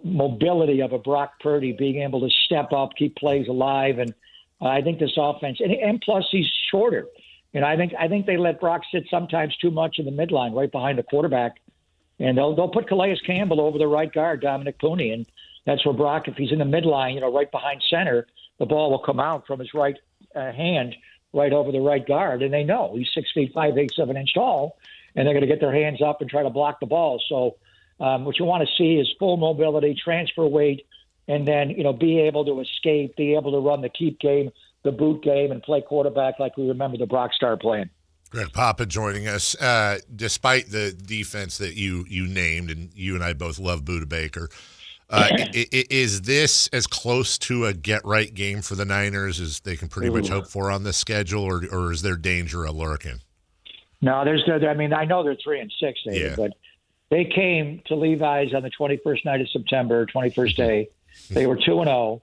mobility of a Brock Purdy, being able to step up, keep plays alive, and I think this offense, and plus he's shorter. I think they let Brock sit sometimes too much in the midline, right behind the quarterback, and they'll put Calais Campbell over the right guard, Dominic Pooney, and that's where Brock, if he's in the midline, right behind center, the ball will come out from his right hand right over the right guard, and they know he's 6 feet 5, 8, 7 inch tall, and they're going to get their hands up and try to block the ball. So what you want to see is full mobility, transfer weight, and then, be able to escape, be able to run the keep game, the boot game, and play quarterback like we remember the Brock Star playing. Greg Papa joining us. Despite the defense that you named, and you and I both love Buda Baker, is this as close to a get-right game for the Niners as they can pretty much hope for on this schedule, or is there danger lurking? No, I know they're 3-6, David, but they came to Levi's on the 21st night of September, 21st day. They were 2-0,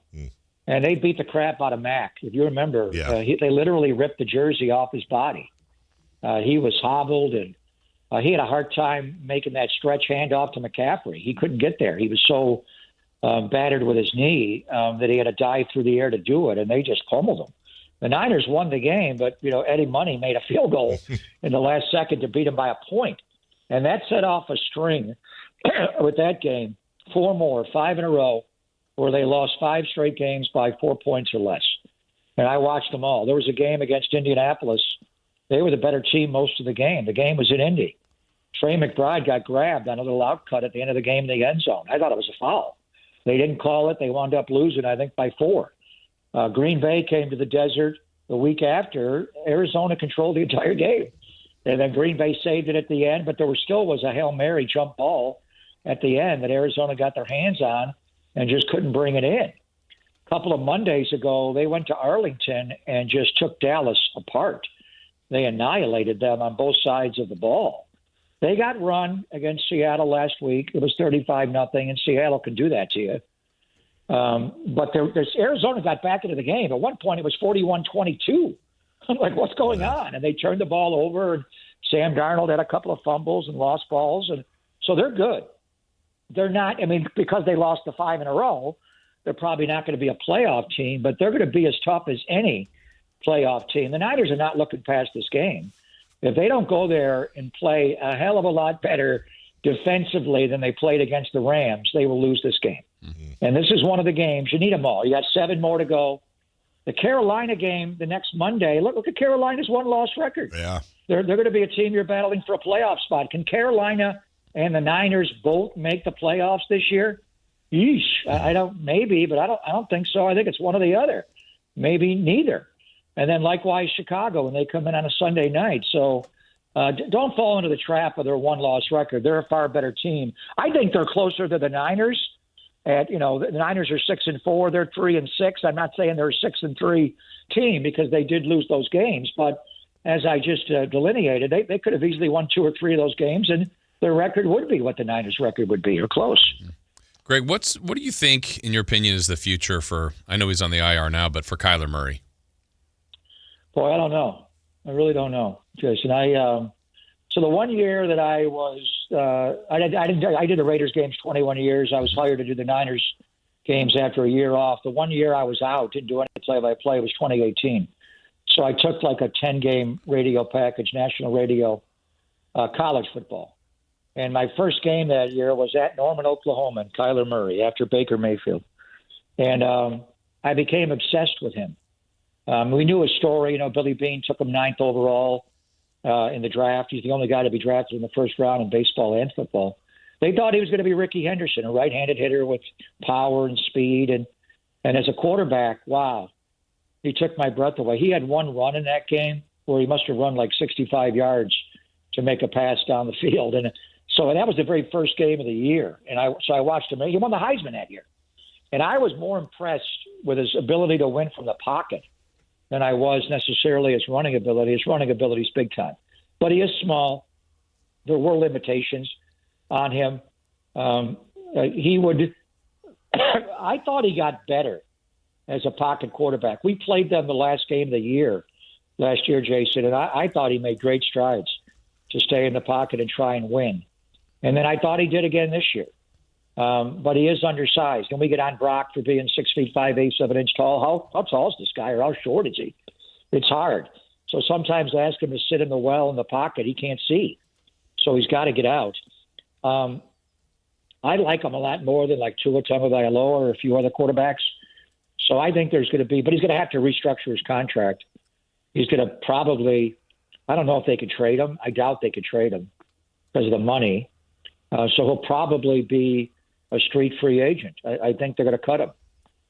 and they beat the crap out of Mac. If you remember, they literally ripped the jersey off his body. He was hobbled, and he had a hard time making that stretch handoff to McCaffrey. He couldn't get there. He was so battered with his knee that he had to dive through the air to do it, and they just pummeled him. The Niners won the game, but, Eddie Money made a field goal in the last second to beat him by a point. And that set off a string with that game, 5 in a row, where they lost 5 straight games by 4 points or less. And I watched them all. There was a game against Indianapolis. They were the better team most of the game. The game was in Indy. Trey McBride got grabbed on a little outcut at the end of the game in the end zone. I thought it was a foul. They didn't call it. They wound up losing, I think, by 4. Green Bay came to the desert the week after. Arizona controlled the entire game. And then Green Bay saved it at the end, but there still was a Hail Mary jump ball at the end that Arizona got their hands on and just couldn't bring it in. A couple of Mondays ago, they went to Arlington and just took Dallas apart. They annihilated them on both sides of the ball. They got run against Seattle last week. It was 35-0, and Seattle can do that to you. But Arizona got back into the game. At one point, it was 41-22. I'm like, what's going on? And they turned the ball over, and Sam Darnold had a couple of fumbles and lost balls. And so they're good. They're not, because they lost the 5 in a row, they're probably not going to be a playoff team, but they're going to be as tough as any playoff team. The Niners are not looking past this game. If they don't go there and play a hell of a lot better defensively than they played against the Rams, they will lose this game. Mm-hmm. And this is one of the games. You need them all. You got 7 more to go. The Carolina game the next Monday, look at Carolina's one-loss record. Yeah. They're going to be a team you're battling for a playoff spot. Can Carolina and the Niners both make the playoffs this year? Yeesh. I don't, maybe, but I don't think so. I think it's one or the other. Maybe neither. And then likewise Chicago when they come in on a Sunday night. So don't fall into the trap of their one-loss record. They're a far better team. I think they're closer to the Niners. The Niners are 6-4. They're 3-6. I'm not saying they're a 6-3 team because they did lose those games, but as I just delineated, they could have easily won 2 or 3 of those games, and their record would be what the Niners' record would be, or close. Greg, what do you think, in your opinion, is the future for? I know he's on the IR now, but for Kyler Murray. Boy, I don't know. I really don't know, Jason. So the 1 year that I was, I did the Raiders games 21 years. I was hired to do the Niners games after a year off. The 1 year I was out, didn't do any play-by-play, was 2018. So I took like a 10-game radio package, national radio, college football. And my first game that year was at Norman, Oklahoma, and Kyler Murray after Baker Mayfield. And I became obsessed with him. We knew his story. Billy Beane took him 9th overall in the draft. He's the only guy to be drafted in the first round in baseball and football. They thought he was going to be Ricky Henderson, a right-handed hitter with power and speed. And as a quarterback, wow, he took my breath away. He had one run in that game where he must have run like 65 yards to make a pass down the field. And so that was the very first game of the year. And I watched him. He won the Heisman that year. And I was more impressed with his ability to win from the pocket than I was necessarily his running ability. His running ability is big time. But he is small. There were limitations on him. I thought he got better as a pocket quarterback. We played them the last game of the year last year, Jason, and I thought he made great strides to stay in the pocket and try and win. And then I thought he did again this year. But he is undersized. And we get on Brock for being 6 feet 5/8 of an inch tall. How tall is this guy, or how short is he? It's hard. So sometimes I ask him to sit in the well in the pocket. He can't see. So he's got to get out. I like him a lot more than like Tua Tagovailoa or a few other quarterbacks. So I think there's going to be, but he's going to have to restructure his contract. He's going to probably, I don't know if they could trade him. I doubt they could trade him because of the money. So he'll probably be a street free agent. I think they're going to cut him.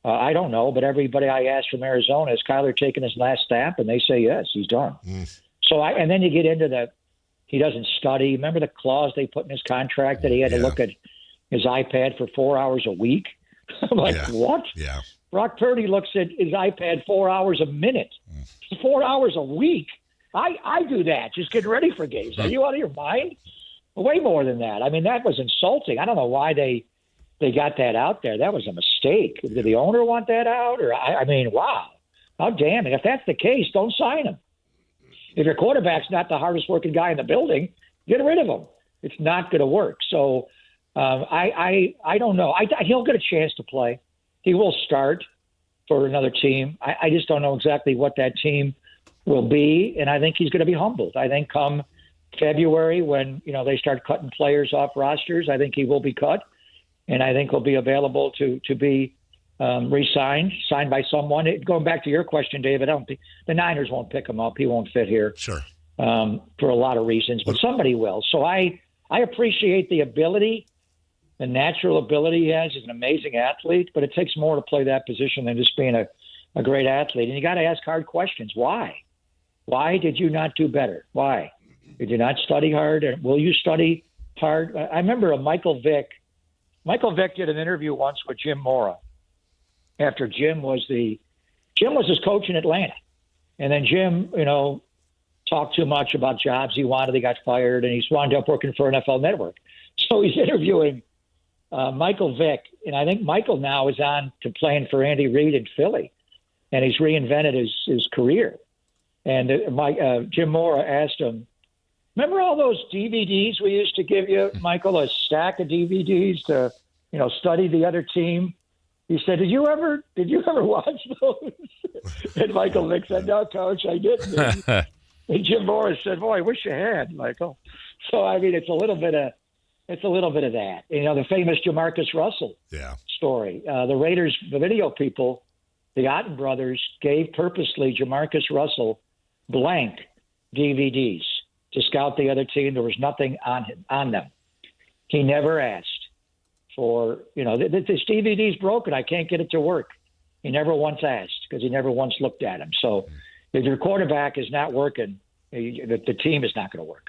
I don't know, but everybody I asked from Arizona, has Kyler taken his last stamp? And they say yes, he's done. So and then you get into he doesn't study. Remember the clause they put in his contract that he had to look at his iPad for 4 hours a week? I'm like, what? Yeah. Brock Purdy looks at his iPad 4 hours a minute. 4 hours a week. I do that, just getting ready for games. Are you out of your mind? Way more than that. I mean, that was insulting. I don't know why they got that out there. That was a mistake. Did the owner want that out? Or I mean, wow. How damning. If that's the case, don't sign him. If your quarterback's not the hardest working guy in the building, get rid of him. It's not going to work. So I don't know. He'll get a chance to play. He will start for another team. I just don't know exactly what that team will be, and I think he's going to be humbled. I think come February when they start cutting players off rosters, I think he will be cut, and I think he'll be available to be re-signed, signed by someone. Going back to your question, David, I don't think the Niners won't pick him up. He won't fit here. Sure. For a lot of reasons, but somebody will. So I appreciate the ability, the natural ability he has. He's an amazing athlete, but it takes more to play that position than just being a great athlete. And you got to ask hard questions. Why? Why did you not do better? Why? Did you not study hard? And will you study hard? I remember Michael Vick. Michael Vick did an interview once with Jim Mora after Jim was his coach in Atlanta. And then Jim, talked too much about jobs he wanted. He got fired, and he's wound up working for NFL Network. So he's interviewing Michael Vick, and I think Michael now is on to playing for Andy Reid in Philly, and he's reinvented his career. And Jim Mora asked him, remember all those DVDs we used to give you, Michael, a stack of DVDs to, study the other team? He said, did you ever watch those? And Michael Vick said, no, Coach, I didn't. And Jim Morris said, boy, I wish you had, Michael. So, I mean, it's a little bit of that. The famous Jamarcus Russell story. The Raiders, the video people, the Otten brothers gave purposely Jamarcus Russell blank DVDs to scout the other team. There was nothing on them. He never asked for, this DVD's broken. I can't get it to work. He never once asked because he never once looked at him. So if your quarterback is not working, the team is not going to work.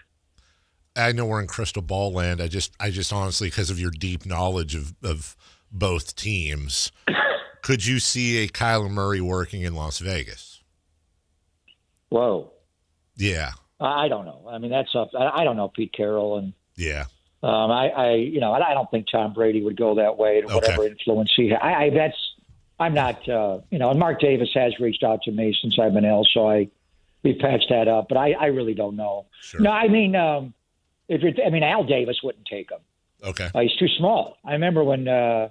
I know we're in crystal ball land. I just honestly, because of your deep knowledge of both teams, could you see a Kyler Murray working in Las Vegas? Whoa. Yeah. I don't know. I mean, that's up. I don't know Pete Carroll, and yeah. I don't think Tom Brady would go that way to whatever influence he has. I'm not, and Mark Davis has reached out to me since I've been ill, so we patched that up, but I really don't know. Sure. No, I mean, Al Davis wouldn't take him. Okay. He's too small. I remember when, the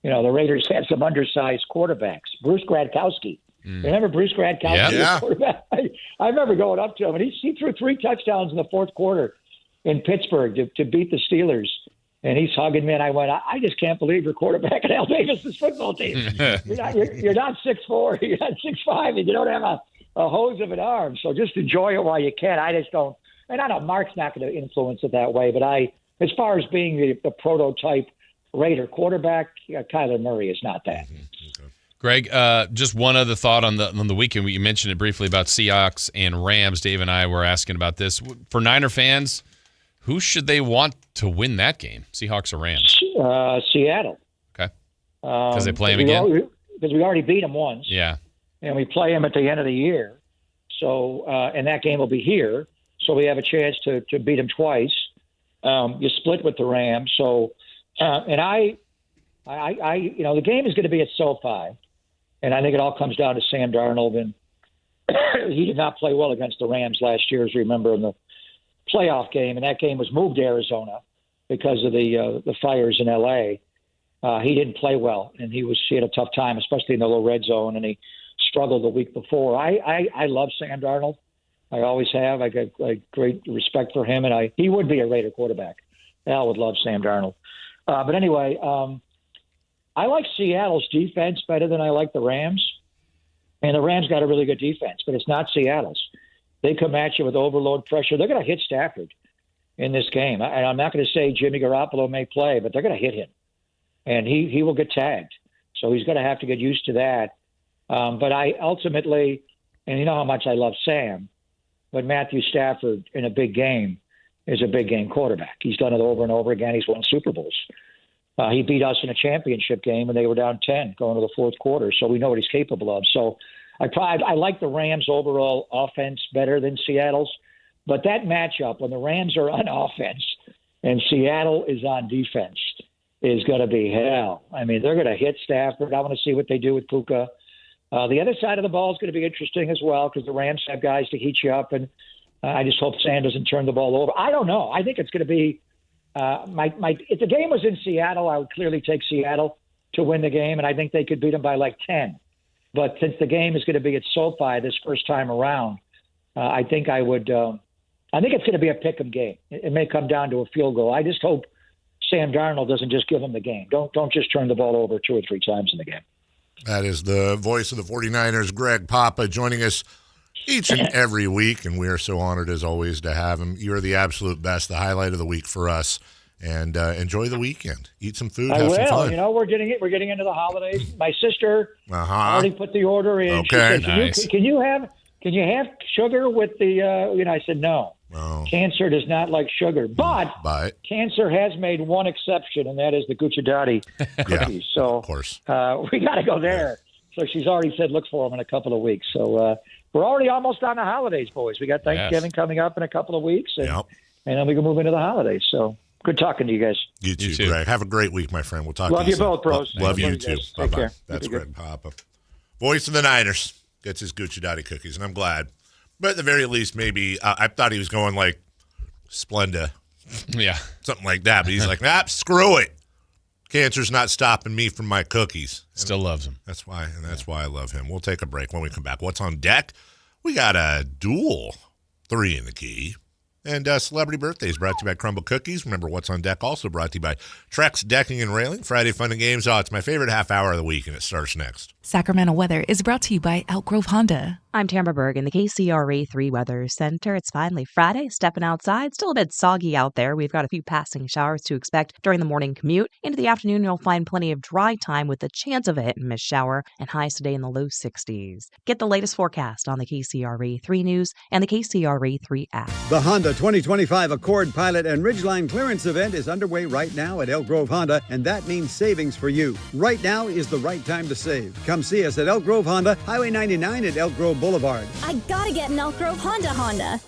Raiders had some undersized quarterbacks. Bruce Gradkowski. Remember Bruce Gradkowski? Yeah. Quarterback? I remember going up to him, and he threw 3 touchdowns in the fourth quarter in Pittsburgh to beat the Steelers. And he's hugging me, and I went, I just can't believe you're quarterback at Al Davis' football team. You're not 6'4", you're not 6'5", and you don't have a hose of an arm. So just enjoy it while you can. I just don't. And I know Mark's not going to influence it that way, but as far as being the prototype Raider quarterback, Kyler Murray is not that. Greg, just one other thought on the weekend. You mentioned it briefly about Seahawks and Rams. Dave and I were asking about this. For Niner fans, who should they want to win that game, Seahawks or Rams? Seattle. Okay. Because they play them again? Because we already beat them once. Yeah. And we play them at the end of the year. So, and that game will be here. So we have a chance to beat them twice. You split with the Rams. So, and the game is going to be at SoFi. And I think it all comes down to Sam Darnold. And he did not play well against the Rams last year, as you remember, in the playoff game. And that game was moved to Arizona because of the fires in L.A. He didn't play well, and he had a tough time, especially in the low red zone, and he struggled the week before. I love Sam Darnold. I always have. I got great respect for him, and he would be a Raider quarterback. Al would love Sam Darnold. But anyway, I like Seattle's defense better than I like the Rams. And the Rams got a really good defense, but it's not Seattle's. They come at you with overload pressure. They're going to hit Stafford in this game. And I'm not going to say Jimmy Garoppolo may play, but they're going to hit him. And he will get tagged. So he's going to have to get used to that. But I ultimately, and you know how much I love Sam, but Matthew Stafford in a big game is a big game quarterback. He's done it over and over again. He's won Super Bowls. He beat us in a championship game when they were down 10 going to the fourth quarter. So we know what he's capable of. So I like the Rams' overall offense better than Seattle's. But that matchup, when the Rams are on offense and Seattle is on defense, is going to be hell. I mean, they're going to hit Stafford. I want to see what they do with Puka. The other side of the ball is going to be interesting as well because the Rams have guys to heat you up, and I just hope Sam doesn't turn the ball over. I don't know. I think it's going to be if the game was in Seattle, I would clearly take Seattle to win the game, and I think they could beat them by like 10. But since the game is going to be at SoFi this first time around, I think I would. I think it's going to be a pick'em game. It may come down to a field goal. I just hope Sam Darnold doesn't just give them the game. Don't just turn the ball over 2 or 3 times in the game. That is the voice of the 49ers, Greg Papa, joining us each and every week, and we are so honored as always to have him. You are the absolute best, the highlight of the week for us. And enjoy the weekend. Eat some food. Have some fun. You know, we're getting into the holidays. My sister already put the order in. Okay, she said, nice. Can you have sugar with the? I said no. Oh. Cancer does not like sugar, but cancer has made one exception, and that is the Gucciardati cookies. Yeah, so of course, we got to go there. Yeah. So she's already said look for them in a couple of weeks. So we're already almost on the holidays, boys. We got Thanksgiving coming up in a couple of weeks, and then we can move into the holidays. So. Good talking to you guys. You too, Greg. Have a great week, my friend. We'll talk to you soon. Love you both, bros. Love you too. Take Bye-bye. care. That's Greg Papa. Voice of the Niners gets his Gucciardati cookies, and I'm glad. But at the very least, maybe I thought he was going like Splenda. Yeah. Something like that. But he's like, screw it. Cancer's not stopping me from my cookies. Still loves him. That's why I love him. We'll take a break. When we come back, what's on deck? We got a dual 3 in the key. And Celebrity Birthdays brought to you by Crumble Cookies. Remember, What's on Deck also brought to you by Trex Decking and Railing. Friday Fun and Games. Oh, it's my favorite half hour of the week, and it starts next. Sacramento weather is brought to you by Elk Grove Honda. I'm Tamara Berg in the KCRA 3 Weather Center. It's finally Friday. Stepping outside. Still a bit soggy out there. We've got a few passing showers to expect during the morning commute. Into the afternoon, you'll find plenty of dry time with the chance of a hit and miss shower, and highs today in the low 60s. Get the latest forecast on the KCRA 3 News and the KCRA 3 app. The Honda 2025 Accord Pilot and Ridgeline Clearance Event is underway right now at Elk Grove Honda, and that means savings for you. Right now is the right time to save. Come see us at Elk Grove Honda, Highway 99 at Elk Grove Boulevard. I gotta get an Elk Grove Honda.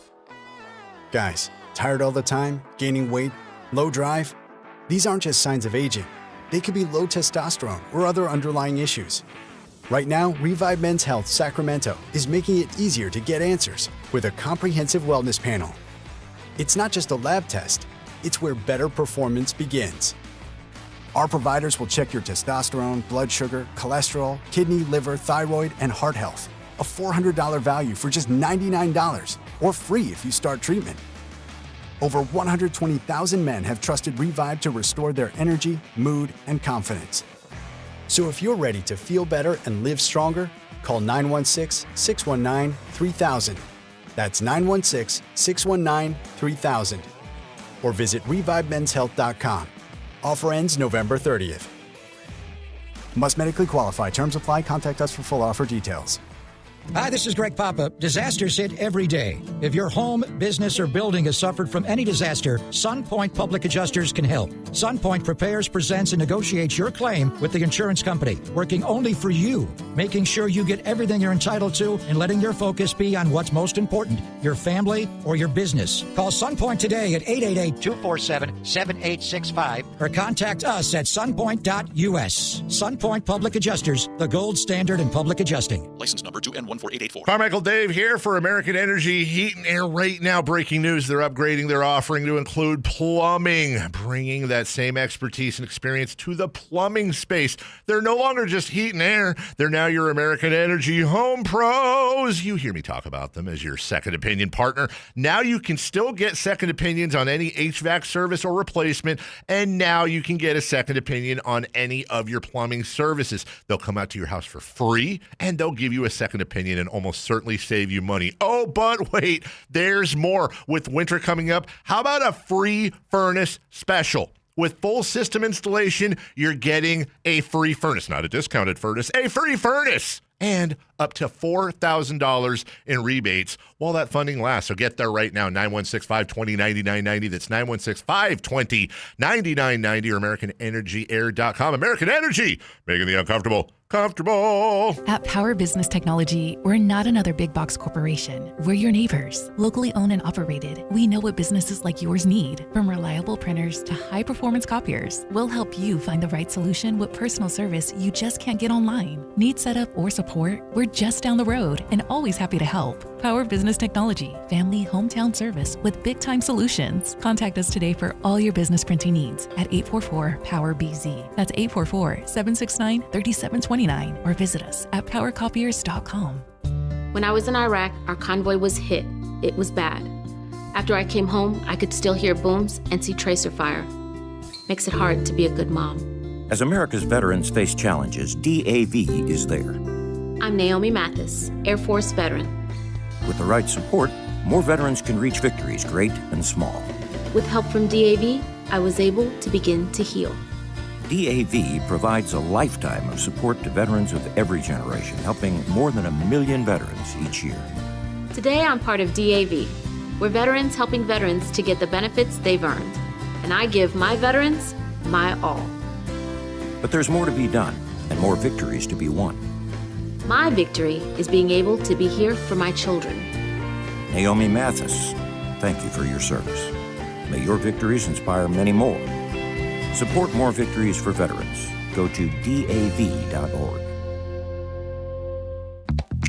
Guys, tired all the time, gaining weight, low drive? These aren't just signs of aging. They could be low testosterone or other underlying issues. Right now, Revive Men's Health Sacramento is making it easier to get answers with a comprehensive wellness panel. It's not just a lab test, it's where better performance begins. Our providers will check your testosterone, blood sugar, cholesterol, kidney, liver, thyroid, and heart health. A $400 value for just $99, or free if you start treatment. Over 120,000 men have trusted Revive to restore their energy, mood, and confidence. So if you're ready to feel better and live stronger, call 916-619-3000. That's 916-619-3000. Or visit ReviveMen'sHealth.com. Offer ends November 30th. Must medically qualify. Terms apply. Contact us for full offer details. Hi, this is Greg Papa. Disasters hit every day. If your home, business, or building has suffered from any disaster, SunPoint Public Adjusters can help. SunPoint prepares, presents, and negotiates your claim with the insurance company, working only for you, making sure you get everything you're entitled to and letting your focus be on what's most important, your family or your business. Call SunPoint today at 888-247-7865 or contact us at sunpoint.us. SunPoint Public Adjusters, the gold standard in public adjusting. License number 2N14884. Carmichael Dave here for American Energy Heat and Air. Right now, breaking news, they're upgrading their offering to include plumbing, bringing that same expertise and experience to the plumbing space. They're no longer just heat and air. They're now your American Energy home pros. You hear me talk about them as your second opinion partner. Now you can still get second opinions on any HVAC service or replacement, and now you can get a second opinion on any of your plumbing services. They'll come out to your house for free, and they'll give you a second opinion and almost certainly save you money. Oh, but wait, there's more. With winter coming up, how about a free furnace special? With full system installation, you're getting a free furnace, not a discounted furnace, a free furnace, and up to $4,000 in rebates while that funding lasts. So get there right now, 916-520-9990. That's 916-520-9990 or AmericanEnergyAir.com. American Energy, making the uncomfortable comfortable. At Power Business Technology, we're not another big box corporation. We're your neighbors, locally owned and operated. We know what businesses like yours need, from reliable printers to high-performance copiers. We'll help you find the right solution with personal service you just can't get online. Need setup or support? We're just down the road and always happy to help. Power Business Technology, family hometown service with big-time solutions. Contact us today for all your business printing needs at 844-POWER-BZ. That's 844-769-3720. Or visit us at powercopiers.com. When I was in Iraq, our convoy was hit. It was bad. After I came home, I could still hear booms and see tracer fire. Makes it hard to be a good mom. As America's veterans face challenges, DAV is there. I'm Naomi Mathis, Air Force veteran. With the right support, more veterans can reach victories, great and small. With help from DAV, I was able to begin to heal. DAV provides a lifetime of support to veterans of every generation, helping more than 1 million veterans each year. Today, I'm part of DAV. We're veterans helping veterans to get the benefits they've earned. And I give my veterans my all. But there's more to be done and more victories to be won. My victory is being able to be here for my children. Naomi Mathis, thank you for your service. May your victories inspire many more. Support more victories for veterans. Go to DAV.org.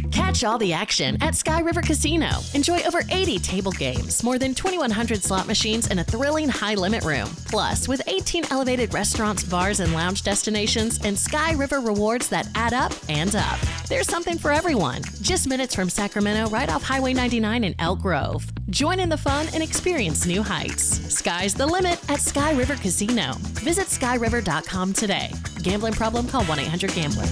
Catch Catch all the action at Sky River Casino. Enjoy over 80 table games, more than 2,100 slot machines, and a thrilling high-limit room. Plus, with 18 elevated restaurants, bars, and lounge destinations, and Sky River rewards that add up and up. There's something for everyone. Just minutes from Sacramento, right off Highway 99 in Elk Grove. Join in the fun and experience new heights. Sky's the limit at Sky River Casino. Visit skyriver.com today. Gambling problem? Call 1-800-GAMBLER.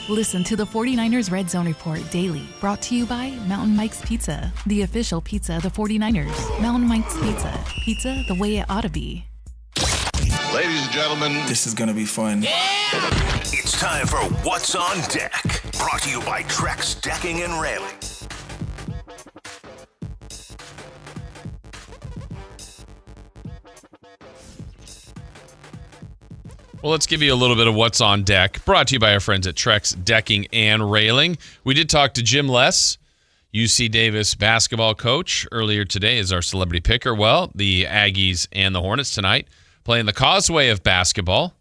Listen to the 49ers Red Zone Report daily, brought to you by Mountain Mike's Pizza, the official pizza of the 49ers. Mountain Mike's Pizza. Pizza the way it ought to be. Ladies and gentlemen, this is going to be fun. It's time for What's on Deck. Brought to you by Trex Decking and Railing. Well, let's give you a little bit of what's on deck. Brought to you by our friends at Trex Decking and Railing. We did talk to Jim Less, UC Davis basketball coach, earlier today as our celebrity picker. Well, the Aggies and the Hornets tonight playing the Causeway of basketball.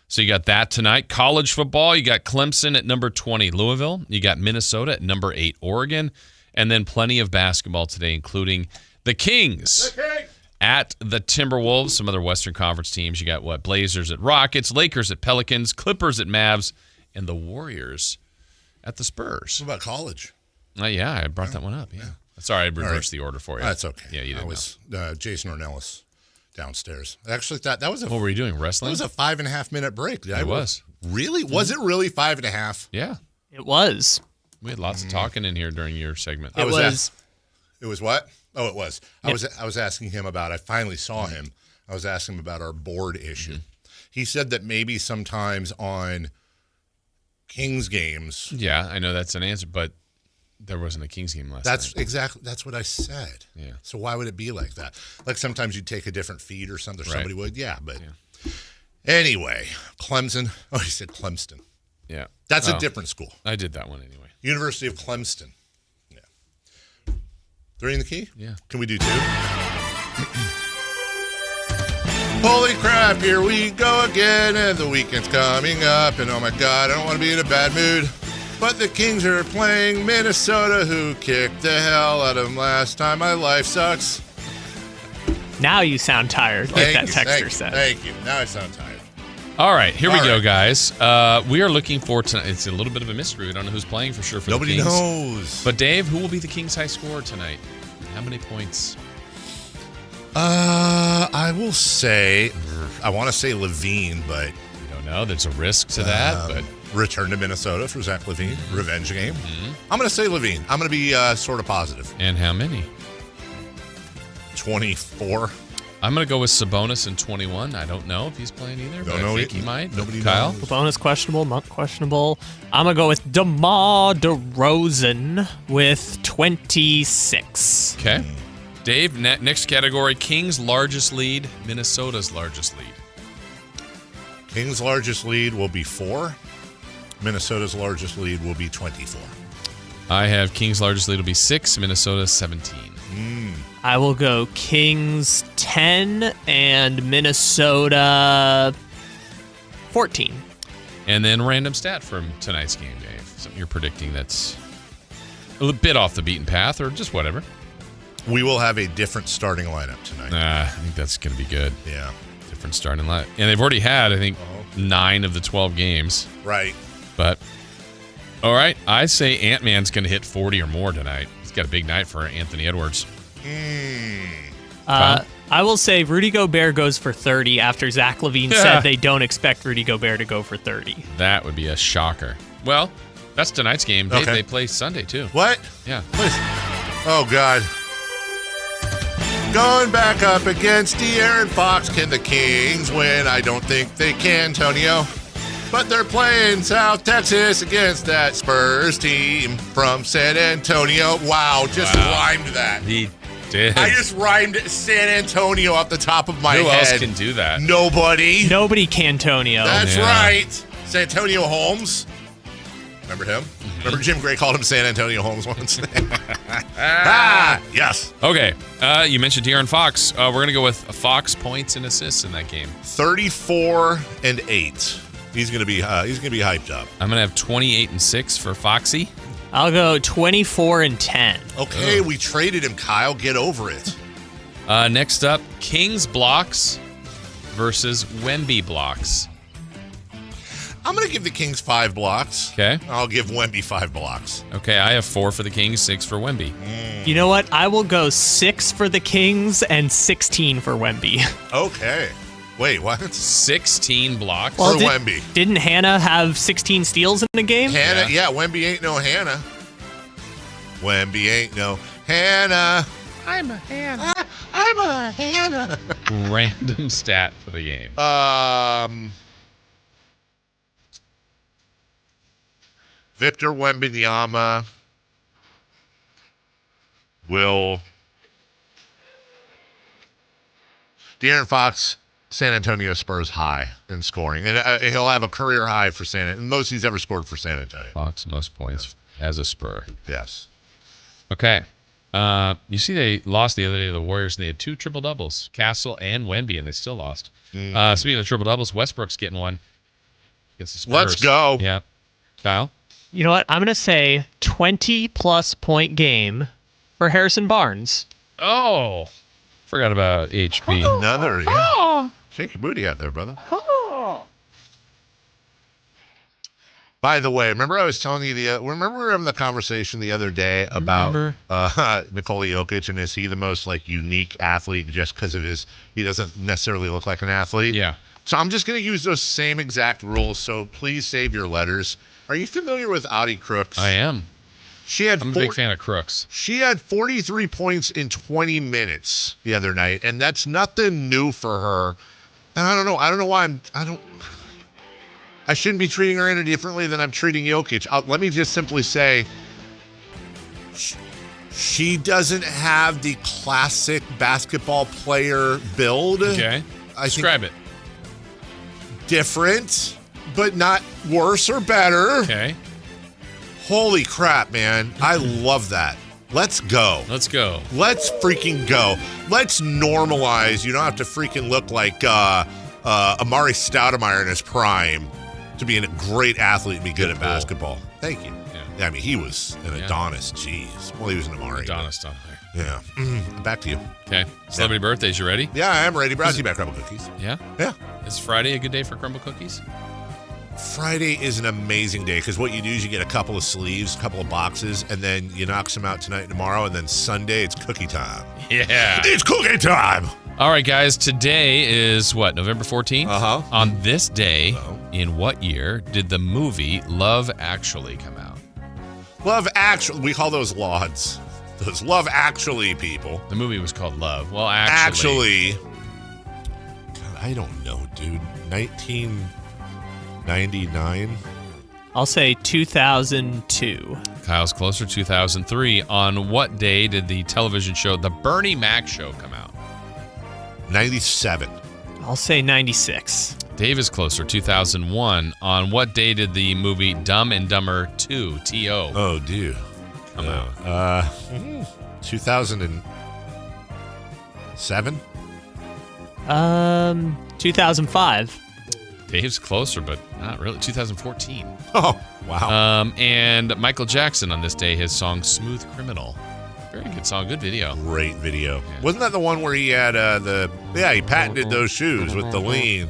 So you got that tonight. College football, you got Clemson at number 20, Louisville. You got Minnesota at number 8, Oregon. And then plenty of basketball today, including the Kings. At the Timberwolves, some other Western Conference teams. You got Blazers at Rockets, Lakers at Pelicans, Clippers at Mavs, and the Warriors at the Spurs. What about college? Yeah, I brought that one up. Yeah. Sorry, I reversed the order for you. That's okay. Yeah, you didn't know. Jason Ornelas downstairs. I actually thought that was What were you doing, wrestling? That was a 5.5 minute break. It was. Really? Was it really 5.5? Yeah. It was. We had lots of talking in here during your segment. It was what? Oh, it was. I was asking him about, I finally saw him. I was asking him about our board issue. He said that maybe sometimes on Kings games. Yeah, I know that's an answer, but there wasn't a Kings game last night. That's what I said. Yeah. So why would it be like that? Like sometimes you'd take a different feed or something. Right. Somebody would. Yeah, but anyway, Clemson. Oh, he said Clemson. Yeah. That's a different school. I did that one anyway. University of Clemson. 3 in the key? Yeah. Can we do 2? Holy crap, here we go again, and the weekend's coming up, and oh my God, I don't want to be in a bad mood, but the Kings are playing Minnesota, who kicked the hell out of them last time. My life sucks. Now you sound tired, like that texter said. Thank you. Now I sound tired. All right, here we go, guys. We are looking for tonight. It's a little bit of a mystery. We don't know who's playing for sure for Nobody the Kings. knows. But Dave, who will be the Kings' high scorer tonight? How many points? I will say, I want to say Levine, but we don't know. There's a risk to that. But return to Minnesota for Zach Levine, revenge game. I'm going to say Levine. I'm going to be sort of positive. And how many? 24. I'm going to go with Sabonis in 21. I don't know if he's playing either, but I think he might. Nobody Kyle? knows. Sabonis questionable, not questionable. I'm going to go with DeMar DeRozan with 26. Okay. Dave, next category, Kings' largest lead, Minnesota's largest lead. Kings' largest lead will be 4. Minnesota's largest lead will be 24. I have Kings' largest lead will be 6, Minnesota 17. I will go Kings 10 and Minnesota 14. And then random stat from tonight's game, Dave. Something you're predicting that's a bit off the beaten path or just whatever. We will have a different starting lineup tonight. I think that's going to be good. Yeah. Different starting lineup. And they've already had, I think, 9 of the 12 games. Right. But, all right, I say Ant-Man's going to hit 40 or more tonight. He's got a big night for Anthony Edwards. I will say Rudy Gobert goes for 30 after Zach LaVine said they don't expect Rudy Gobert to go for 30. That would be a shocker. Well, that's tonight's game. They play Sunday, too. What? Yeah. Oh, God. Going back up against De'Aaron Fox. Can the Kings win? I don't think they can, Tonio. But they're playing South Texas against that Spurs team from San Antonio. Wow, just rhymed that. He did. I just rhymed San Antonio off the top of my head. Who else can do that? Nobody. Nobody can, Tonio. That's right. San Antonio Holmes. Remember him? Remember Jim Gray called him San Antonio Holmes once? Yes. Okay. You mentioned De'Aaron Fox. We're going to go with Fox points and assists in that game. 34 and 8. He's gonna be hyped up. I'm gonna have 28-6 for Foxy. I'll go 24-10. Okay, we traded him, Kyle. Get over it. Next up, Kings blocks versus Wemby blocks. I'm going to give the Kings 5 blocks. Okay. I'll give Wemby 5 blocks. Okay, I have 4 for the Kings, 6 for Wemby. You know what? I will go 6 for the Kings and 16 for Wemby. Okay. Wait, what? 16 blocks for Wemby. Didn't Hannah have 16 steals in the game? Hannah, yeah, Wemby ain't no Hannah. Wemby ain't no Hannah. I'm a Hannah. I'm a Hannah. Random stat for the game. Victor Wembanyama will. De'Aaron Fox, San Antonio Spurs high in scoring, and he'll have a career high for most he's ever scored for San Antonio. Fox most points as a Spur. Yes. Okay. You see they lost the other day to the Warriors, and they had 2 triple-doubles, Castle and Wemby, and they still lost. Speaking of triple-doubles, Westbrook's getting one against the Spurs. Let's go. Yeah. Kyle? You know what? I'm going to say 20-plus point game for Harrison Barnes. Oh. Forgot about HP. Another, yeah. Shake your booty out there, brother. By the way, remember I was telling you remember we were having the conversation the other day about Nikola Jokic, and is he the most unique athlete just because of he doesn't necessarily look like an athlete? Yeah. So I'm just going to use those same exact rules, so please save your letters. Are you familiar with Audie Crooks? I am. I'm a big fan of Crooks. She had 43 points in 20 minutes the other night, and that's nothing new for her. And I don't know. I don't know why I shouldn't be treating her any differently than I'm treating Jokic. Let me just simply say, she doesn't have the classic basketball player build. Okay. Describe it. Different, but not worse or better. Okay. Holy crap, man. I love that. Let's go. Let's go. Let's freaking go. Let's normalize. You don't have to freaking look like Amari Stoudemire in his prime to be a great athlete and be good at basketball. Thank you. Yeah. I mean, he was an Adonis. Jeez. Well, he was an Amari. Adonis down there. Yeah. Back to you. Okay. Celebrity birthdays, you ready? Yeah, I am ready. Brought to you by Crumble Cookies. Yeah? Yeah. Is Friday a good day for crumble cookies? Friday is an amazing day because what you do is you get a couple of sleeves, a couple of boxes, and then you knock some out tonight and tomorrow, and then Sunday it's cookie time. Yeah. It's cookie time. All right, guys. Today is what, November 14th? Uh-huh. On this day, in what year did the movie Love Actually come out? Love Actually. We call those lauds. Those Love Actually people. The movie was called Love. Well, actually. God, I don't know, dude. 1999. I'll say 2002. Kyle's closer, 2003. On what day did the television show The Bernie Mac Show come out? 97. I'll say 96. Dave is closer, 2001. On what day did the movie Dumb and Dumber 2, T.O. Oh, dude. come out? 2007? 2005. Dave's closer, but not really. 2014. Oh, wow. And Michael Jackson on this day, his song Smooth Criminal. Very good song. Good video. Great video. Yeah. Wasn't that the one where he had he patented those shoes with the lean?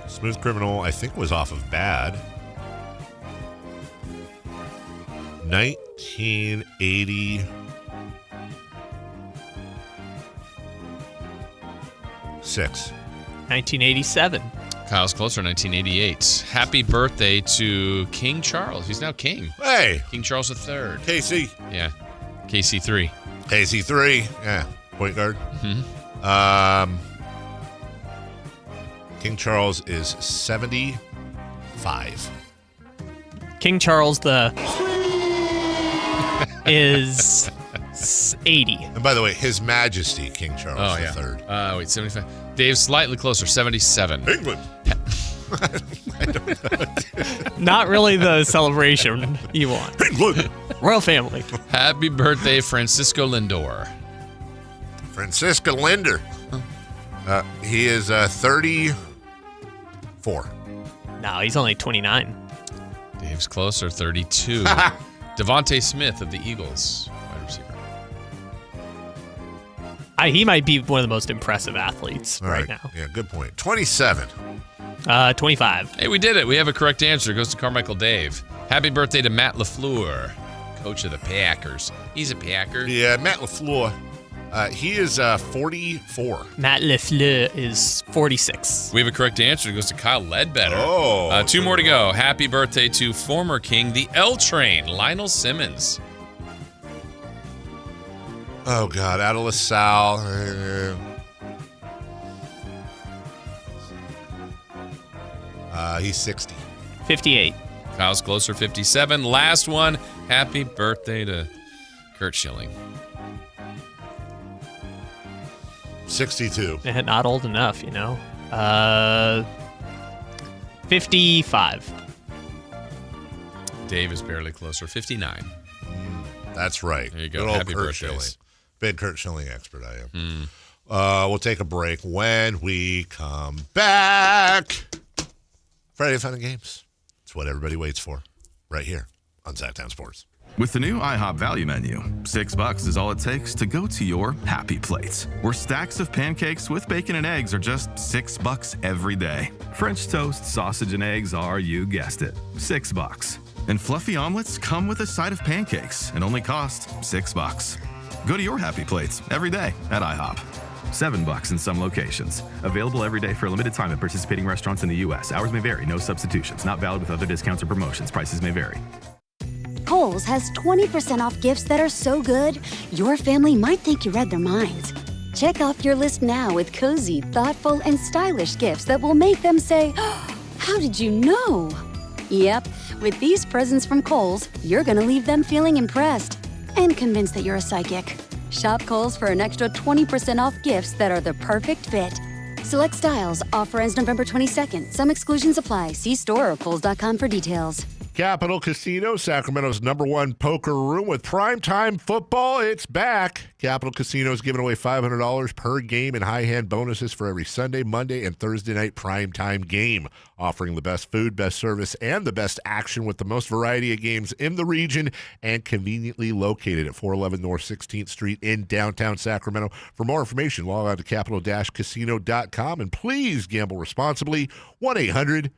Smooth Criminal, I think, was off of Bad. 1986. 1987. Kyle's closer, 1988. Happy birthday to King Charles. He's now king. Hey. King Charles III. KC. Yeah. KC3. KC3. Yeah. Point guard. Mm-hmm. King Charles is 75. King Charles is 80. And by the way, His Majesty King Charles III. Wait, 75. Dave's slightly closer, 77. England. I don't know. Not really the celebration you want. England. Royal family. Happy birthday, Francisco Lindor. Francisco Linder. He is 34. No, he's only 29. Dave's closer, 32. Devontae Smith of the Eagles, wide receiver. He might be one of the most impressive athletes right now. Yeah, good point. 27. 25. Hey, we did it. We have a correct answer. It goes to Carmichael Dave. Happy birthday to Matt LaFleur, coach of the Packers. He's a Packer. Yeah, Matt LaFleur. He is 44. Matt LaFleur is 46. We have a correct answer. It goes to Kyle Ledbetter. Oh. 2 more to go. Happy birthday to former King, the L Train, Lionel Simmons. Oh, God. Out of LaSalle. He's 60. 58. Kyle's closer, 57. Last one. Happy birthday to Kurt Schilling. 62. Not old enough, 55. Dave is barely closer, 59. That's right. There you go. Good old Happy Kurt birthdays. Schilling. Big Kurt Schilling expert I am. We'll take a break. When we come back, Friday Fun and Games. It's what everybody waits for right here on Sactown Sports. With the new IHOP value menu, $6 is all it takes to go to your happy place, where stacks of pancakes with bacon and eggs are just $6 every day. French toast, sausage, and eggs are, you guessed it, $6. And fluffy omelets come with a side of pancakes and only cost $6. Go to your happy plates every day at IHOP. $7 in some locations. Available every day for a limited time at participating restaurants in the U.S. Hours may vary. No substitutions. Not valid with other discounts or promotions. Prices may vary. Kohl's has 20% off gifts that are so good, your family might think you read their minds. Check off your list now with cozy, thoughtful, and stylish gifts that will make them say, oh, how did you know? Yep, with these presents from Kohl's, you're going to leave them feeling impressed and convinced that you're a psychic. Shop Kohl's for an extra 20% off gifts that are the perfect fit. Select styles. Offer ends November 22nd. Some exclusions apply. See store or kohls.com for details. Capital Casino, Sacramento's #1 poker room with primetime football. It's back. Capital Casino is giving away $500 per game in high-hand bonuses for every Sunday, Monday, and Thursday night primetime game, offering the best food, best service, and the best action with the most variety of games in the region and conveniently located at 411 North 16th Street in downtown Sacramento. For more information, log on to capital-casino.com, and please gamble responsibly. 1-800-GAMBLER.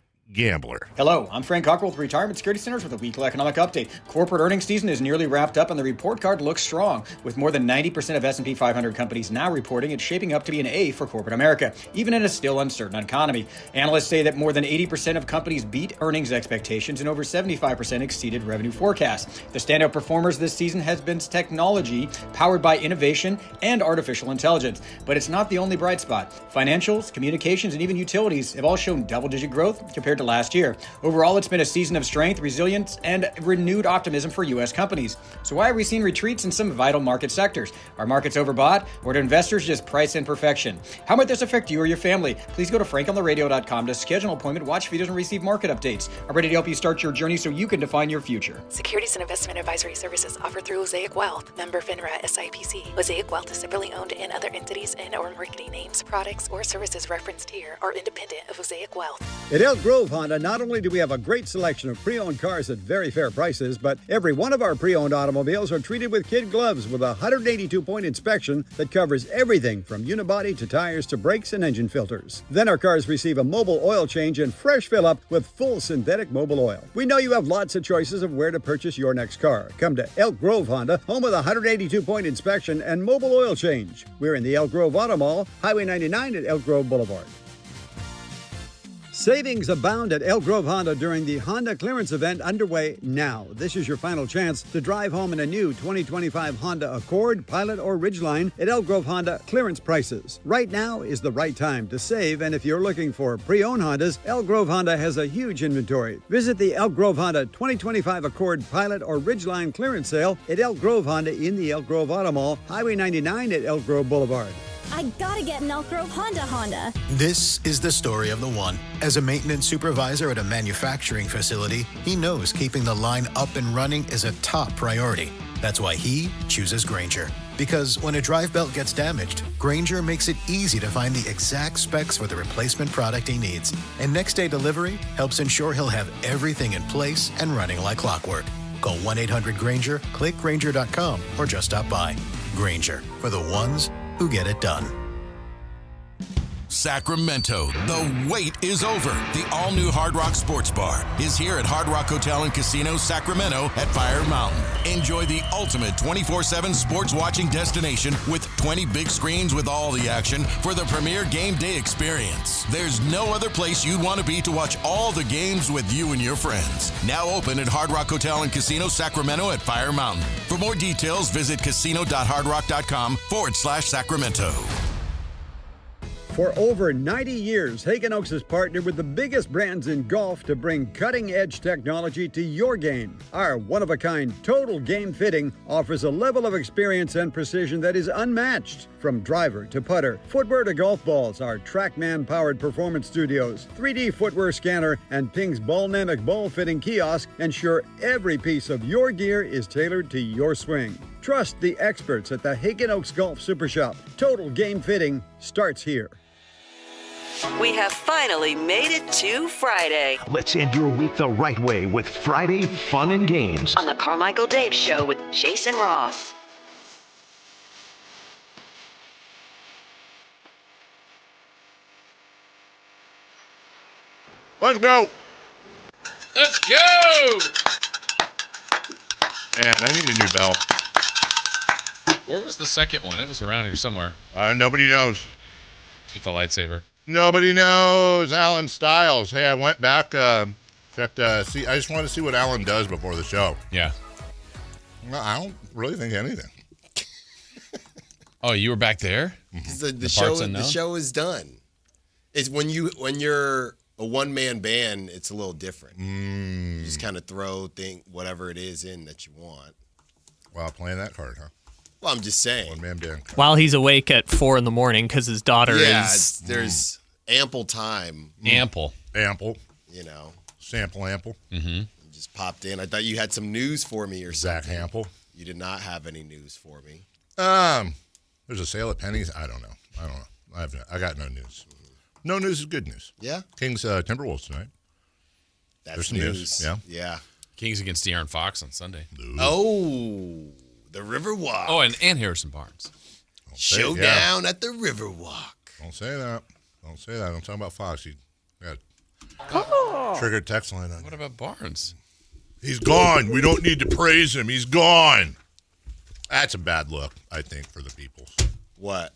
Hello, I'm Frank Cockrell with Retirement Security Centers with a weekly economic update. Corporate earnings season is nearly wrapped up and the report card looks strong. With more than 90% of S&P 500 companies now reporting, it's shaping up to be an A for corporate America, even in a still uncertain economy. Analysts say that more than 80% of companies beat earnings expectations and over 75% exceeded revenue forecasts. The standout performers this season has been technology, powered by innovation and artificial intelligence. But it's not the only bright spot. Financials, communications, and even utilities have all shown double-digit growth compared to last year. Overall, it's been a season of strength, resilience, and renewed optimism for U.S. companies. So why are we seeing retreats in some vital market sectors? Are markets overbought, or do investors just price in perfection? How might this affect you or your family? Please go to frankontheradio.com to schedule an appointment, watch videos, and receive market updates. I'm ready to help you start your journey so you can define your future. Securities and investment advisory services offered through Mosaic Wealth, member FINRA SIPC. Mosaic Wealth is separately owned, and other entities and or marketing names, products, or services referenced here are independent of Mosaic Wealth. At Elk Grove Honda, not only do we have a great selection of pre-owned cars at very fair prices, but every one of our pre-owned automobiles are treated with kid gloves with a 182-point inspection that covers everything from unibody to tires to brakes and engine filters. Then our cars receive a mobile oil change and fresh fill-up with full synthetic mobile oil. We know you have lots of choices of where to purchase your next car. Come to Elk Grove Honda, home of the 182-point inspection and mobile oil change. We're in the Elk Grove Auto Mall, Highway 99 at Elk Grove Boulevard. Savings abound at Elk Grove Honda during the Honda clearance event underway now. This is your final chance to drive home in a new 2025 Honda Accord, Pilot, or Ridgeline at Elk Grove Honda clearance prices. Right now is the right time to save, and if you're looking for pre-owned Hondas, Elk Grove Honda has a huge inventory. Visit the Elk Grove Honda 2025 Accord, Pilot, or Ridgeline clearance sale at Elk Grove Honda in the Elk Grove Auto Mall, Highway 99 at Elk Grove Boulevard. I gotta get an Elk Grove Honda. This is the story of the one. As a maintenance supervisor at a manufacturing facility, he knows keeping the line up and running is a top priority. That's why he chooses Grainger, Because when a drive belt gets damaged, Grainger makes it easy to find the exact specs for the replacement product he needs. And next-day delivery helps ensure he'll have everything in place and running like clockwork. Call 1-800-GRAINGER, click Grainger.com, or just stop by. Grainger, for the ones who get it done. Sacramento, the wait is over. The all-new Hard Rock Sports Bar is here at Hard Rock Hotel and Casino Sacramento at Fire Mountain. Enjoy the ultimate 24/7 sports watching destination with 20 big screens with all the action for the premier game day experience. There's no other place you'd want to be to watch all the games with you and your friends. Now open at Hard Rock Hotel and Casino Sacramento at Fire Mountain. For more details, visit casino.hardrock.com/Sacramento. For over 90 years, Hagen Oaks has partnered with the biggest brands in golf to bring cutting-edge technology to your game. Our one-of-a-kind total game fitting offers a level of experience and precision that is unmatched. From driver to putter, footwear to golf balls, our TrackMan-powered performance studios, 3D footwear scanner, and Ping's Ballnamic ball fitting kiosk ensure every piece of your gear is tailored to your swing. Trust the experts at the Hagen Oaks Golf Super Shop. Total game fitting starts here. We have finally made it to Friday. Let's end your week the right way with Friday Fun and Games on the Carmichael Dave Show with Jason Ross. Let's go. Let's go. Man, I need a new belt. Where was the second one? It was around here somewhere. Nobody knows. With the lightsaber. Nobody knows. Alan Stiles. Hey, I went back, checked, I just wanted to see what Alan does before the show. Yeah. Well, I don't really think anything. Oh, you were back there? The show is done. It's when you're a one-man band, it's a little different. You just kind of throw whatever it is in that you want. Wow, playing that card, huh? Well, I'm just saying. One-man band. While he's awake at 4 a.m. because his daughter is... there's ample time. Ample. You know. Sample ample. Mm-hmm. You just popped in. I thought you had some news for me or Zach something. Hample. You did not have any news for me. There's a sale at Penny's. I don't know. I got no news. No news is good news. Yeah. Kings Timberwolves tonight. There's some news. Yeah. Kings against De'Aaron Fox on Sunday. Oh, the Riverwalk. Oh, and Harrison Barnes. Showdown at the Riverwalk. Don't say that. I'm talking about Fox. He got triggered text line on. What about Barnes? He's gone. We don't need to praise him. He's gone. That's a bad look, I think, for the people. What?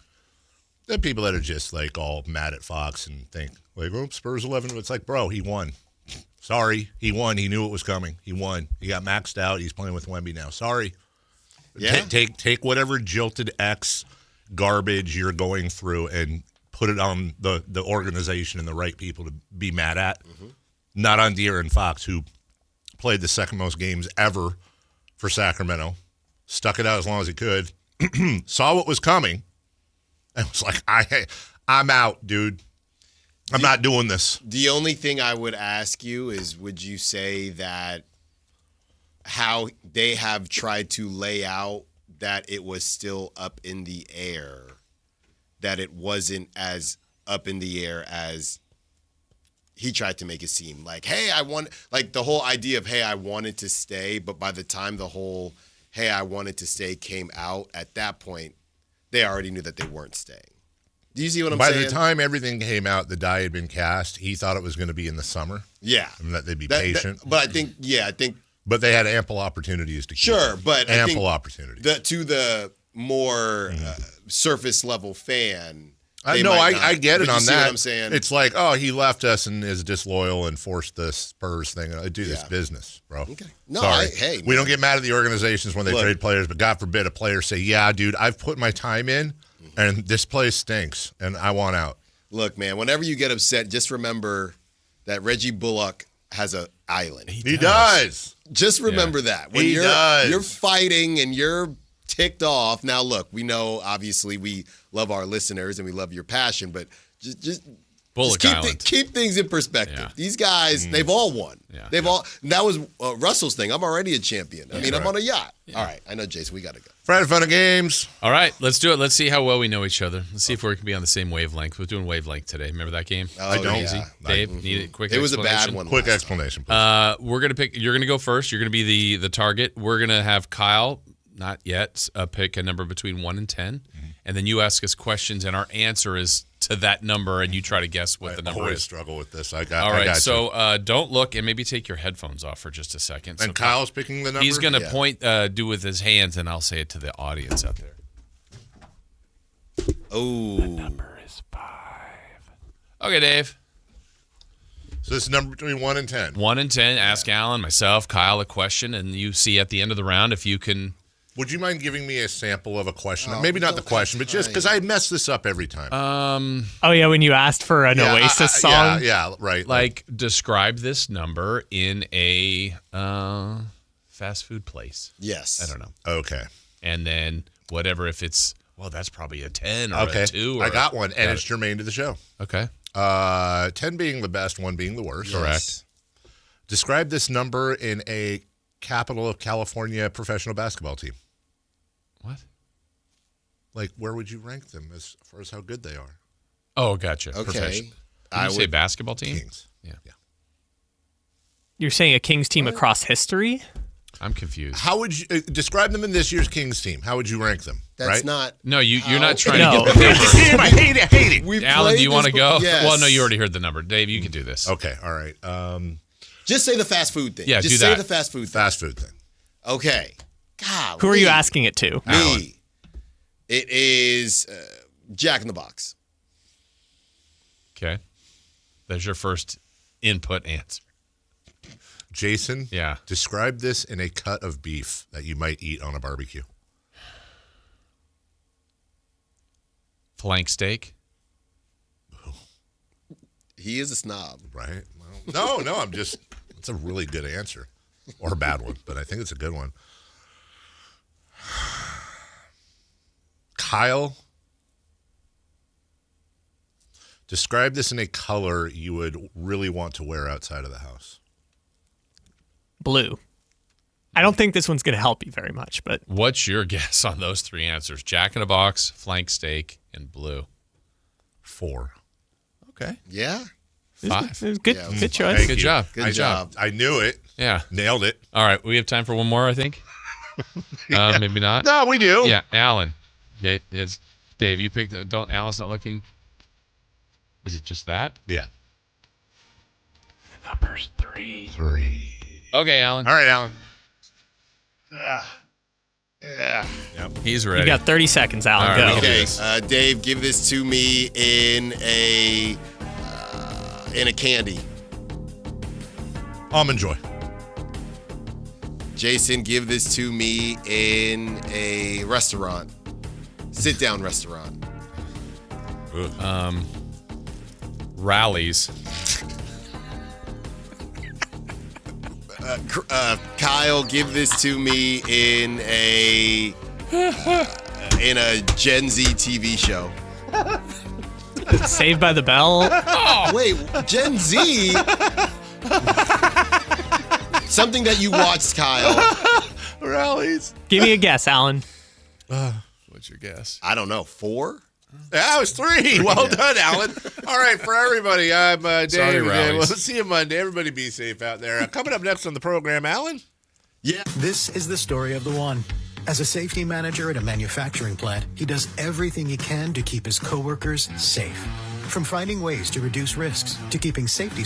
The people that are just like all mad at Fox and think like, oh, Spurs 11. It's like, bro, he won. Sorry, he won. He knew it was coming. He won. He got maxed out. He's playing with Wemby now. Sorry. Yeah. Take whatever jilted X garbage you're going through and put it on the organization and the right people to be mad at. Mm-hmm. Not on De'Aaron Fox, who played the second most games ever for Sacramento, stuck it out as long as he could, saw what was coming, and was like, I'm out, dude. I'm not doing this. The only thing I would ask you is, would you say that how they have tried to lay out that it was still up in the air, that it wasn't as up in the air as he tried to make it seem? Like, hey, the whole idea of, hey, I wanted to stay, but by the time the whole, hey, I wanted to stay came out, at that point, they already knew that they weren't staying. Do you see what I'm saying? By the time everything came out, the die had been cast. He thought it was going to be in the summer. Yeah. And that they'd be patient. But I think. But they had ample opportunities to keep it. But ample opportunities. To the more surface level fan. I get it on that. What I'm saying? It's like, oh, he left us and is disloyal and forced the Spurs thing. Dude, it's business, bro. Okay. No, sorry. We don't get mad at the organizations when they trade players, but God forbid a player say, yeah, dude, I've put my time in, and this place stinks, and I want out. Look, man, whenever you get upset, just remember that Reggie Bullock has an island. He does. Just remember that. When you're fighting and you're ticked off. Now, look, we know, obviously, we love our listeners and we love your passion, but just Bullock Just Island. keep things in perspective. Yeah. These guys, they've all won. Yeah. They've all. That was Russell's thing. I'm already a champion. I mean, I'm right. on a yacht. All right. I know, Jason. We got to go. Friday Fun and Games. All right, let's do it. Let's see how well we know each other. Let's see if we can be on the same wavelength. We're doing wavelength today. Remember that game? Oh, I don't. Easy. Yeah. Dave, need a quick It was a explanation? bad one. Quick last explanation, please. We're gonna pick. You're gonna go first. You're gonna be the target. We're gonna have Kyle, not yet, pick a number between 1 and 10, and then you ask us questions, and our answer is to that number, and you try to guess what the number I always is. struggle with this. All right, I got so don't look, and maybe take your headphones off for just a second. And So Kyle's picking the number? He's gonna Yeah. point, do with his hands, and I'll say it to the audience out there. Oh, the number is 5. Okay, Dave. So this is number between 1 and 10. 1 and 10. Ask Alan, myself, Kyle a question, and you see at the end of the round if you can. Would you mind giving me a sample of a question? Oh, Maybe we not the don't question, have but just because I mess this up every time. Oh yeah, when you asked for an Oasis song. Yeah, right. Like, describe this number in a fast food place. Yes. I don't know. Okay. And then whatever, if it's, well, that's probably a 10 or Okay. a 2. Or, I got one, and it's germane to the show. Okay. 10 being the best, 1 being the worst. Correct. Describe this number in a capital of California professional basketball team. What? Like, where would you rank them as far as how good they are? Oh, gotcha. Okay. Professional. I Did you say would- basketball team? Kings. Yeah. You're saying a Kings team across history? I'm confused. How would you describe them in this year's Kings team? How would you rank them? That's right? not. No, you're how- not trying No. to get the number. Damn, I hate it. I hate it. We Alan, do you want to go? Yes. Well, no, you already heard the number. Dave, you can do this. Okay, all right. Just say the fast food thing. Yeah, just do say that. the fast food thing. Fast food thing. Okay. God. Who are you asking it to? Me. It is Jack in the Box. Okay. That's your first input answer. Jason, Yeah. describe this in a cut of beef that you might eat on a barbecue. Flank steak. He is a snob. Right? Well, no, I'm just, it's a really good answer. Or a bad one, but I think it's a good one. Kyle, describe this in a color you would really want to wear outside of the house. Blue. I don't think this one's going to help you very much, but What's your guess on those 3 answers? Jack in a Box, flank steak, and blue. 4. Okay. Yeah. 5. it was good. Yeah, it Good was choice. Good job. Good job. I knew it. Yeah. Nailed it. All right. We have time for one more, I think. Maybe not. No, we do. Yeah. Alan. Yeah, it's Dave. You picked. Alan's not looking. Is it just that? Yeah. Number's 3. Okay, Alan. All right, Alan. Yeah. He's You ready. got 30 seconds, Alan. All right, Go. we can do Okay, this. Dave, give this to me in a candy. Almond Joy. Jason, give this to me in a restaurant. Sit down restaurant. Rallies. Kyle, give this to me in a Gen Z TV show. Saved by the Bell. Wait, Gen Z? Something that you watched, Kyle. Rallies. Give me a guess, Alan. What's your guess? I don't know. 4? That was 3. Well done, Alan. All right, for everybody, I'm Dave. Sorry, Rallies. We'll see you Monday. Everybody be safe out there. Coming up next on the program, Alan. Yeah. This is the story of the one. As a safety manager at a manufacturing plant, he does everything he can to keep his coworkers safe. From finding ways to reduce risks to keeping safety